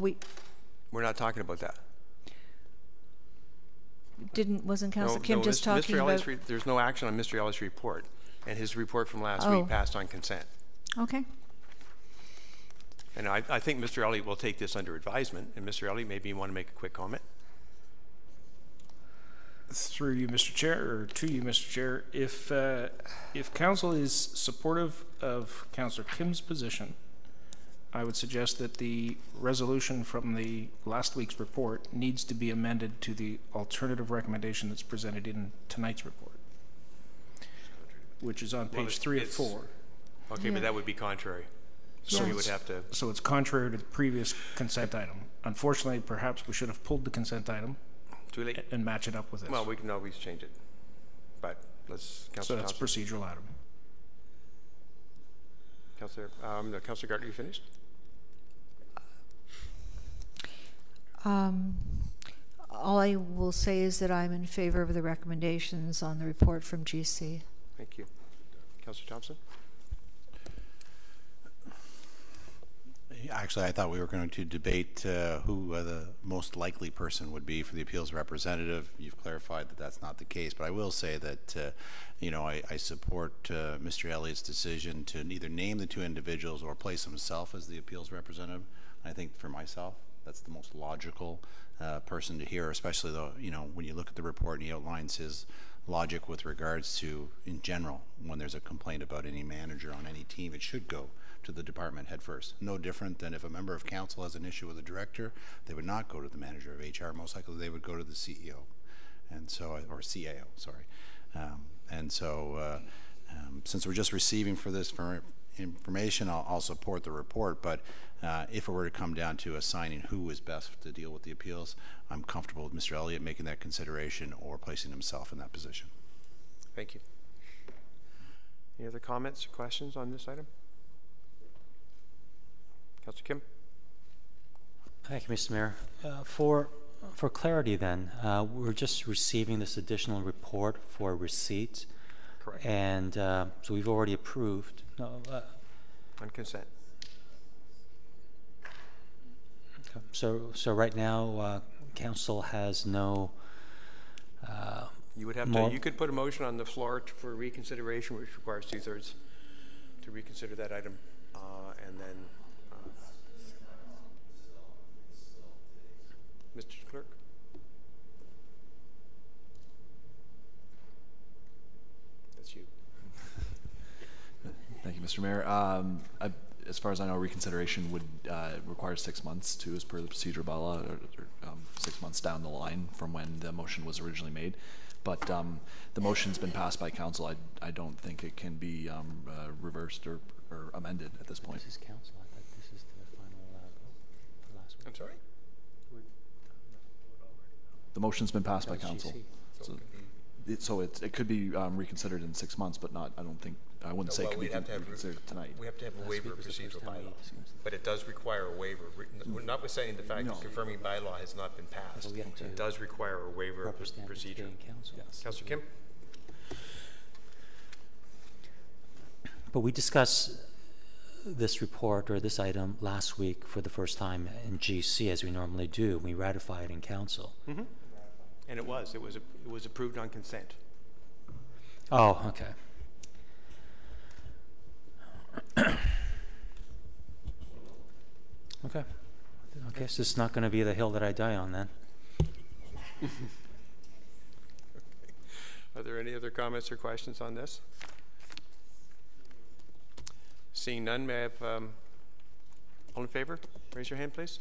we're not talking about that. Wasn't Council Kim just talking about? There's no action on Mr. Elliott's report, and his report from last week passed on consent. Okay. And I think Mr. Elliott will take this under advisement, and Mr. Elliott, maybe you want to make a quick comment. Through you, Mr. Chair, or to you, Mr. Chair, if Council is supportive of Councillor Kim's position, I would suggest that the resolution from the last week's report needs to be amended to the alternative recommendation that's presented in tonight's report, which is on page 3 of 4. Okay, but that would be contrary. So So we would have to, So it's contrary to the previous consent item. Unfortunately, perhaps we should have pulled the consent item too late. and match it up with this. Well, we can always change it. But let's, So Councillor that's Thompson. procedural item. Councillor Gardner, you finished? All I will say is that I'm in favor of the recommendations on the report from GC. Thank you. Councillor Thompson? Actually, I thought we were going to debate who the most likely person would be for the appeals representative. You've clarified that that's not the case, but I will say that I support Mr. Elliott's decision to either name the two individuals or place himself as the appeals representative. I think for myself, that's the most logical person to hear, especially though, when you look at the report and he outlines his logic with regards to, in general, when there's a complaint about any manager on any team, it should go to the department head first. No different than if a member of council has an issue with a director, they would not go to the manager of HR. Most likely they would go to the CEO, and so, or CAO, sorry. Since we're just receiving for this information, I'll support the report, but if it were to come down to assigning who is best to deal with the appeals, I'm comfortable with Mr. Elliott making that consideration or placing himself in that position. Thank you. Any other comments or questions on this item? Councillor Kim? Thank you, Mr. Mayor. For clarity then, we're just receiving this additional report for receipt. Correct. And so we've already approved. No, on consent. Okay. So right now, council has no. You would have to. You could put a motion on the floor for reconsideration, which requires 2/3 to reconsider that item, and then. Mr. Clerk. That's you. Thank you, Mr. Mayor. As far as I know, reconsideration would require 6 months too, as per the procedure bylaw, or 6 months down the line from when the motion was originally made. But the motion's been passed by council. I don't think it can be reversed or amended at this point. This is council. I thought this is the final vote for last week. I'm sorry? The motion's been passed by council. So it could be reconsidered in 6 months, but not. I wouldn't say it could be reconsidered tonight. We have to have a waiver of procedural bylaw, but it does require a waiver. Notwithstanding the fact that confirming bylaw has not been passed, it does require a waiver of procedure. Yes. Councillor Kim? But we discussed this report or this item last week for the first time in GC, as we normally do. We ratified it in council. Mm-hmm. And it was approved on consent. Oh, okay. Okay. Okay, so it's not going to be the hill that I die on then. Are there any other comments or questions on this? Seeing none, may I have all in favor? Raise your hand, please.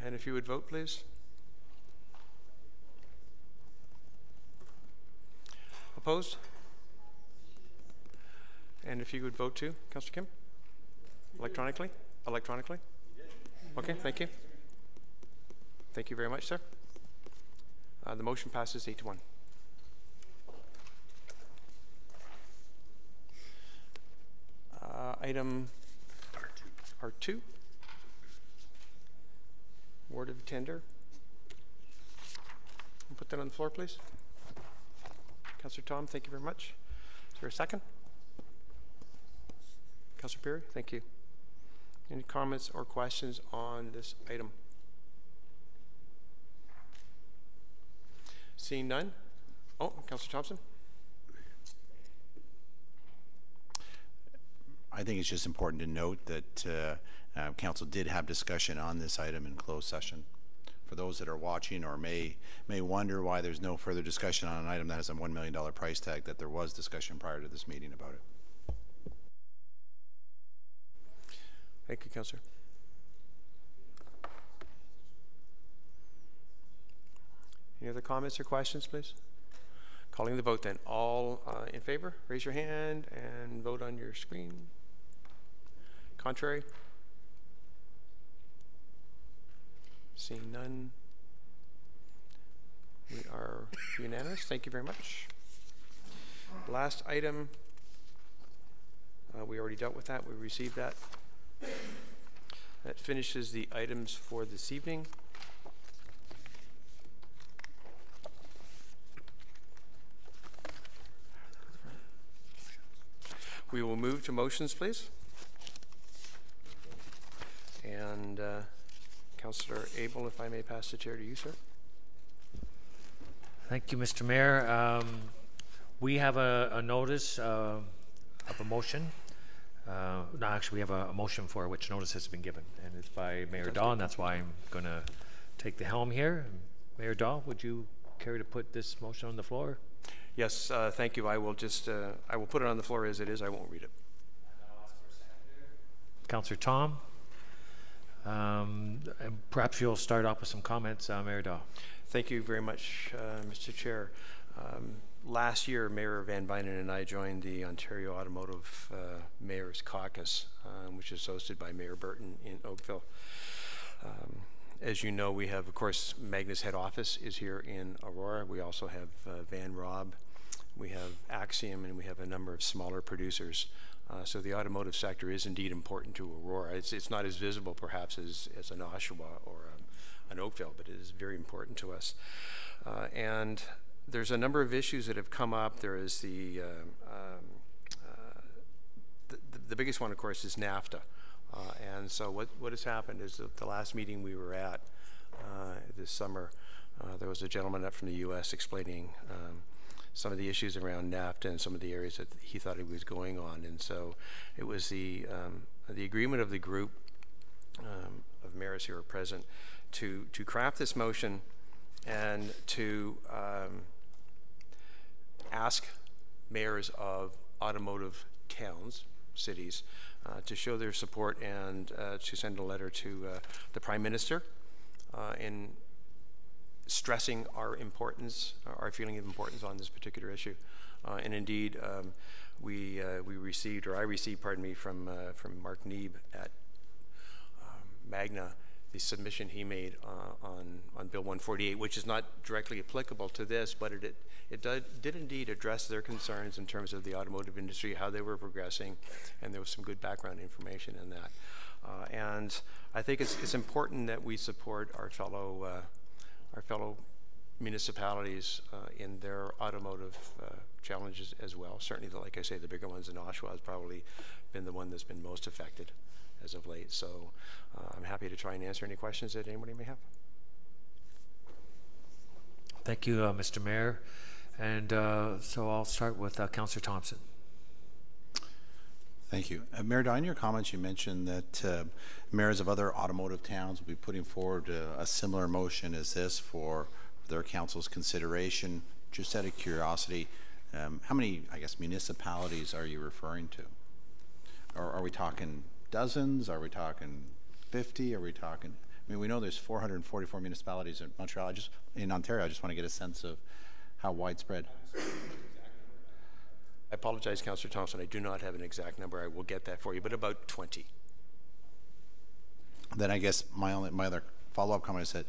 And if you would vote, please. Opposed? And if you would vote too, Councillor Kim? Electronically? Electronically? Okay, thank you. Thank you very much, sir. The motion passes 8-1. Item R2. Word of tender. Put that on the floor, please. Councillor Tom, thank you very much. Is there a second? Councillor Perry, thank you. Any comments or questions on this item? Seeing none. Oh, Councillor Thompson. I think it's just important to note that council did have discussion on this item in closed session. For those that are watching or may wonder why there's no further discussion on an item that has a $1 million price tag, that there was discussion prior to this meeting about it. Thank you, Councillor. Any other comments or questions, please? Calling the vote then. All in favor, raise your hand and vote on your screen. Contrary? Seeing none. We are unanimous. Thank you very much. Last item. We already dealt with that. We received that. That finishes the items for this evening. We will move to motions, please. And Councillor Abel, if I may pass the chair to you, sir. Thank you, Mr. Mayor. We have a notice of a motion. No, actually, we have a motion for which notice has been given, and it's by Mayor Daw, and that's why I'm going to take the helm here. Mayor Daw, would you care to put this motion on the floor? Yes, thank you. I will just I will put it on the floor as it is. I won't read it. Councillor Tom. And perhaps you'll start off with some comments, Mayor Daw. Thank you very much, Mr. Chair. Last year, Mayor Van Bynen and I joined the Ontario Automotive Mayor's Caucus, which is hosted by Mayor Burton in Oakville. As you know, we have, of course, Magna's head office is here in Aurora. We also have Van Rob, we have Axiom, and we have a number of smaller producers. So the automotive sector is indeed important to Aurora. It's not as visible, perhaps, as an Oshawa or an Oakville, but it is very important to us. And there's a number of issues that have come up. There is the biggest one, of course, is NAFTA. And so what has happened is that the last meeting we were at this summer, there was a gentleman up from the U.S. explaining some of the issues around NAFTA and some of the areas that he thought he was going on. And so it was the agreement of the group of mayors who are present to craft this motion and to ask mayors of automotive towns, cities, to show their support and to send a letter to the Prime Minister in stressing our importance, our feeling of importance on this particular issue. And indeed, we received, or I received, pardon me, from Mark Neeb at Magna, the submission he made on Bill 148, which is not directly applicable to this, but it did indeed address their concerns in terms of the automotive industry, how they were progressing, and there was some good background information in that. And I think it's important that we support our fellow municipalities in their automotive challenges as well. Certainly, like I say, the bigger ones in Oshawa has probably been the one that's been most affected as of late. So I'm happy to try and answer any questions that anybody may have. Thank you, Mr. Mayor. And so I'll start with Councillor Thompson. Thank you. Mayor Daw, in your comments you mentioned that mayors of other automotive towns will be putting forward a similar motion as this for their council's consideration. Just out of curiosity, how many, I guess, municipalities are you referring to? Or are we talking dozens? Are we talking 50? Are we talking, I mean, we know there's 444 municipalities in Montreal. In Ontario, I just want to get a sense of how widespread. I apologize, Councillor Thompson. I do not have an exact number. I will get that for you, but about 20. Then I guess my other follow-up comment is that,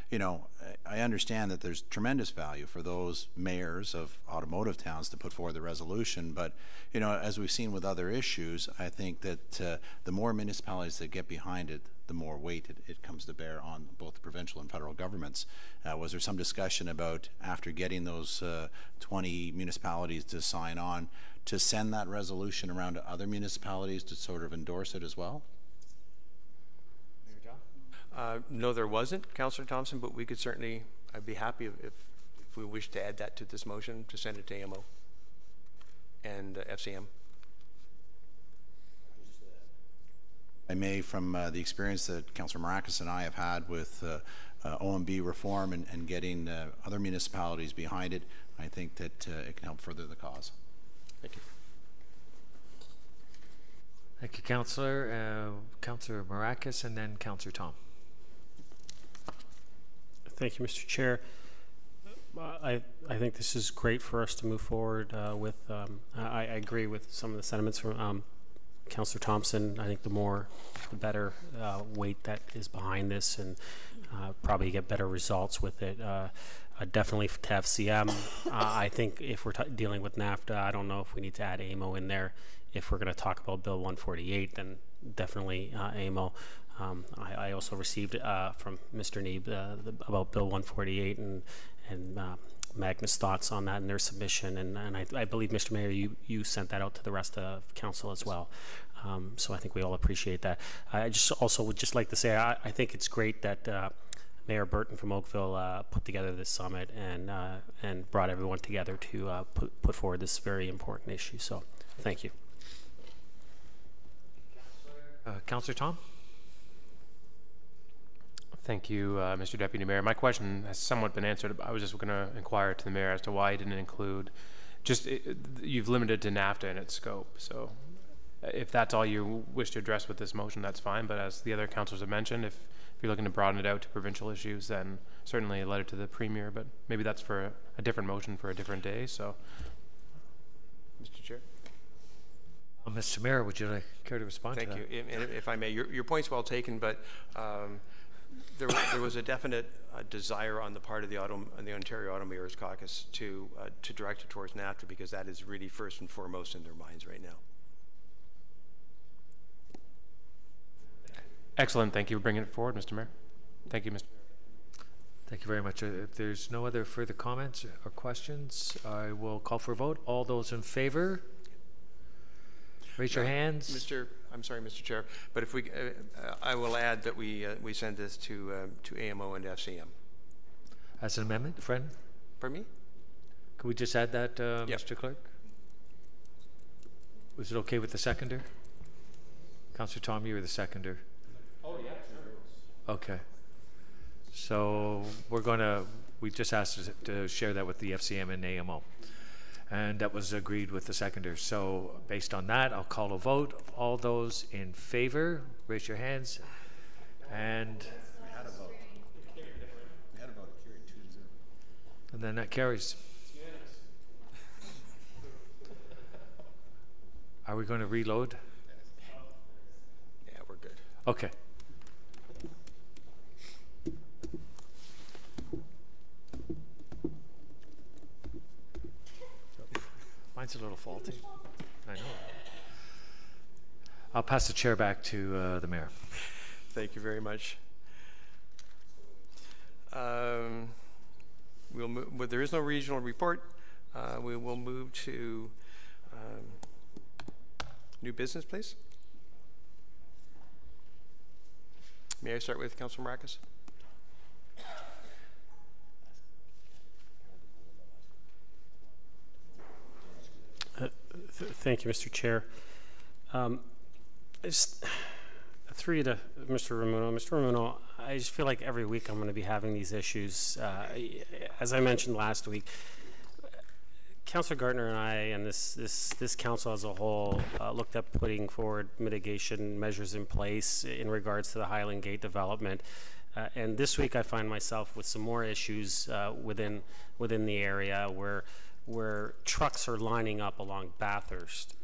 you know, I understand that there's tremendous value for those mayors of automotive towns to put forward the resolution, but, you know, as we've seen with other issues, I think that the more municipalities that get behind it, the more weight it comes to bear on both the provincial and federal governments. Was there some discussion about, after getting those 20 municipalities to sign on, to send that resolution around to other municipalities to sort of endorse it as well? No, there wasn't, Councillor Thompson, but we could certainly, I'd be happy if we wish to add that to this motion, to send it to AMO and FCM. I may, from the experience that Councillor Maracas and I have had with OMB reform and getting other municipalities behind it, I think that it can help further the cause. Thank you. Thank you, Councillor. Councillor Maracas and then Councillor Tom. Thank you, Mr. Chair. I think this is great for us to move forward with. I agree with some of the sentiments from Councillor Thompson. I think the better weight that is behind this, and probably get better results with it. Definitely to FCM. I think if we're dealing with NAFTA, I don't know if we need to add AMO in there. If we're going to talk about Bill 148, then definitely AMO. I also received from Mr. Neeb about Bill 148 and Magnus' thoughts on that in their submission, and I believe, Mr. Mayor, you sent that out to the rest of council as well. So I think we all appreciate that. I just also would just like to say I think it's great that Mayor Burton from Oakville put together this summit and brought everyone together to put forward this very important issue. So thank you. Councillor Tom? Thank you, Mr. Deputy Mayor. My question has somewhat been answered. I was just going to inquire to the Mayor as to why he didn't include, you've limited to NAFTA in its scope. So if that's all you wish to address with this motion, that's fine. But as the other councillors have mentioned, if you're looking to broaden it out to provincial issues, then certainly a letter to the Premier. But maybe that's for a different motion for a different day. So, Mr. Chair. Mr. Mayor, would you care to respond to that? Thank you. And if I may, your point's well taken, but there was a definite desire on the part of the Ontario Auto Mayors Caucus to direct it towards NAFTA, because that is really first and foremost in their minds right now. Excellent. Thank you for bringing it forward, Mr. Mayor. Thank you, Mr. Mayor. Thank you very much. If there's no other further comments or questions, I will call for a vote. All those in favor, raise your hands. I'm sorry, Mr. Chair, but if we, I will add that we send this to AMO and FCM. As an amendment, friend? Pardon me? Could we just add that, Yep. Mr. Clerk? Was it okay with the seconder? Councillor Tom, you were the seconder. Oh, yeah, sure. Okay. So we just asked to share that with the FCM and AMO. And that was agreed with the seconder. So based on that, I'll call a vote. All those in favor, raise your hands. And We had a vote. We had a vote. Carried 2-0. And then that carries. Are we going to reload? Yeah, we're good. Okay. Mine's a little faulty. I know. I'll pass the chair back to the mayor. Thank you very much. We'll move, but there is no regional report. We will move to new business, please. May I start with Councilor Marcus? Thank you, Mr. Chair. Three to Mr. Ramuno. Mr. Ramuno, I just feel like every week I'm going to be having these issues. As I mentioned last week, Councillor Gardner and I, and this council as a whole, looked at putting forward mitigation measures in place in regards to the Highland Gate development. And this week I find myself with some more issues within the area where trucks are lining up along Bathurst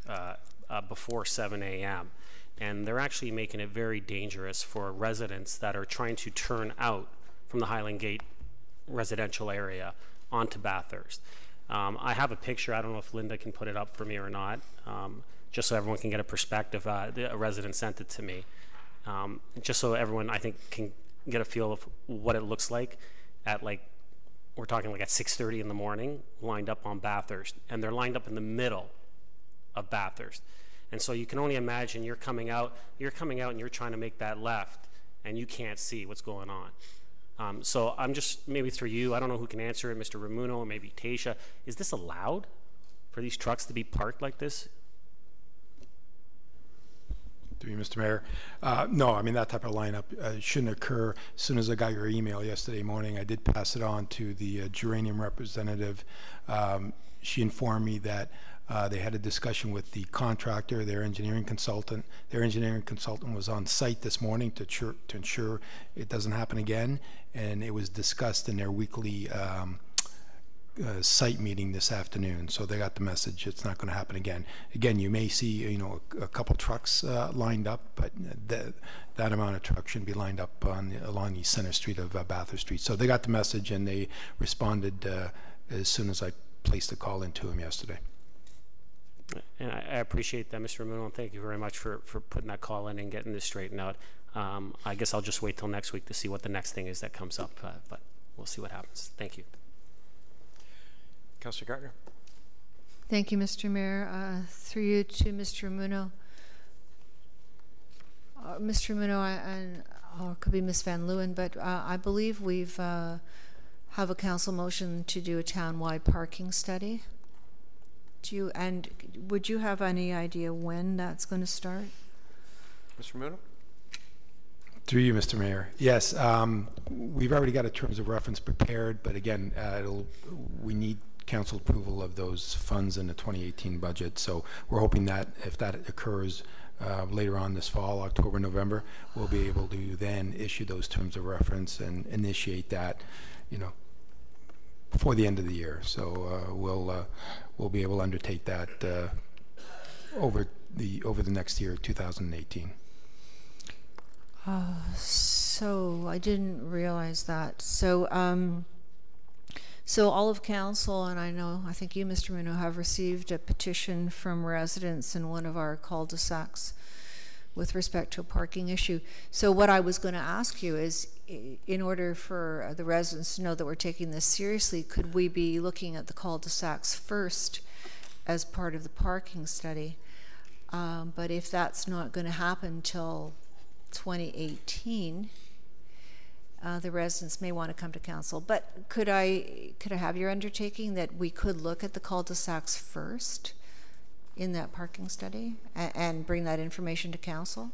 before 7 a.m. And they're actually making it very dangerous for residents that are trying to turn out from the Highland Gate residential area onto Bathurst. I have a picture. I don't know if Linda can put it up for me or not, just so everyone can get a perspective. A resident sent it to me, just so everyone, I think, can get a feel of what it looks like at, like, we're talking like at 6:30 in the morning, lined up on Bathurst, and they're lined up in the middle of Bathurst. And so you can only imagine you're coming out and you're trying to make that left, and you can't see what's going on. So I'm just, maybe through you, I don't know who can answer it, Mr. Ramuno or maybe Tasha, is this allowed for these trucks to be parked like this? To you, Mr. Mayor. No, I mean, that type of lineup shouldn't occur. As soon as I got your email yesterday morning, I did pass it on to the Geranium representative. She informed me that they had a discussion with the contractor, their engineering consultant. Their engineering consultant was on site this morning to ensure it doesn't happen again, and it was discussed in their weekly site meeting this afternoon, so they got the message. It's not going to happen again. Again, you may see, you know, a couple trucks lined up, but that amount of trucks shouldn't be lined up along the center street of Bathurst Street. So they got the message and they responded as soon as I placed a call into them yesterday. And I appreciate that, Mr. Ramuno, and thank you very much for putting that call in and getting this straightened out. I guess I'll just wait till next week to see what the next thing is that comes up, but we'll see what happens. Thank you. Councillor Gardner. Thank you, Mr. Mayor. Through you to Mr. Ramuno. Mr. Ramuno, or it could be Ms. Van Leeuwen, but I believe we've have a council motion to do a town-wide parking study. Would you have any idea when that's going to start? Mr. Ramuno? Through you, Mr. Mayor. Yes, we've already got a terms of reference prepared, but again, we need council approval of those funds in the 2018 budget. So we're hoping that if that occurs later on this fall, October, November, we'll be able to then issue those terms of reference and initiate that, you know, before the end of the year. So we'll be able to undertake that over the next year, 2018. So I didn't realize that. So so all of council, and I think you, Mr. Ramuno, have received a petition from residents in one of our cul-de-sacs with respect to a parking issue. So what I was going to ask you is, in order for the residents to know that we're taking this seriously, could we be looking at the cul-de-sacs first as part of the parking study? But if that's not going to happen till 2018, the residents may want to come to council. But could I have your undertaking that we could look at the cul-de-sacs first in that parking study and bring that information to council?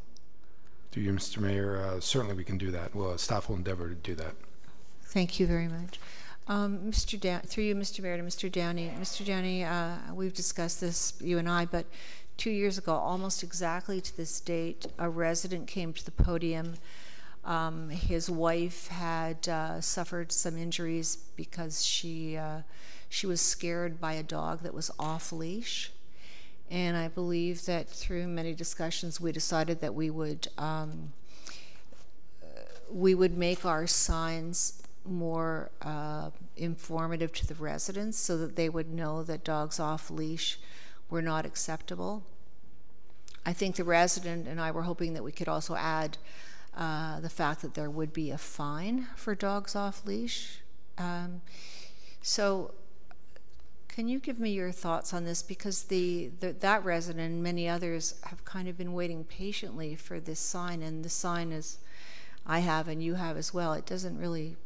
Through you, Mr. Mayor, certainly we can do that. Well, staff will endeavor to do that. Thank you very much. Through you, Mr. Mayor, to Mr. Downey. Mr. Downey, we've discussed this, you and I, but 2 years ago, almost exactly to this date, a resident came to the podium. His wife had suffered some injuries because she was scared by a dog that was off leash. And I believe that through many discussions, we decided that we would make our signs more informative to the residents so that they would know that dogs off leash were not acceptable. I think the resident and I were hoping that we could also add the fact that there would be a fine for dogs off leash. So can you give me your thoughts on this? Because that resident and many others have kind of been waiting patiently for this sign, and the sign is, I have and you have as well, it doesn't really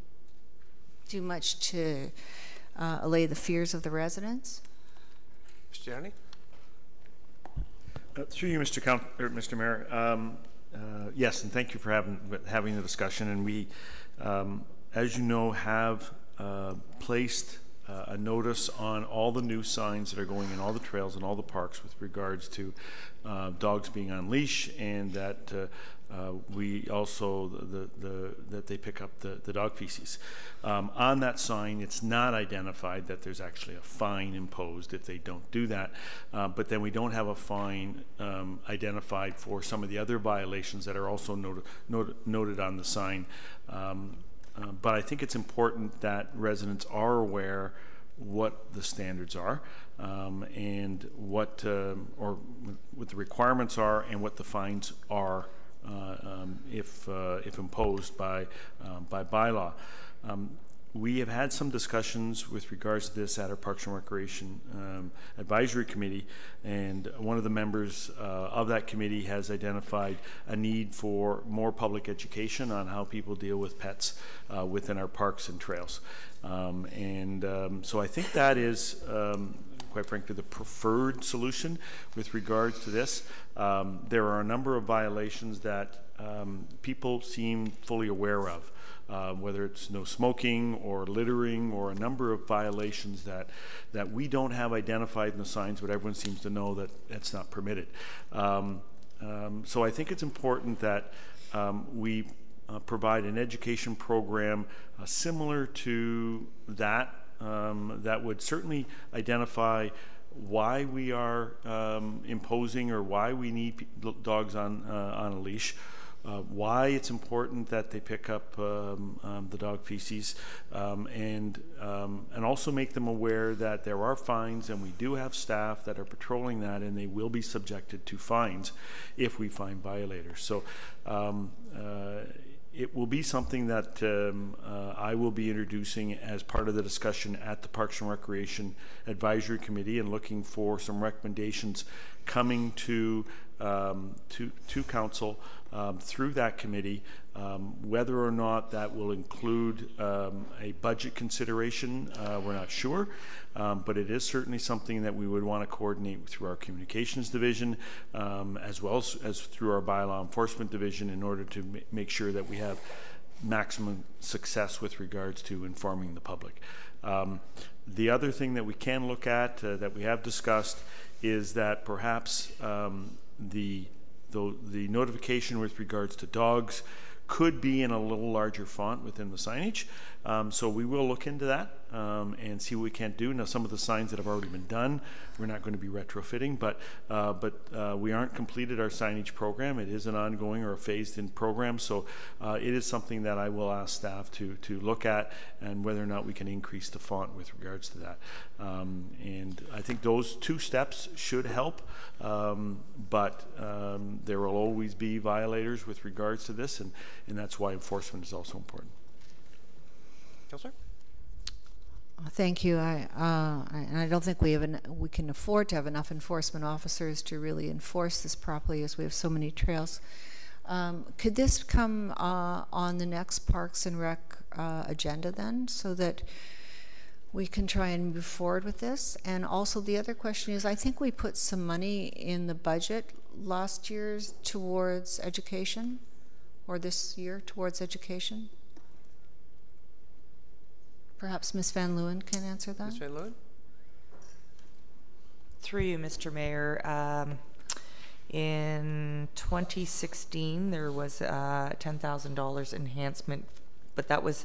do much to allay the fears of the residents. Mr. Downey? Through you, Mr. Mayor. Yes, and thank you for having the discussion. And we, as you know, have placed a notice on all the new signs that are going in all the trails and all the parks with regards to dogs being on leash, and that we also that they pick up the dog feces. On that sign, it's not identified that there's actually a fine imposed if they don't do that, but then we don't have a fine identified for some of the other violations that are also noted on the sign. But I think it's important that residents are aware what the standards are, and what the requirements are, and what the fines are if imposed by bylaw. We have had some discussions with regards to this at our Parks and Recreation Advisory Committee, and one of the members of that committee has identified a need for more public education on how people deal with pets within our parks and trails. So I think that is, quite frankly, the preferred solution with regards to this. There are a number of violations that people seem fully aware of. Whether it's no smoking or littering or a number of violations that we don't have identified in the signs, but everyone seems to know that it's not permitted. So I think it's important that we provide an education program similar to that that would certainly identify why we are imposing or why we need dogs on a leash, why it's important that they pick up the dog feces, and also make them aware that there are fines, and we do have staff that are patrolling that, and they will be subjected to fines if we find violators. So it will be something that I will be introducing as part of the discussion at the Parks and Recreation Advisory Committee, and looking for some recommendations coming to council through that committee. Whether or not that will include a budget consideration, we're not sure, but it is certainly something that we would want to coordinate through our communications division, as well as through our bylaw enforcement division, in order to make sure that we have maximum success with regards to informing the public. The other thing that we can look at, that we have discussed, is that perhaps the notification with regards to dogs could be in a little larger font within the signage. So we will look into that and see what we can do. Now, some of the signs that have already been done, we're not going to be retrofitting, but we aren't completed our signage program. It is an ongoing or a phased-in program, so it is something that I will ask staff to look at, and whether or not we can increase the font with regards to that. And I think those two steps should help, but there will always be violators with regards to this, and that's why enforcement is also important. Councillor? Thank you. I don't think we can afford to have enough enforcement officers to really enforce this properly, as we have so many trails. Could this come on the next Parks and Rec agenda then, so that we can try and move forward with this? And also the other question is, I think we put some money in the budget last year towards education, or this year towards education. Perhaps Ms. Van Leeuwen can answer that. Ms. Van Leeuwen? Through you, Mr. Mayor. In 2016, there was a $10,000 enhancement, but that was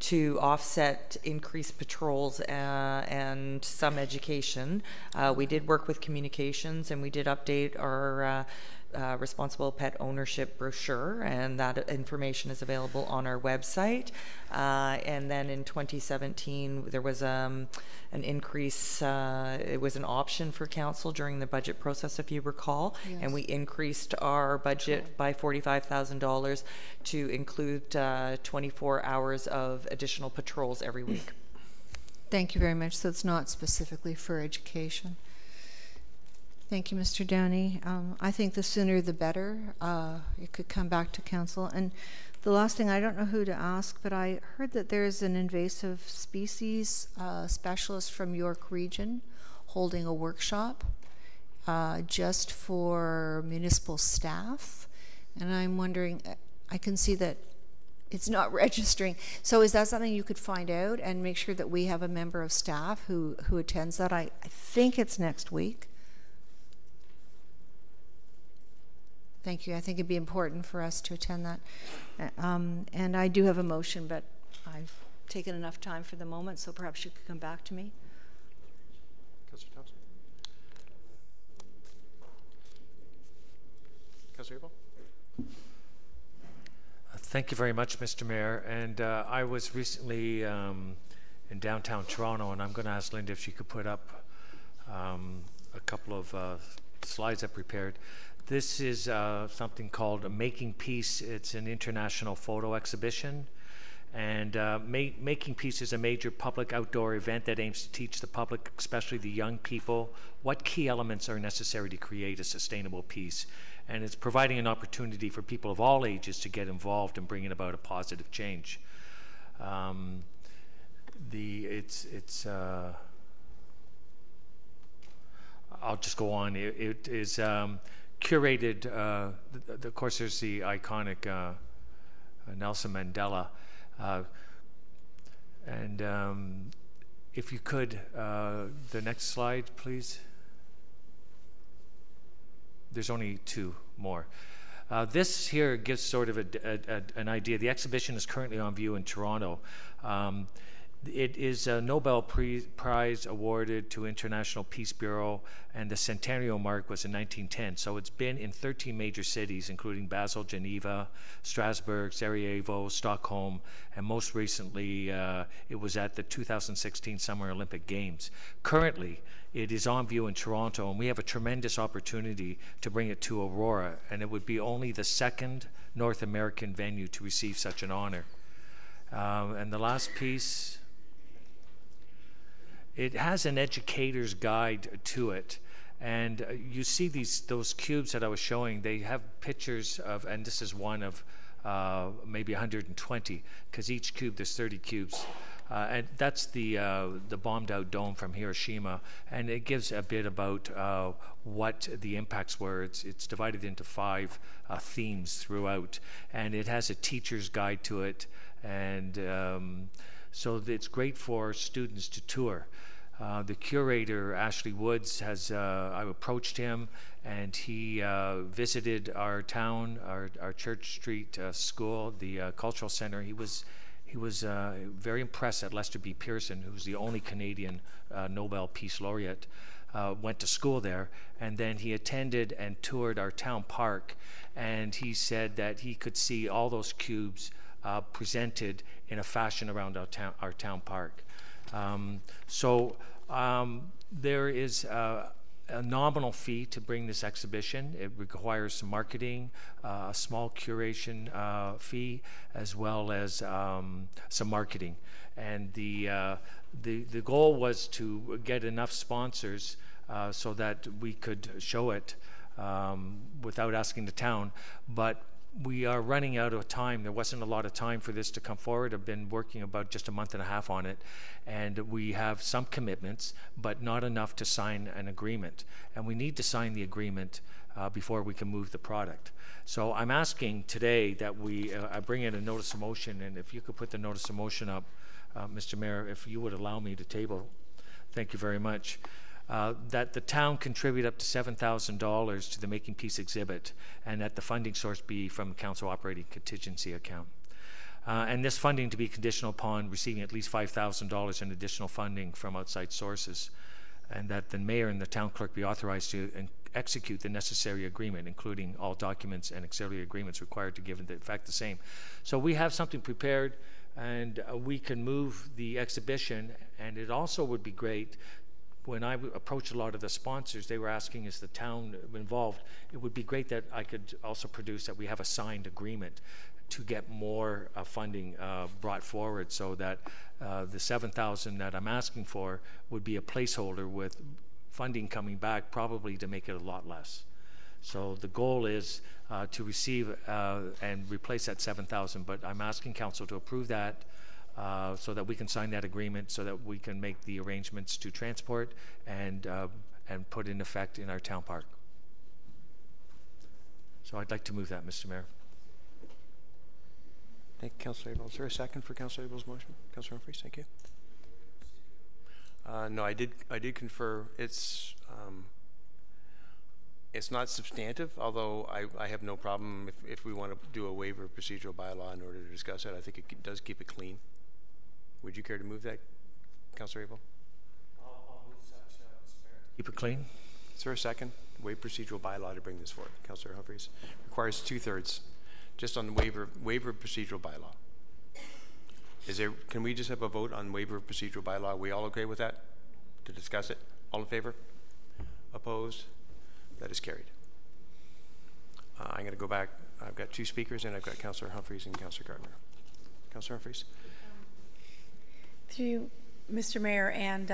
to offset increased patrols and some education. We did work with communications, and we did update our responsible pet ownership brochure, and that information is available on our website. And then in 2017, there was an increase. It was an option for council during the budget process, if you recall, yes. And we increased our budget by $45,000 to include 24 hours of additional patrols every week. Thank you very much. So it's not specifically for education. Thank you, Mr. Downey. I think the sooner the better. It could come back to council. And the last thing, I don't know who to ask, but I heard that there's an invasive species specialist from York Region holding a workshop just for municipal staff. And I'm wondering, I can see that it's not registering. So is that something you could find out and make sure that we have a member of staff who attends that? I think it's next week. Thank you. I think it'd be important for us to attend that. And I do have a motion, but I've taken enough time for the moment, so perhaps you could come back to me. Councillor Thompson? Councillor Abel? Thank you very much, Mr. Mayor. And I was recently in downtown Toronto, and I'm going to ask Linda if she could put up a couple of slides I prepared. This is something called Making Peace. It's an international photo exhibition. And Making Peace is a major public outdoor event that aims to teach the public, especially the young people, what key elements are necessary to create a sustainable peace. And it's providing an opportunity for people of all ages to get involved in bringing about a positive change. I'll just go on. It is curated, of course, there's the iconic Nelson Mandela. And if you could, the next slide, please. There's only two more. This here gives sort of an idea. The exhibition is currently on view in Toronto. It is a Nobel Prize awarded to International Peace Bureau, and the centennial mark was in 1910. So it's been in 13 major cities, including Basel, Geneva, Strasbourg, Sarajevo, Stockholm, and most recently it was at the 2016 Summer Olympic Games. Currently, it is on view in Toronto, and we have a tremendous opportunity to bring it to Aurora, and it would be only the second North American venue to receive such an honor. And the last piece, it has an educator's guide to it, and you see those cubes that I was showing. They have pictures of, and this is one of maybe 120, because each cube, there's 30 cubes. And that's the bombed out dome from Hiroshima, and it gives a bit about what the impacts were. It's divided into 5 themes throughout, and it has a teacher's guide to it, and so it's great for students to tour. The curator, Ashley Woods, I approached him, and he visited our town, our Church Street school, the cultural center. He was very impressed that Lester B. Pearson, who's the only Canadian Nobel Peace Laureate, went to school there, and then he attended and toured our town park, and he said that he could see all those cubes presented in a fashion around our town park. There is a nominal fee to bring this exhibition. It requires some marketing, a small curation fee, as well as some marketing. And the goal was to get enough sponsors so that we could show it without asking the town. But we are running out of time. There wasn't a lot of time for this to come forward. I've been working about just a month and a half on it, and we have some commitments, but not enough to sign an agreement. And we need to sign the agreement before we can move the product. So I'm asking today that I bring in a notice of motion, and if you could put the notice of motion up, Mr. Mayor, if you would allow me to table. Thank you very much. That the town contribute up to $7,000 to the Making Peace exhibit, and that the funding source be from the council operating contingency account. And this funding to be conditional upon receiving at least $5,000 in additional funding from outside sources, and that the mayor and the town clerk be authorized to execute the necessary agreement, including all documents and auxiliary agreements required to give in effect the same. So we have something prepared, and we can move the exhibition, and it also would be great. When I approached a lot of the sponsors, they were asking, is the town involved? It would be great that I could also produce that we have a signed agreement to get more funding brought forward, so that the $7,000 that I'm asking for would be a placeholder with funding coming back, probably to make it a lot less. So the goal is to receive and replace that $7,000, but I'm asking council to approve that, so that we can sign that agreement, so that we can make the arrangements to transport and put in effect in our town park. So I'd like to move that, Mr. Mayor. Thank you, Councillor Abel. Is there a second for Councillor Abel's motion? Councillor Humphries, thank you. No, I did confer. It's not substantive, although I have no problem if we want to do a waiver of procedural bylaw in order to discuss it. I think it does keep it clean. Would you care to move that, Councillor Abel? I'll move that, Mr. Mayor. Keep it clean. Is there a second? Waive procedural bylaw to bring this forward. Councillor Humphries. Requires 2/3. Just on the waiver of procedural bylaw. Can we just have a vote on waiver of procedural bylaw? Are we all okay with that? To discuss it? All in favor? Opposed? That is carried. I'm going to go back. I've got 2 speakers, and I've got Councillor Humphries and Councillor Gardner. Councillor Humphries. Through you, Mr. Mayor, and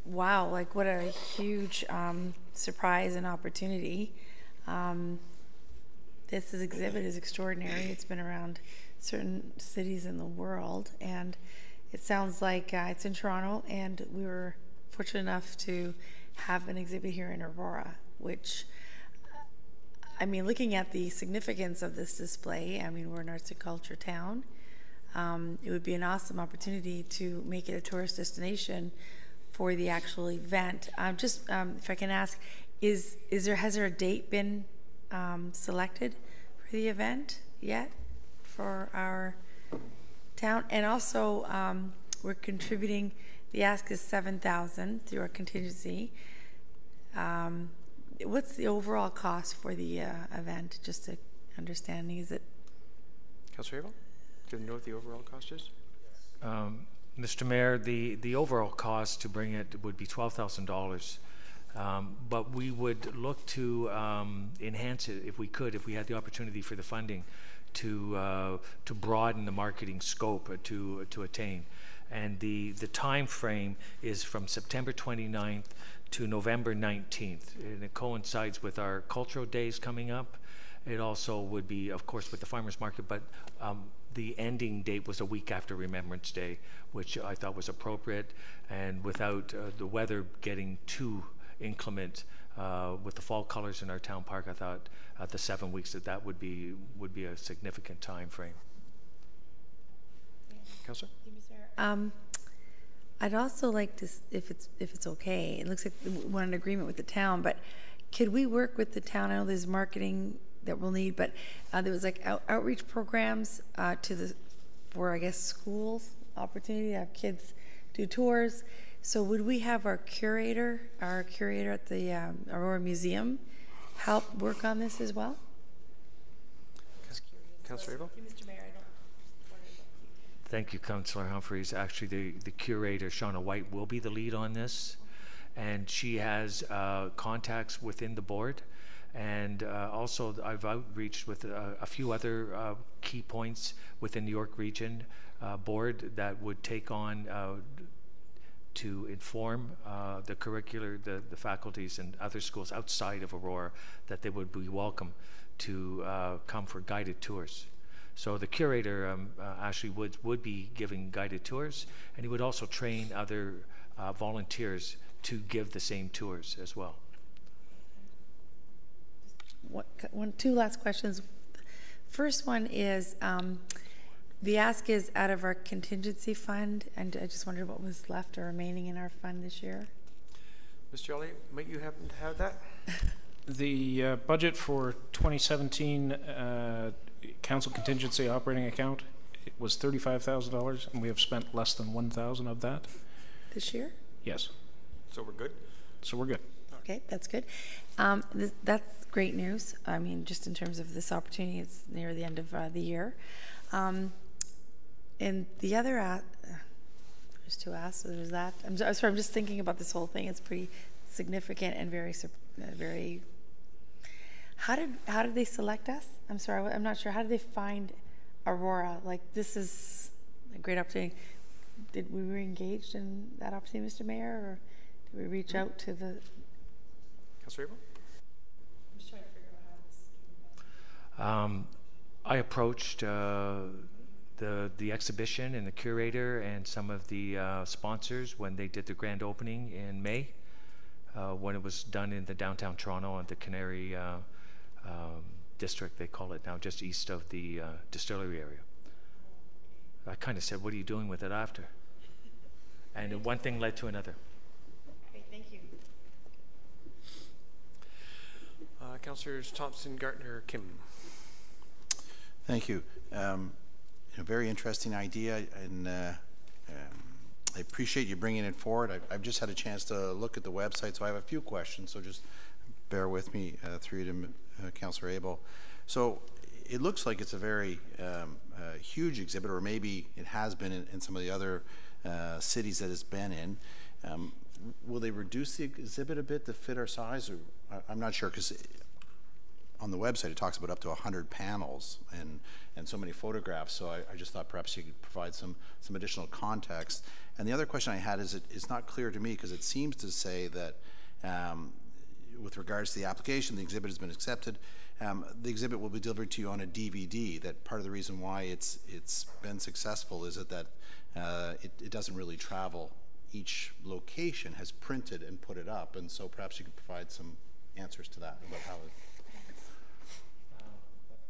wow, like what a huge surprise and opportunity. This exhibit is extraordinary. It's been around certain cities in the world, and it sounds like it's in Toronto, and we were fortunate enough to have an exhibit here in Aurora, which, I mean, looking at the significance of this display, I mean, we're an arts and culture town. It would be an awesome opportunity to make it a tourist destination for the actual event. Just if I can ask, has there a date been selected for the event yet for our town, and also we're contributing. The ask is $7,000 through our contingency. What's the overall cost for the event? Just a understanding, is it? Councillor Abel, do you know what the overall cost is? Mr. Mayor, the overall cost to bring it would be $12,000. But we would look to enhance it if we could, if we had the opportunity for the funding to broaden the marketing scope to attain. And the time frame is from September 29th to November 19th. And it coincides with our cultural days coming up. It also would be, of course, with the farmers market, but the ending date was a week after Remembrance Day, which I thought was appropriate. And without the weather getting too inclement, with the fall colors in our town park, I thought the 7 weeks that would be a significant time frame. Councillor? I'd also like to, if it's okay, it looks like we're in agreement with the town, but could we work with the town? I know there's marketing that we'll need, but there was like outreach programs for I guess schools, opportunity to have kids do tours. So would we have our curator at the Aurora Museum help work on this as well? Councillor Abel? Thank you, Councillor Humphreys. Actually, the curator, Shauna White, will be the lead on this, and she has contacts within the board, and also I've outreached with a few other key points within the York Region board that would take on to inform the curricular, the faculties and other schools outside of Aurora that they would be welcome to come for guided tours. So the curator, Ashley Woods, would be giving guided tours, and he would also train other volunteers to give the same tours as well. Two last questions. First one is, the ask is out of our contingency fund, and I just wondered what was left or remaining in our fund this year. Mr. Elliott, might you happen to have that? The budget for 2017 council contingency operating account, it was $35,000, and we have spent less than $1,000 of that. This year? Yes. So we're good? So we're good. Okay, that's good. That's great news. I mean, just in terms of this opportunity, it's near the end of the year. And the other, there's two asks, so there's that. I'm sorry, I'm just thinking about this whole thing. It's pretty significant and very. How did they select us? I'm sorry, I'm not sure. How did they find Aurora? Like, this is a great opportunity. Did we were engaged in that opportunity, Mr. Mayor, or did we reach out to the? Councillor Abel? I'm just trying to figure out how this. I approached the exhibition and the curator and some of the sponsors when they did the grand opening in May, when it was done in the downtown Toronto and the Canary district, they call it now, just east of the distillery area. I kind of said, what are you doing with it after? And one thing led to another. Okay, thank you. Councillors Thompson, Gartner, Kim. Thank you. A very interesting idea, and I appreciate you bringing it forward. I've just had a chance to look at the website, so I have a few questions, so just bear with me through to Councillor Abel. So it looks like it's a very huge exhibit, or maybe it has been in some of the other cities that it's been in. Will they reduce the exhibit a bit to fit our size? Or I'm not sure, because on the website it talks about up to 100 panels and so many photographs, so I just thought perhaps you could provide some additional context. And the other question I had is, it's not clear to me, because it seems to say that with regards to the application, the exhibit has been accepted. The exhibit will be delivered to you on a DVD. That part of the reason why it's been successful is that it doesn't really travel. Each location has printed and put it up, and so perhaps you could provide some answers to that about how it.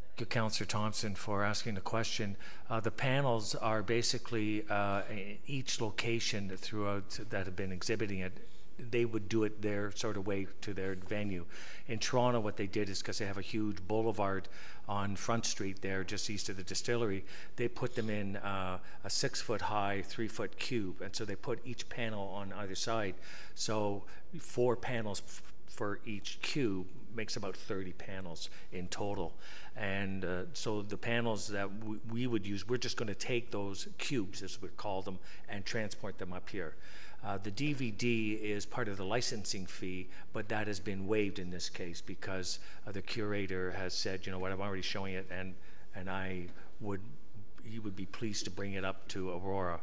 Thank you, Councillor Thompson, for asking the question. The panels are basically each location throughout that have been exhibiting it they would do it their sort of way to their venue. In Toronto, what they did is, because they have a huge boulevard on Front Street there, just east of the distillery, they put them in a 6-foot high, 3-foot cube, and so they put each panel on either side. So 4 panels for each cube makes about 30 panels in total. And so the panels that we would use, we're just going to take those cubes, as we call them, and transport them up here. The DVD is part of the licensing fee, but that has been waived in this case because the curator has said, you know what, I'm already showing it, and he would be pleased to bring it up to Aurora,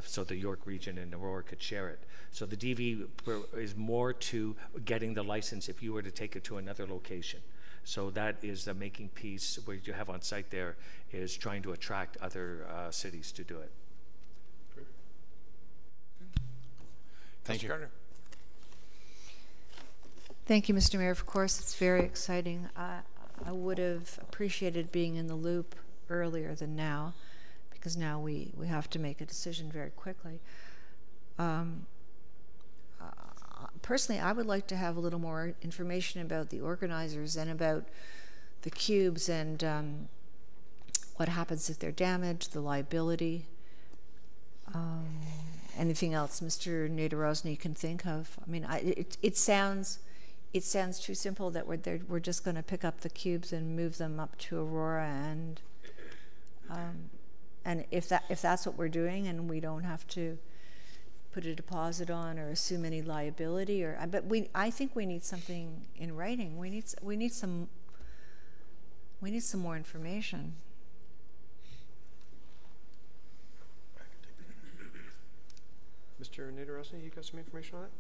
so the York region and Aurora could share it. So the DV is more to getting the license if you were to take it to another location. So that is the making piece where you have on site there, is trying to attract other cities to do it. Thank you. Carter. Thank you, Mr. Mayor. Of course, it's very exciting. I would have appreciated being in the loop earlier than now, because now we have to make a decision very quickly. Personally, I would like to have a little more information about the organizers and about the cubes and what happens if they're damaged, the liability. Anything else Mr. Naderozny can think of? I mean, it sounds too simple that we're just going to pick up the cubes and move them up to Aurora, and if that's what we're doing, and we don't have to put a deposit on or assume any liability, but I think we need something in writing. We need some more information. Mr. Naderozny, you got some information on that?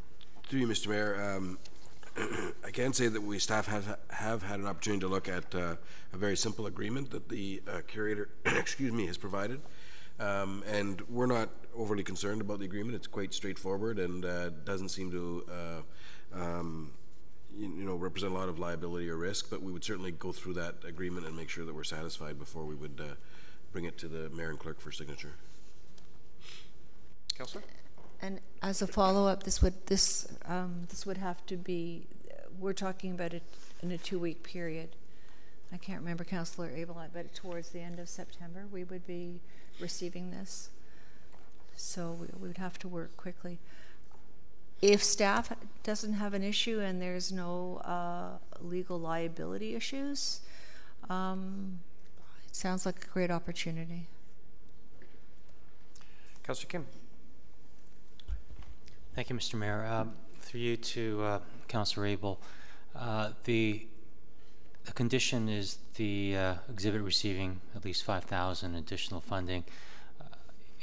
Through you, Mr. Mayor, I can say that we staff have had an opportunity to look at a very simple agreement that the curator, excuse me, has provided, and we're not overly concerned about the agreement. It's quite straightforward and doesn't seem to represent a lot of liability or risk. But we would certainly go through that agreement and make sure that we're satisfied before we would bring it to the mayor and clerk for signature. Councillor? And as a follow-up, this would have to be, we're talking about it in a 2-week period. I can't remember, Councillor Abel, but towards the end of September we would be receiving this. So we would have to work quickly. If staff doesn't have an issue and there's no legal liability issues, it sounds like a great opportunity. Councillor Kim. Thank you, Mr. Mayor. Through you to Councillor Abel, the condition is the exhibit receiving at least $5,000 additional funding.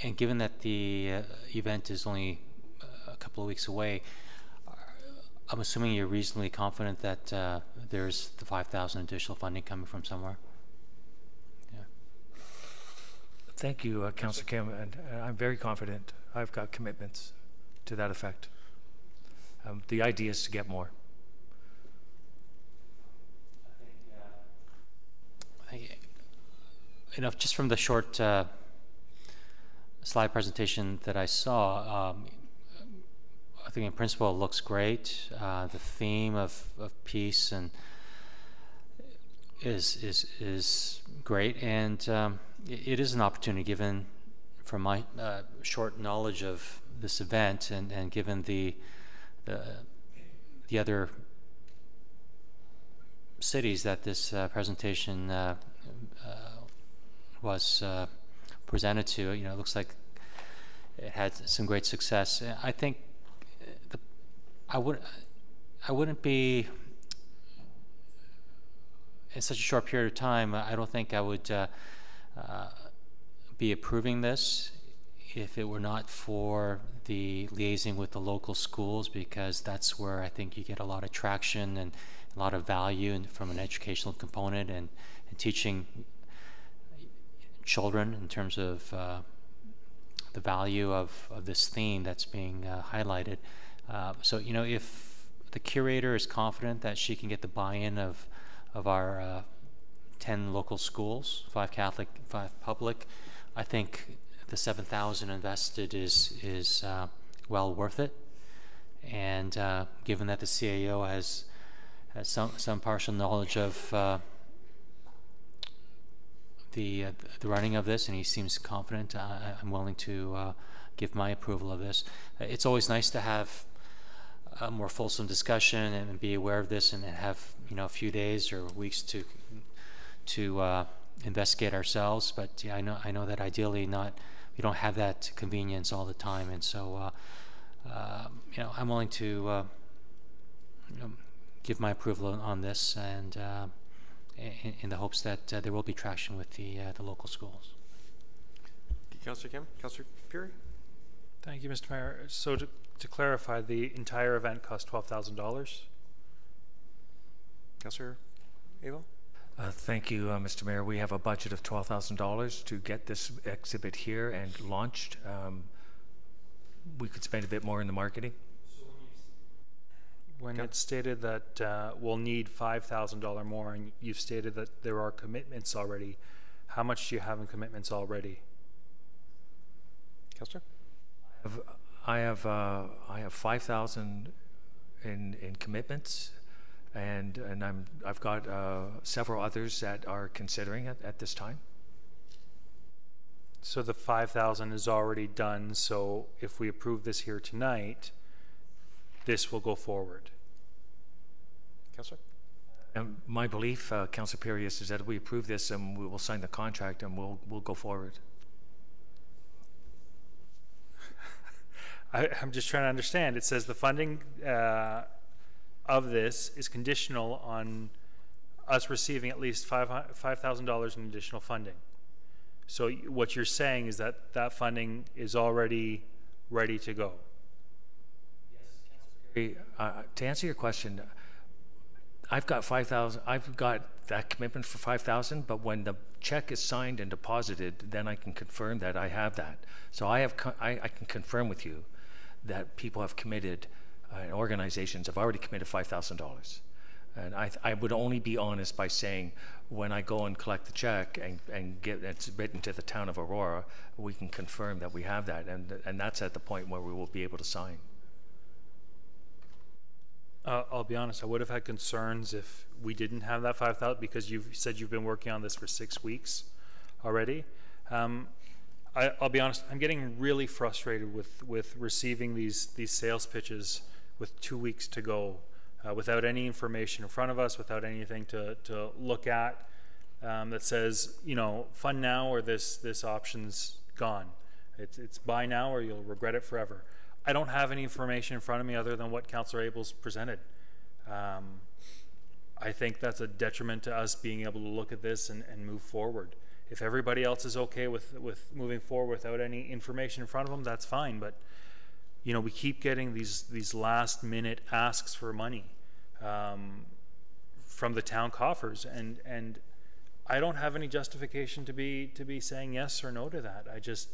And given that the event is only a couple of weeks away, I'm assuming you're reasonably confident that there's the $5,000 additional funding coming from somewhere? Yeah. Thank you, Councillor Kim, and I'm very confident. I've got commitments to that effect. The idea is to get more. Just from the short slide presentation that I saw, I think in principle it looks great. The theme of peace and is great, and it is an opportunity, given from my short knowledge of this event, and given the other cities that this presentation was presented to, it looks like it had some great success. I think I wouldn't be, in such a short period of time, I don't think I would be approving this if it were not for the liaising with the local schools, because that's where I think you get a lot of traction and a lot of value from an educational component and teaching children in terms of the value of this theme that's being highlighted. So if the curator is confident that she can get the buy-in of our 10 local schools, 5 Catholic, 5 public, I think the $7,000 invested is well worth it. And given that the CAO has some partial knowledge of the running of this, and he seems confident, I'm willing to give my approval of this. It's always nice to have a more fulsome discussion and be aware of this, and have a few days or weeks to investigate ourselves. But yeah, I know that ideally we don't have that convenience all the time, and so I'm willing to give my approval on this, and in the hopes that there will be traction with the local schools. Councillor Kim, Councillor Perry. Thank you, Mr. Mayor. So to clarify, the entire event cost $12,000. Councillor Abel. Thank you, Mr. Mayor. We have a budget of $12,000 to get this exhibit here and launched. We could spend a bit more in the marketing. When it's stated that we'll need $5,000 more, and you've stated that there are commitments already, how much do you have in commitments already? Councillor? I have 5,000 in commitments, and I've got several others that are considering it at this time. So the 5,000 is already done. So if we approve this here tonight, this will go forward. Councillor? My belief, Councillor Perry, is that if we approve this, and we will sign the contract, and we'll go forward. I'm just trying to understand. It says the funding of this is conditional on us receiving at least $5,000 in additional funding. So what you're saying is that that funding is already ready to go. Yes, to answer your question, I've got 5,000. I've got that commitment for 5,000. But when the check is signed and deposited, then I can confirm that I have that. So I can confirm with you that people have committed, and organizations have already committed $5,000. And I would only be honest by saying, when I go and collect the check and get it's written to the town of Aurora, we can confirm that we have that, and that's at the point where we will be able to sign. I'll be honest, I would have had concerns if we didn't have that 5,000, because you've said you've been working on this for 6 weeks already. I'll be honest, I'm getting really frustrated with receiving these sales pitches with 2 weeks to go, without any information in front of us, without anything to look at that says, fund now or this option's gone. It's buy now or you'll regret it forever. I don't have any information in front of me other than what Councillor Abel's presented. I think that's a detriment to us being able to look at this and move forward. If everybody else is okay with moving forward without any information in front of them, that's fine. But we keep getting these last minute asks for money from the town coffers, and I don't have any justification to be saying yes or no to that. I just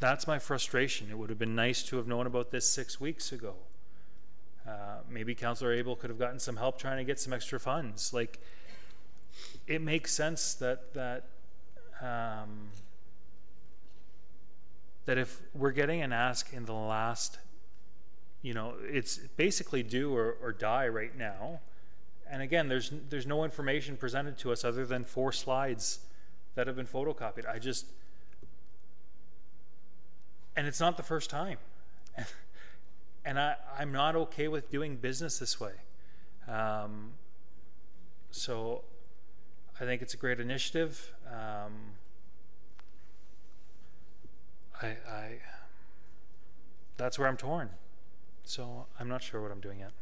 that's my frustration. It would have been nice to have known about this 6 weeks ago. Maybe Councillor Abel could have gotten some help trying to get some extra funds. Like, it makes sense that if we're getting an ask in the last, it's basically do or die right now. And again, there's no information presented to us other than 4 slides that have been photocopied. And it's not the first time. And I'm not okay with doing business this way. So I think it's a great initiative. That's where I'm torn. So I'm not sure what I'm doing yet.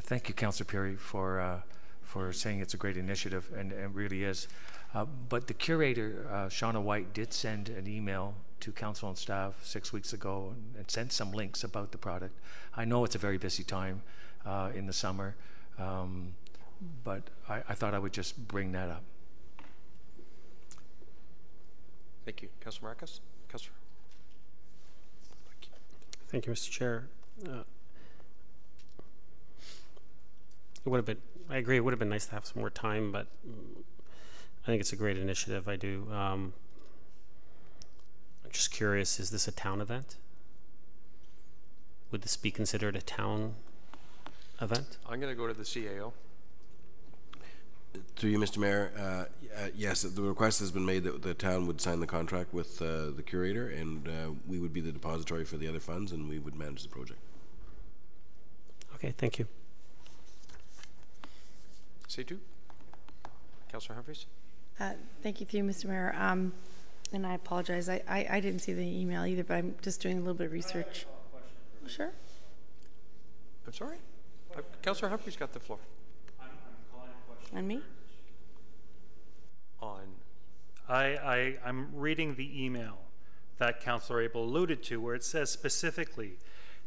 Thank you, Councillor Perry, for saying it's a great initiative, and it really is. But the curator, Shauna White, did send an email to council and staff 6 weeks ago and sent some links about the product. I know it's a very busy time in the summer, but I thought I would just bring that up. Thank you. Councillor Marcus? Councillor? Thank you, Mr. Chair. It would have been, I agree, it would have been nice to have some more time, but I think it's a great initiative. I do. I'm just curious, is this a town event? Would this be considered a town event? I'm going to go to the CAO. Through you, Mr. Mayor, yes, the request has been made that the town would sign the contract with the curator, and we would be the depository for the other funds, and we would manage the project. Okay, thank you. C2. Councillor Humphreys. Thank you, through Mr. Mayor. And I apologize. I didn't see the email either, but I'm just doing a little bit of research. Sure. I'm sorry? Councillor Humphreys got the floor. On me? I'm reading the email that Councillor Abel alluded to, where it says specifically,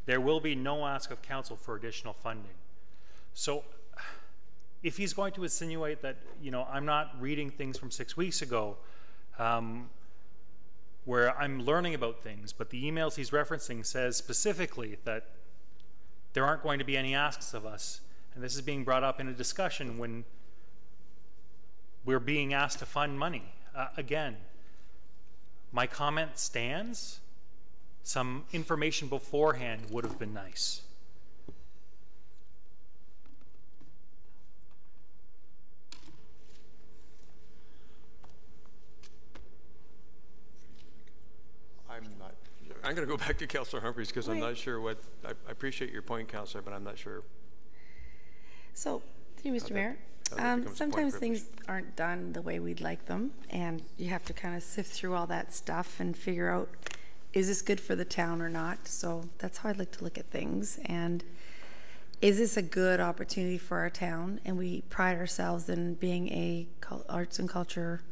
there will be no ask of council for additional funding. So if he's going to insinuate that, you know, I'm not reading things from 6 weeks ago, where I'm learning about things, but the emails he's referencing says specifically that there aren't going to be any asks of us, and this is being brought up in a discussion when we're being asked to fund money. Again, my comment stands. Some information beforehand would have been nice. I'm going to go back to Councillor Humphreys because I'm not sure what, I appreciate your point, Councillor, but I'm not sure. So, through you, Mr. Mayor, sometimes things aren't done the way we'd like them, and you have to kind of sift through all that stuff and figure out, is this good for the town or not? So that's how I'd like to look at things. And is this a good opportunity for our town? And we pride ourselves in being a arts and culture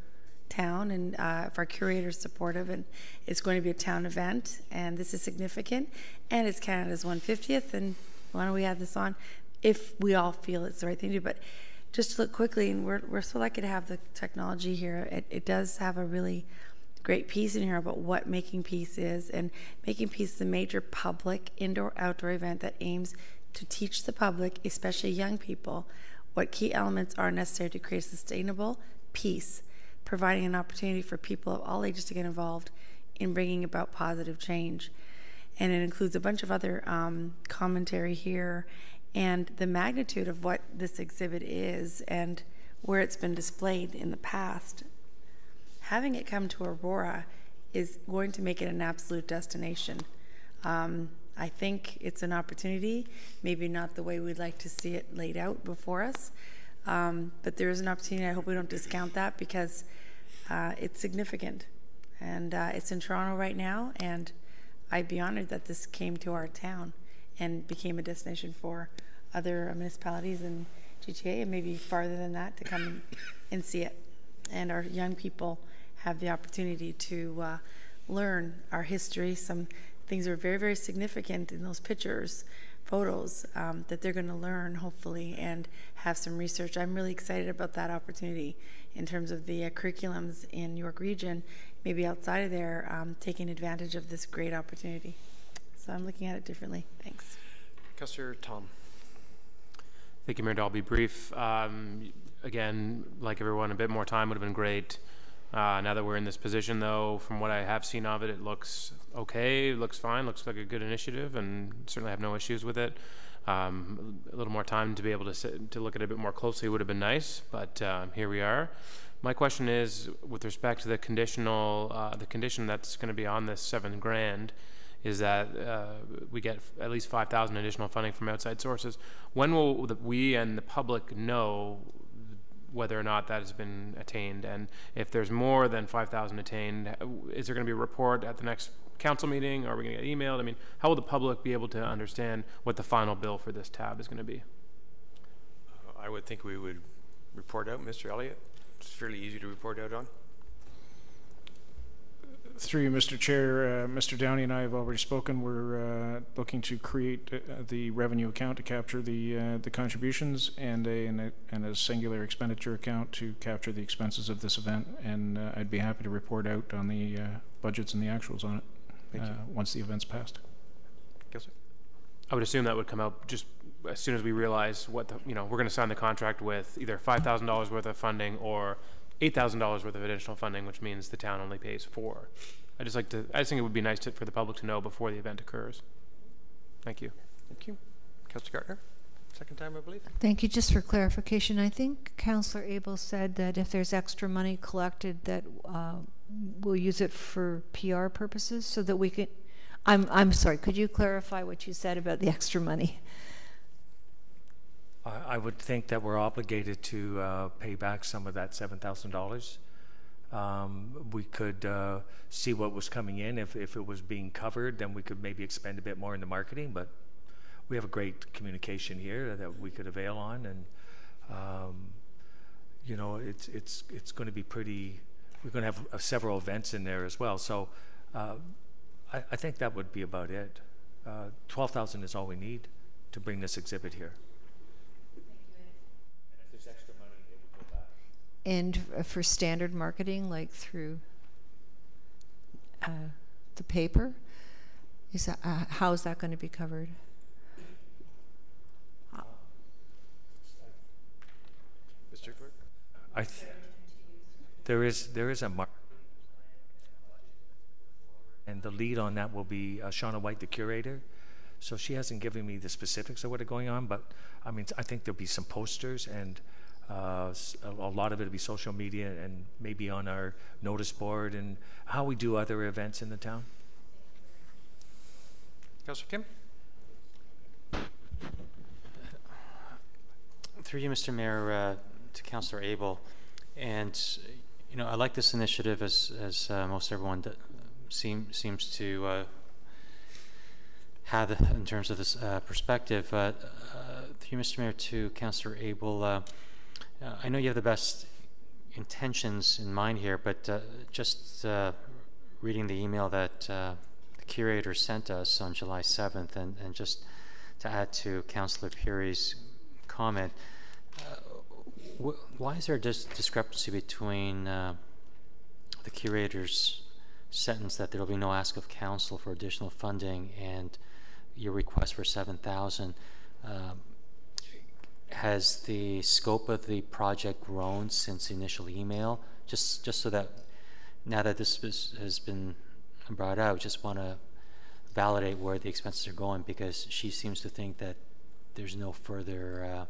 town, and if our curator is supportive, and it's going to be a town event, and this is significant, and it's Canada's 150th, and why don't we have this on if we all feel it's the right thing to do. But just to look quickly, and we're so lucky to have the technology here. It does have a really great piece in here about what Making Peace is, and Making Peace is a major public indoor-outdoor event that aims to teach the public, especially young people, what key elements are necessary to create sustainable peace, providing an opportunity for people of all ages to get involved in bringing about positive change. And it includes a bunch of other commentary here, and the magnitude of what this exhibit is and where it's been displayed in the past. Having it come to Aurora is going to make it an absolute destination. I think it's an opportunity, maybe not the way we'd like to see it laid out before us, but there is an opportunity. I hope we don't discount that, because it's significant, and it's in Toronto right now, and I'd be honored that this came to our town and became a destination for other municipalities in GTA, and maybe farther than that, to come and see it. And our young people have the opportunity to learn our history. Some things are very, very significant in those pictures, photos, that they're going to learn, hopefully, and have some research. I'm really excited about that opportunity in terms of the curriculums in York Region, maybe outside of there, taking advantage of this great opportunity. So I'm looking at it differently. Thanks. Councillor Tom. Thank you, Mayor. I'll be brief. Again, like everyone, a bit more time would have been great. Now that we're in this position, though, from what I have seen of it, it looks okay, it looks fine, looks like a good initiative, and certainly have no issues with it. A little more time to be able to look at it a bit more closely would have been nice, but here we are. My question is, with respect to the condition that's going to be on this $7,000, is that we get at least $5,000 additional funding from outside sources. When will we and the public know whether or not that has been attained? And if there's more than 5,000 attained, is there going to be a report at the next council meeting? Are we going to get emailed? I mean, how will the public be able to understand what the final bill for this tab is going to be? I would think we would report out. Mr. Elliott, it's fairly easy to report out on. Through you, Mr. Chair, Mr. Downey and I have already spoken. We're looking to create the revenue account to capture the contributions, and a singular expenditure account to capture the expenses of this event. And I'd be happy to report out on the budgets and the actuals on it once the event's passed. Yes, sir. I would assume that would come out just as soon as we realize what we're going to sign the contract with either $5,000 worth of funding or $8,000 worth of additional funding, which means the town only pays $4,000. I just think it would be nice for the public to know before the event occurs. Thank you. Thank you. Councillor Gartner, second time, I believe. Thank you. Just for clarification, I think Councillor Abel said that if there's extra money collected, that we'll use it for PR purposes, so that we can. I'm sorry. Could you clarify what you said about the extra money? I would think that we're obligated to pay back some of that $7,000. We could see what was coming in. If it was being covered, then we could maybe expend a bit more in the marketing, but we have a great communication here that we could avail on, and you know, it's going to be pretty. We're going to have several events in there as well, so I think that would be about it. $12,000 is all we need to bring this exhibit here. And for standard marketing, like through the paper, is that how is that going to be covered? Mr. Clerk, There is a marketing, and the lead on that will be Shauna White, the curator. So she hasn't given me the specifics of what are going on, but I mean, I think there'll be some posters, and a lot of it will be social media and maybe on our notice board and how we do other events in the town. Councillor Kim. Through you, Mr. Mayor, to Councillor Abel, and you know, I like this initiative as most everyone seems to have in terms of this perspective. Through you, Mr. Mayor, to Councillor Abel. I know you have the best intentions in mind here, but just reading the email that the curator sent us on July 7th, and just to add to Councillor Puri's comment, why is there a discrepancy between the curator's sentence that there will be no ask of council for additional funding and your request for $7,000? Has the scope of the project grown since the initial email? Just so that now that this has been brought out, just want to validate where the expenses are going, because she seems to think that there's no further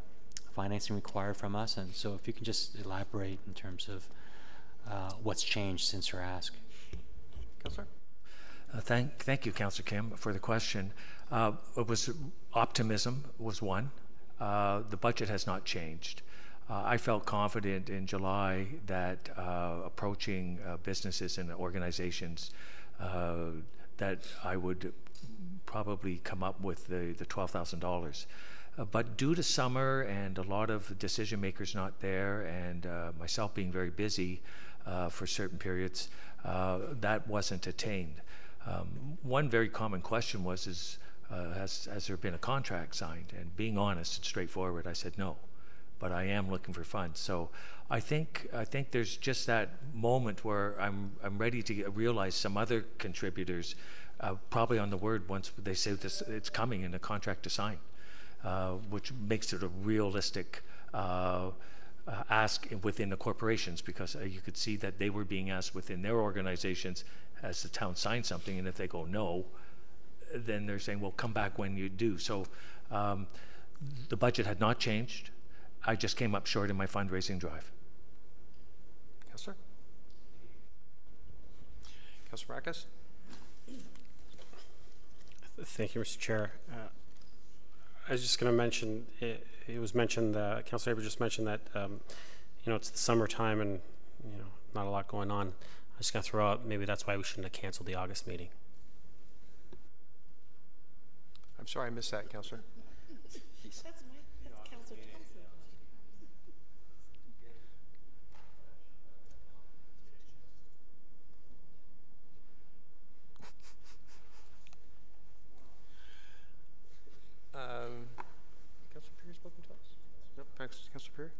financing required from us. And so if you can just elaborate in terms of what's changed since her ask. Councillor. Thank you, Councillor Kim, for the question. It was optimism was one. The budget has not changed. I felt confident in July that approaching businesses and organizations that I would probably come up with the $12,000. But due to summer and a lot of decision makers not there, and myself being very busy for certain periods, that wasn't attained. One very common question was, has there been a contract signed? And being honest and straightforward, I said no, but I am looking for funds. So I think there's just that moment where I'm ready to realize some other contributors, probably on the word once they say this, it's coming and a contract to sign, which makes it a realistic ask within the corporations, because you could see that they were being asked within their organizations, as the town signed something, and if they go no, then they're saying, well, come back when you do. So the budget had not changed. I just came up short in my fundraising drive. Councillor. Councillor Marcus. Thank you, Mr. Chair. I was just going to mention, it was mentioned, Councillor Abel just mentioned that, you know, it's the summertime and, you know, not a lot going on. I'm just going to throw out, maybe that's why we shouldn't have canceled the August meeting. I'm sorry, I missed that, Councillor. That's Councillor Thompson. Councillor Pierre spoken to us? Nope. Councillor Pierre.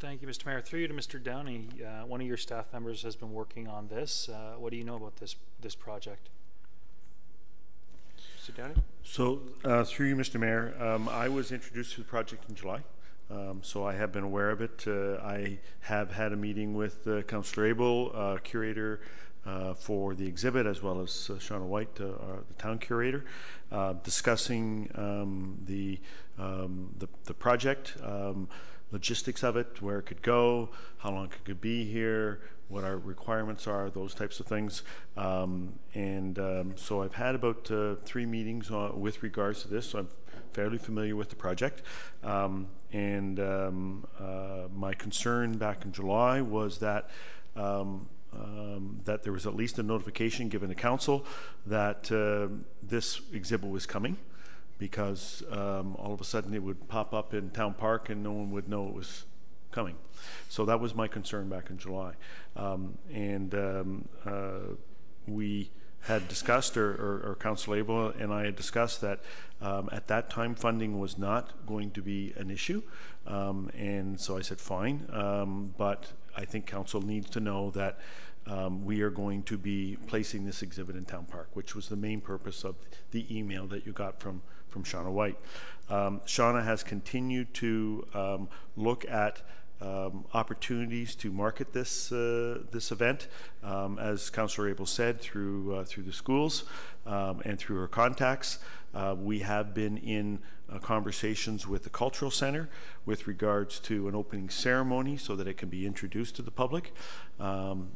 Thank you, Mr. Mayor. Through you to Mr. Downey, one of your staff members has been working on this. What do you know about this project? Mr. Downey. So through you, Mr. Mayor, I was introduced to the project in July. So I have been aware of it. I have had a meeting with Councillor Abel, curator for the exhibit, as well as Shauna White, the town curator, discussing the project, logistics of it, where it could go, how long it could be here, what our requirements are, those types of things. So I've had about 3 meetings with regards to this, so I'm fairly familiar with the project. My concern back in July was that that there was at least a notification given to council that this exhibit was coming, because all of a sudden it would pop up in Town Park and no one would know it was coming. So that was my concern back in July. We had discussed, or Councillor Abel and I had discussed that at that time funding was not going to be an issue. And so I said, fine, but I think council needs to know that we are going to be placing this exhibit in Town Park, which was the main purpose of the email that you got from Shauna White. Shauna has continued to look at opportunities to market this this event, as Councillor Abel said, through the schools and through her contacts. We have been in conversations with the Cultural Centre with regards to an opening ceremony so that it can be introduced to the public. So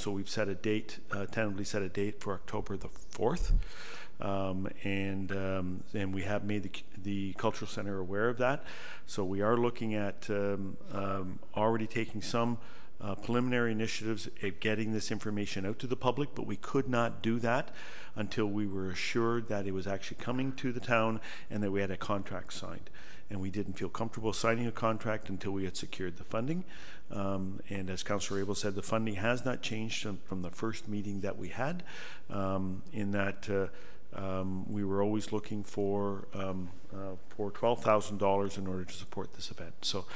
we've set a date, tentatively set a date for October the 4th. And we have made the Cultural Centre aware of that. So we are looking at already taking some preliminary initiatives at getting this information out to the public, but we could not do that until we were assured that it was actually coming to the town and that we had a contract signed. And we didn't feel comfortable signing a contract until we had secured the funding. And as Councillor Abel said, the funding has not changed from the first meeting that we had, in that we were always looking for $12,000 in order to support this event. So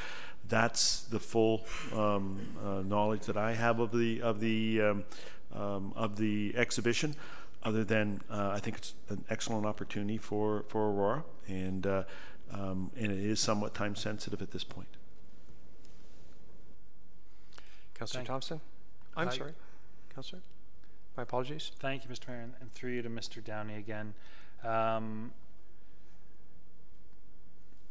that's the full knowledge that I have of the exhibition. Other than I think it's an excellent opportunity for Aurora, and it is somewhat time sensitive at this point. Councillor Thompson? I'm sorry, Councillor. My apologies. Thank you, Mr. Mayor, and through you to Mr. Downey again.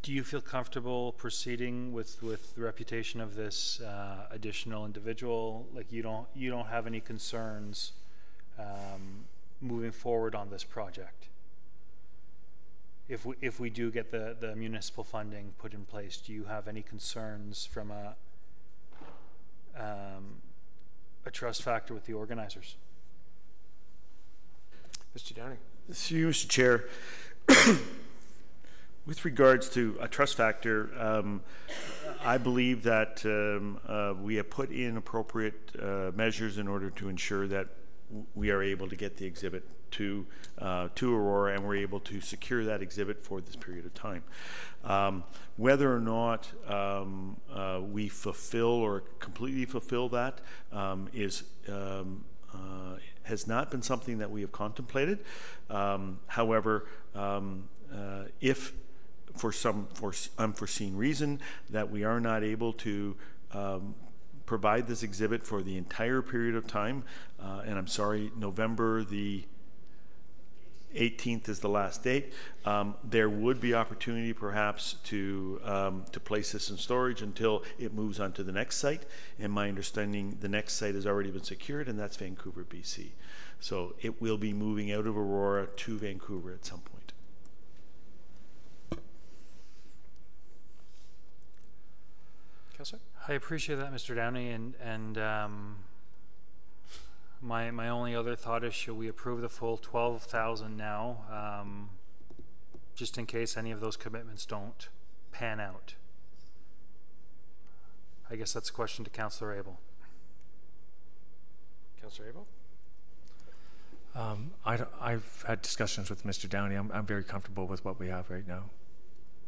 Do you feel comfortable proceeding with the reputation of this additional individual? Like you don't have any concerns moving forward on this project? If we do get the municipal funding put in place, do you have any concerns from a trust factor with the organizers? Mr. Downey. Through you, Mr. Chair. With regards to a trust factor, I believe that we have put in appropriate measures in order to ensure that we are able to get the exhibit to Aurora, and we're able to secure that exhibit for this period of time. Whether or not we fulfill or completely fulfill that has not been something that we have contemplated. However, if for some unforeseen reason that we are not able to provide this exhibit for the entire period of time, and I'm sorry, November the 18th is the last date, there would be opportunity perhaps to place this in storage until it moves on to the next site. And my understanding, the next site has already been secured, and that's Vancouver, BC. So it will be moving out of Aurora to Vancouver at some point. Councillor? I appreciate that, Mr. Downey, and my only other thought is, should we approve the full 12,000 now, just in case any of those commitments don't pan out? I guess that's a question to Councillor Abel. Councillor Abel? I've had discussions with Mr. Downey. I'm very comfortable with what we have right now.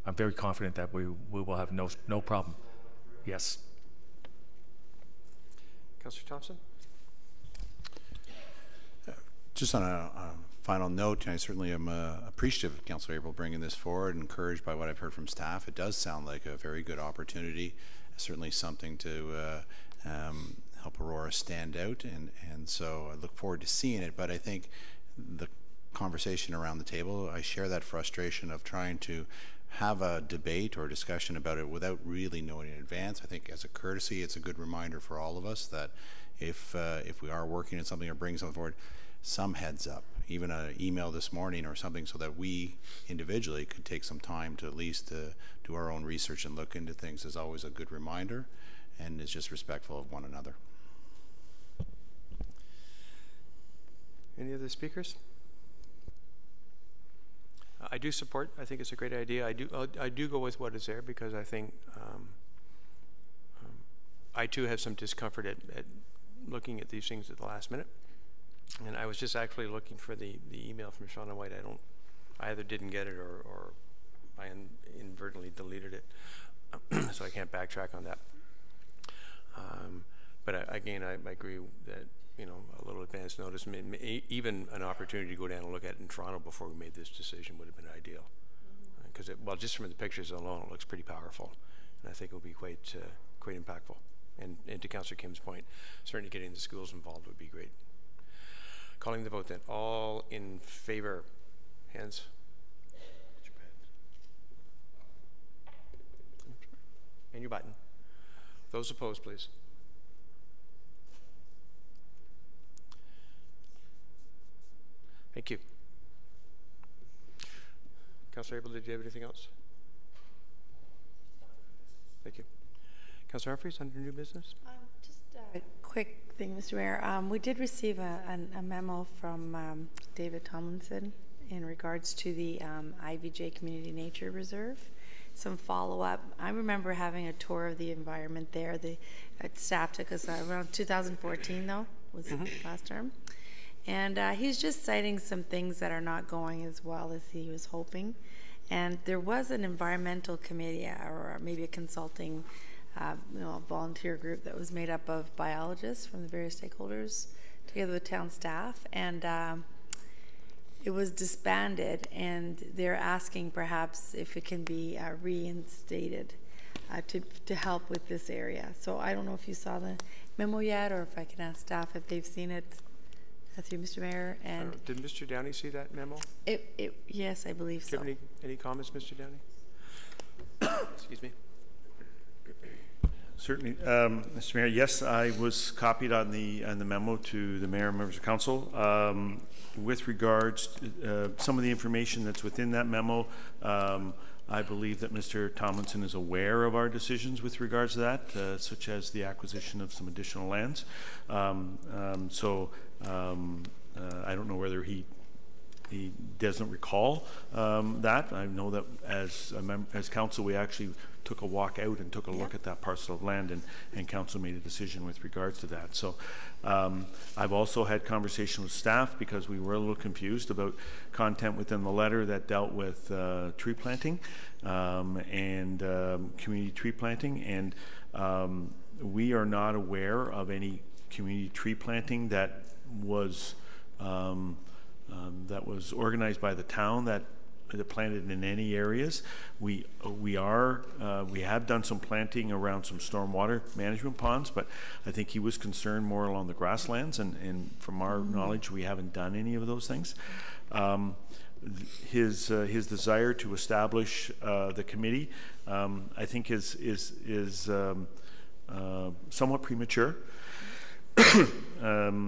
I'm very confident that we will have no problem. Yes. Councillor Thompson? Just on a final note, I certainly am appreciative of Councillor April bringing this forward, and encouraged by what I've heard from staff. It does sound like a very good opportunity, certainly something to help Aurora stand out, and so I look forward to seeing it. But I think the conversation around the table, I share that frustration of trying to have a debate or discussion about it without really knowing in advance. I think as a courtesy, it's a good reminder for all of us that if we are working on something or bringing something forward, some heads up, even an email this morning or something, so that we individually could take some time to at least do our own research and look into things, is always a good reminder, and is just respectful of one another. Any other speakers? I do support. I think it's a great idea. I do go with what is there, because I think I too have some discomfort at looking at these things at the last minute. And I was just actually looking for the email from Shauna White. I either didn't get it or I inadvertently deleted it, so I can't backtrack on that. But again, I agree that, you know, a little advance notice, even an opportunity to go down and look at it in Toronto before we made this decision would have been ideal. Because well, just from the pictures alone, it looks pretty powerful, and I think it will be quite impactful. And to Councillor Kim's point, certainly getting the schools involved would be great. Calling the vote then. All in favor? Hands. And your button. Those opposed, please. Thank you. Councillor Abel, did you have anything else? Thank you. Councillor Humphreys, under new business? Just a quick thing, Mr. Mayor. We did receive a memo from David Tomlinson in regards to the IVJ Community Nature Reserve. Some follow-up. I remember having a tour of the environment there. The staff took us around 2014, though, was last term. And he's just citing some things that are not going as well as he was hoping. And there was an environmental committee, or maybe a consulting volunteer group that was made up of biologists from the various stakeholders together with town staff, and it was disbanded, and they're asking perhaps if it can be reinstated to help with this area. So I don't know if you saw the memo yet, or if I can ask staff if they've seen it through Mr. Mayor. And did Mr. Downey see that memo? Yes, I believe so. Do you have any comments, Mr. Downey? Excuse me. Certainly, Mr. Mayor. Yes, I was copied on the memo to the mayor and members of council with regards to some of the information that's within that memo. I believe that Mr. Tomlinson is aware of our decisions with regards to that, such as the acquisition of some additional lands. I don't know whether he doesn't recall that. I know that as council, we actually took a walk out and took a look at that parcel of land, and council made a decision with regards to that. So I've also had conversation with staff, because we were a little confused about content within the letter that dealt with tree planting and community tree planting, and we are not aware of any community tree planting that was organized by the town that planted in any areas. We have done some planting around some stormwater management ponds, but I think he was concerned more along the grasslands, and from our knowledge, we haven't done any of those things. His desire to establish the committee, I think, is somewhat premature.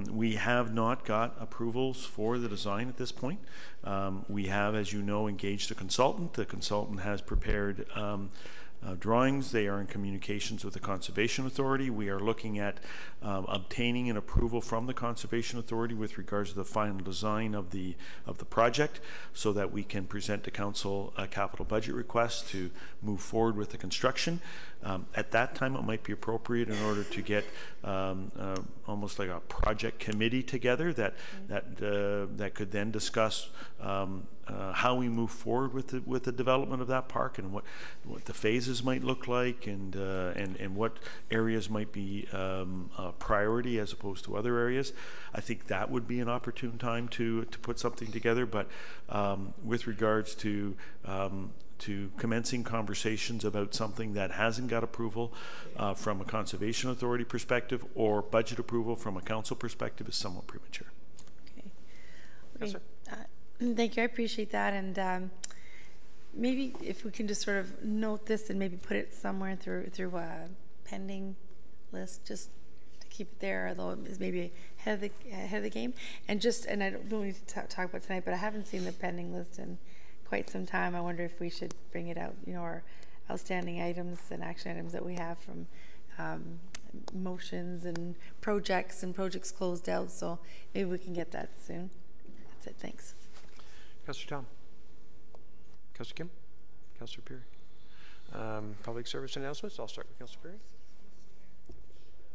We have not got approvals for the design at this point. We have, as you know, engaged a consultant. The consultant has prepared drawings. They are in communications with the Conservation Authority. We are looking at obtaining an approval from the Conservation Authority with regards to the final design of the project, so that we can present to council a capital budget request to move forward with the construction. At that time, it might be appropriate in order to get almost like a project committee together that could then discuss how we move forward with the development of that park, and what the phases might look like, and what areas might be a priority as opposed to other areas. I think that would be an opportune time to put something together. But with regards to commencing conversations about something that hasn't got approval from a conservation authority perspective or budget approval from a council perspective is somewhat premature. Okay. Yes, sir. Thank you. I appreciate that. And maybe if we can just sort of note this and maybe put it somewhere through a pending list, just to keep it there, although it's maybe ahead of the game. And I don't need to talk about tonight, but I haven't seen the pending list in quite some time. I wonder if we should bring it out, our outstanding items and action items that we have from motions and projects closed out. So maybe we can get that soon. That's it. Thanks. Councillor Tom. Councillor Kim. Councillor Perry. Public service announcements. I'll start with Councillor Perry.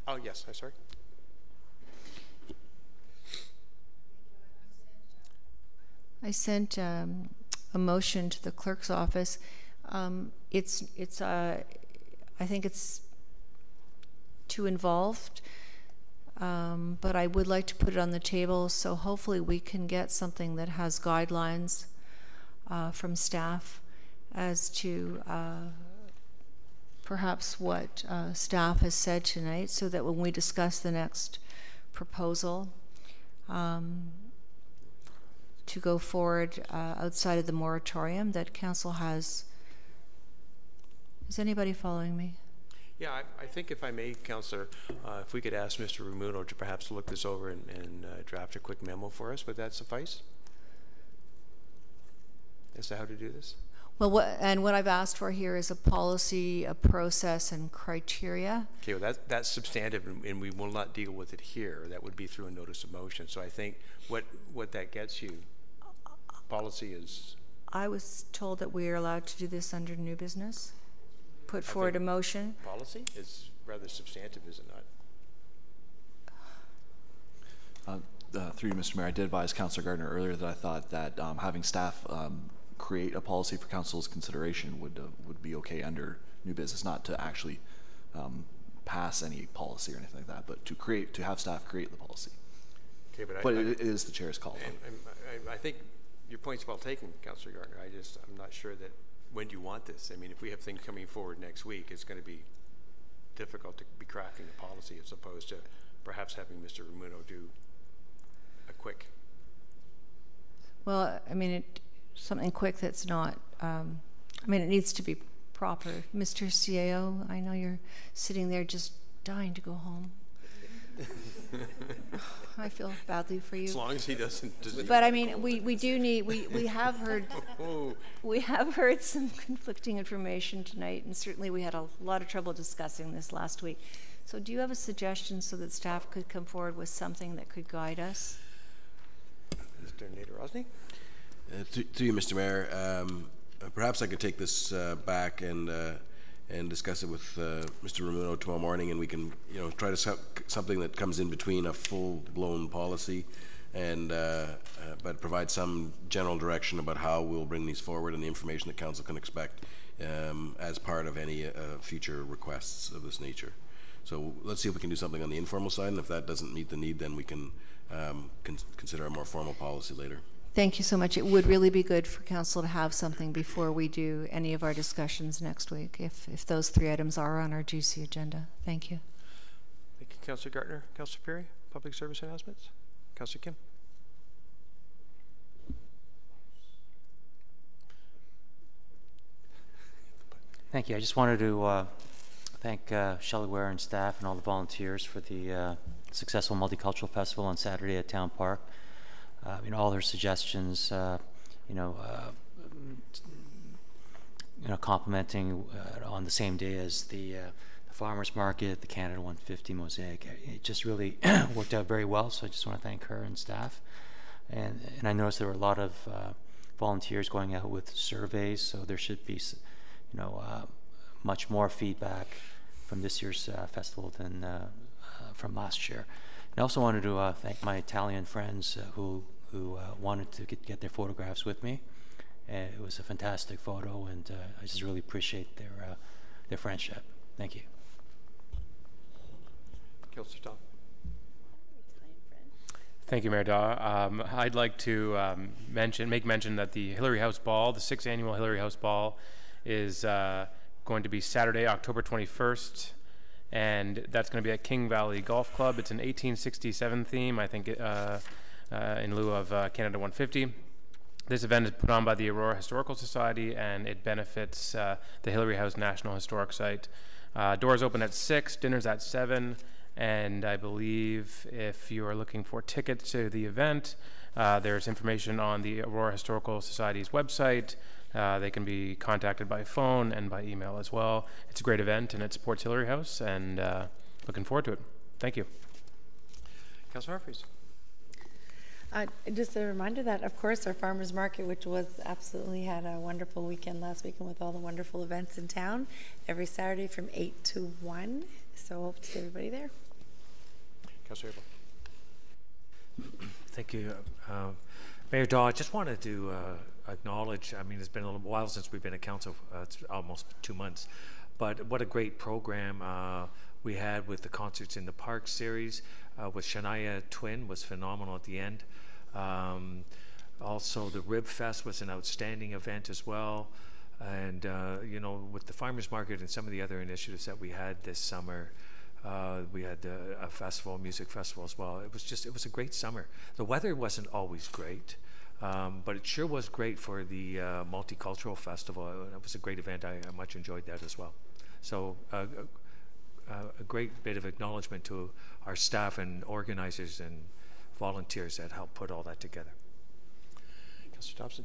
Oh, yes. I'm sorry. I sent a motion to the clerk's office. I think it's too involved, but I would like to put it on the table, so hopefully we can get something that has guidelines from staff as to perhaps what staff has said tonight, so that when we discuss the next proposal to go forward outside of the moratorium that council has. Is anybody following me? Yeah, I think if I may, Councillor, if we could ask Mr. Rumuno to perhaps look this over and draft a quick memo for us, would that suffice? As to how to do this? Well, what I've asked for here is a policy, a process, and criteria. Okay, well that's substantive, and we will not deal with it here. That would be through a notice of motion. So I think what that gets you, policy is... I was told that we are allowed to do this under new business. Put forward a motion. Policy is rather substantive, is it not? Through you, Mr. Mayor, I did advise Councillor Gardner earlier that I thought that having staff create a policy for council's consideration would be okay under new business, not to actually pass any policy or anything like that, but to have staff create the policy. Okay, but it is the chair's call. I think your point's well taken, Councillor Gardner. I'm not sure that when do you want this? I mean, if we have things coming forward next week, it's going to be difficult to be crafting the policy as opposed to perhaps having Mr. Rumuno do a quick. Well, I mean, something quick that's not, I mean, it needs to be proper. Mr. CAO, I know you're sitting there just dying to go home. I feel badly for you. As long as he doesn't. But I mean, we do need, we have heard, we have heard some conflicting information tonight, and certainly we had a lot of trouble discussing this last week. So do you have a suggestion so that staff could come forward with something that could guide us? Mr. Nader Rosny? To you, Mr. Mayor, perhaps I could take this back and discuss it with Mr. Rumuno tomorrow morning, and we can, try to something that comes in between a full-blown policy, and but provide some general direction about how we'll bring these forward and the information that council can expect as part of any future requests of this nature. So let's see if we can do something on the informal side, and if that doesn't meet the need, then we can consider a more formal policy later. Thank you so much. It would really be good for council to have something before we do any of our discussions next week, if those 3 items are on our GC agenda. Thank you. Thank you, Councillor Gardner. Councillor Perry, public service announcements. Councillor Kim. Thank you. I just wanted to thank Shelley Ware and staff and all the volunteers for the successful Multicultural Festival on Saturday at Town Park. All their suggestions, complimenting on the same day as the farmers market, the Canada 150 mosaic. It just really worked out very well. So I just want to thank her and staff. And I noticed there were a lot of volunteers going out with surveys. So there should be, much more feedback from this year's festival than from last year. And I also wanted to thank my Italian friends who wanted to get their photographs with me. It was a fantastic photo, and I just really appreciate their friendship. Thank you. Councillor Tom. Thank you, Mayor Daw. I'd like to make mention that the Hillary House Ball, the 6th annual Hillary House Ball, is going to be Saturday, October 21st, and that's going to be at King Valley Golf Club. It's an 1867 theme, I think, in lieu of Canada 150. This event is put on by the Aurora Historical Society, and it benefits the Hillary House National Historic Site. Doors open at 6, dinner's at 7, and I believe if you are looking for tickets to the event, there's information on the Aurora Historical Society's website. They can be contacted by phone and by email as well. It's a great event, and it supports Hillary House, and looking forward to it. Thank you. Councillor Humphries. Just a reminder that, of course, our farmers market, which was absolutely had a wonderful weekend last weekend with all the wonderful events in town, every Saturday from 8 to 1. So hope to see everybody there. Councillor Abel. Thank you. Mayor Daw, I just wanted to acknowledge, I mean, it's been a little while since we've been at council, it's almost 2 months, but what a great program we had with the Concerts in the Park series with Shania Twain was phenomenal at the end. Also, the Rib Fest was an outstanding event as well. And, you know, with the farmers market and some of the other initiatives that we had this summer, we had a festival, music festival as well. It was a great summer. The weather wasn't always great, but it sure was great for the multicultural festival. It was a great event. I much enjoyed that as well. So a great bit of acknowledgement to our staff and organizers and volunteers that helped put all that together. Councillor Thompson.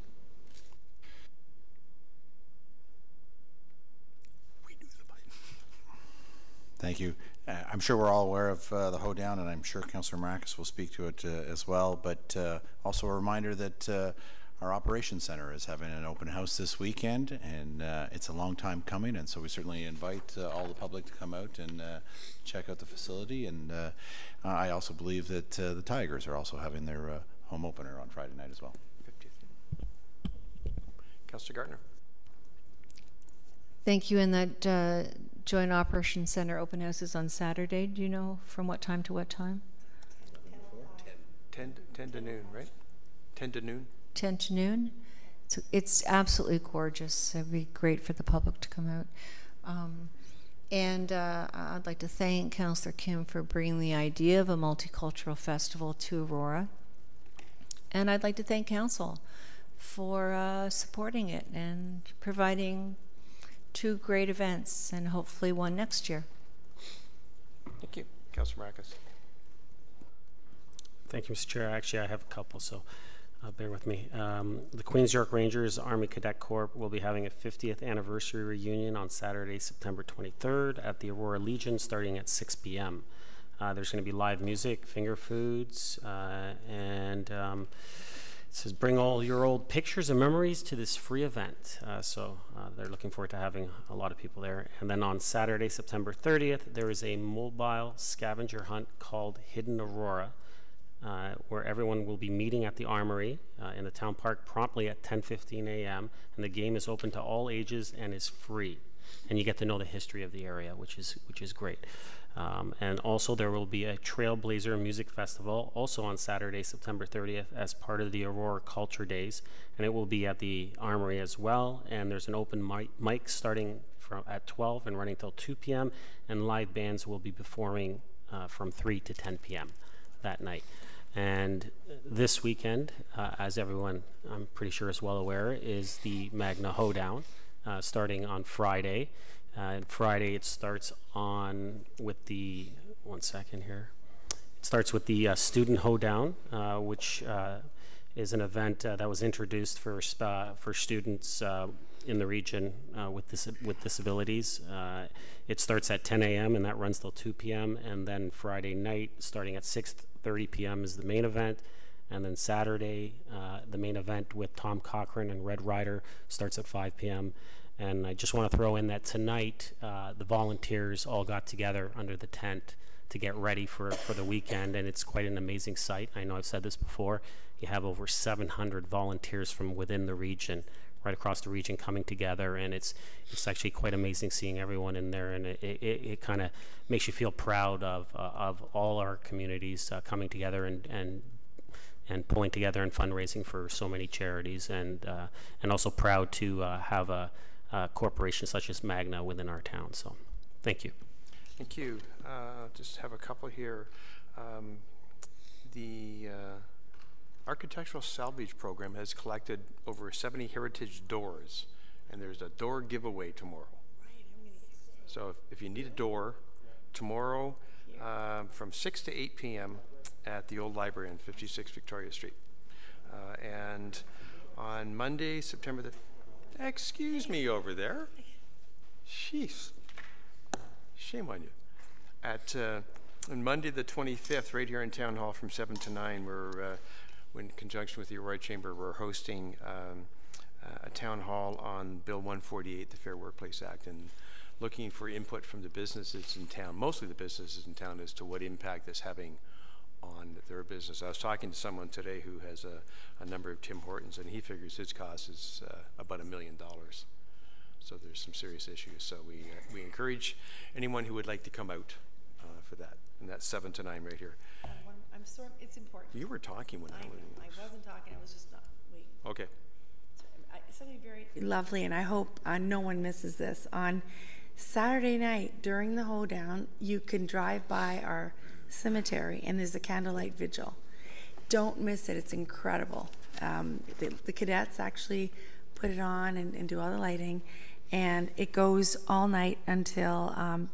Thank you. I'm sure we're all aware of the hoedown, and I'm sure Councillor Marcus will speak to it as well, but also a reminder that our operations center is having an open house this weekend, and it's a long time coming, and so we certainly invite all the public to come out and check out the facility. And I also believe that the Tigers are also having their home opener on Friday night as well. 50th. Councillor Gartner. Thank you. And that Joint Operations Center open house is on Saturday. Do you know from what time to what time? 10 to noon, right? 10 to noon. 10 to noon. It's absolutely gorgeous. It'd be great for the public to come out. And I'd like to thank Councillor Kim for bringing the idea of a multicultural festival to Aurora. And I'd like to thank Council for supporting it and providing 2 great events, and hopefully one next year. Thank you. Councillor Marcus. Thank you, Mr. Chair. Actually, I have a couple, so bear with me. The Queen's York Rangers Army Cadet Corps will be having a 50th anniversary reunion on Saturday, September 23rd at the Aurora Legion, starting at 6 p.m. There's going to be live music, finger foods, and it says bring all your old pictures and memories to this free event. So they're looking forward to having a lot of people there. And then on Saturday, September 30th, there is a mobile scavenger hunt called Hidden Aurora, where everyone will be meeting at the Armory in the town park promptly at 10:15 a.m. And the game is open to all ages and is free. And you get to know the history of the area, which is great. And also there will be a Trailblazer Music Festival also on Saturday, September 30th as part of the Aurora Culture Days, and it will be at the Armory as well. And there's an open mic starting at 12 and running till 2 p.m. and live bands will be performing from 3 to 10 p.m. that night. And this weekend, as everyone I'm pretty sure is well aware, is the Magna Hoedown starting on Friday. And Friday it starts with the, one second here. It starts with the Student Hoedown, which is an event that was introduced for students in the region with disabilities. It starts at 10 a.m. and that runs till 2 p.m. And then Friday night, starting at 6:30 p.m. is the main event. And then Saturday, the main event with Tom Cochran and Red Rider starts at 5 p.m. And I just want to throw in that tonight, the volunteers all got together under the tent to get ready for the weekend, and it's quite an amazing sight. I know I've said this before. You have over 700 volunteers from within the region, right across the region, coming together, and it's actually quite amazing seeing everyone in there, and it kind of makes you feel proud of all our communities coming together and pulling together and fundraising for so many charities, and also proud to have a corporation such as Magna within our town. So, thank you. Thank you. Just have a couple here. The Architectural Salvage Program has collected over 70 heritage doors, and there's a door giveaway tomorrow. So if you need a door, tomorrow from 6 to 8 p.m. at the old library on 56 Victoria Street. And on Monday, September the... Excuse me over there. Jeez. Shame on you. On Monday the 25th, right here in Town Hall from 7 to 9, we're, in conjunction with the Aurora Chamber, we're hosting a town hall on Bill 148, the Fair Workplace Act, and looking for input from the businesses in town, mostly the businesses in town, as to what impact it's having on their business. I was talking to someone today who has a number of Tim Hortons, and he figures his cost is about $1 million. So there's some serious issues. So we encourage anyone who would like to come out for that. And that's 7 to 9 right here. I'm sorry, it's important. You were talking when I wasn't talking, I was just not waiting. Okay. Something very lovely, and I hope no one misses this. On Saturday night during the hoedown, you can drive by our cemetery, and there's a candlelight vigil. Don't miss it. It's incredible. The cadets actually put it on and do all the lighting, and it goes all night until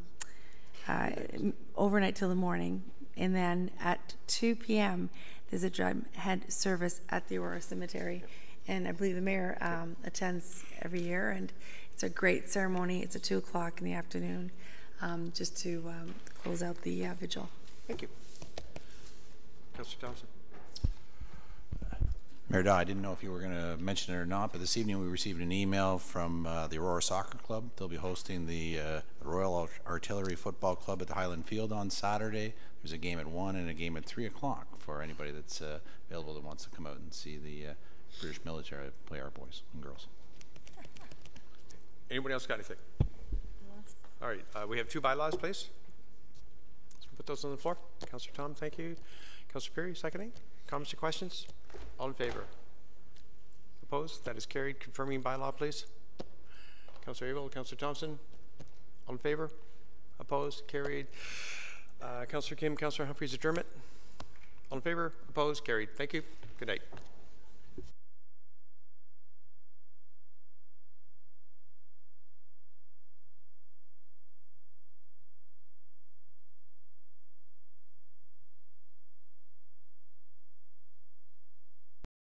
overnight till the morning. And then at 2 p.m. there's a drumhead service at the Aurora Cemetery, and I believe the mayor attends every year, and it's a great ceremony. It's at 2 o'clock in the afternoon, just to close out the vigil. Thank you. Councillor Thompson. Mayor Daw, I didn't know if you were going to mention it or not, but this evening we received an email from the Aurora Soccer Club. They'll be hosting the Royal Artillery Football Club at the Highland Field on Saturday. There's a game at 1 and a game at 3 o'clock for anybody that's available that wants to come out and see the British military play our boys and girls. Anybody else got anything? All right, we have 2 bylaws, please. Let's put those on the floor. Councillor Tom, thank you. Councillor Perry, seconding. Comments or questions? All in favor? Opposed? That is carried. Confirming bylaw, please. Councillor Abel, Councillor Thompson. All in favor? Opposed? Carried. Councillor Kim, Councillor Humphreys, adjournment. All in favor? Opposed? Carried. Thank you. Good night.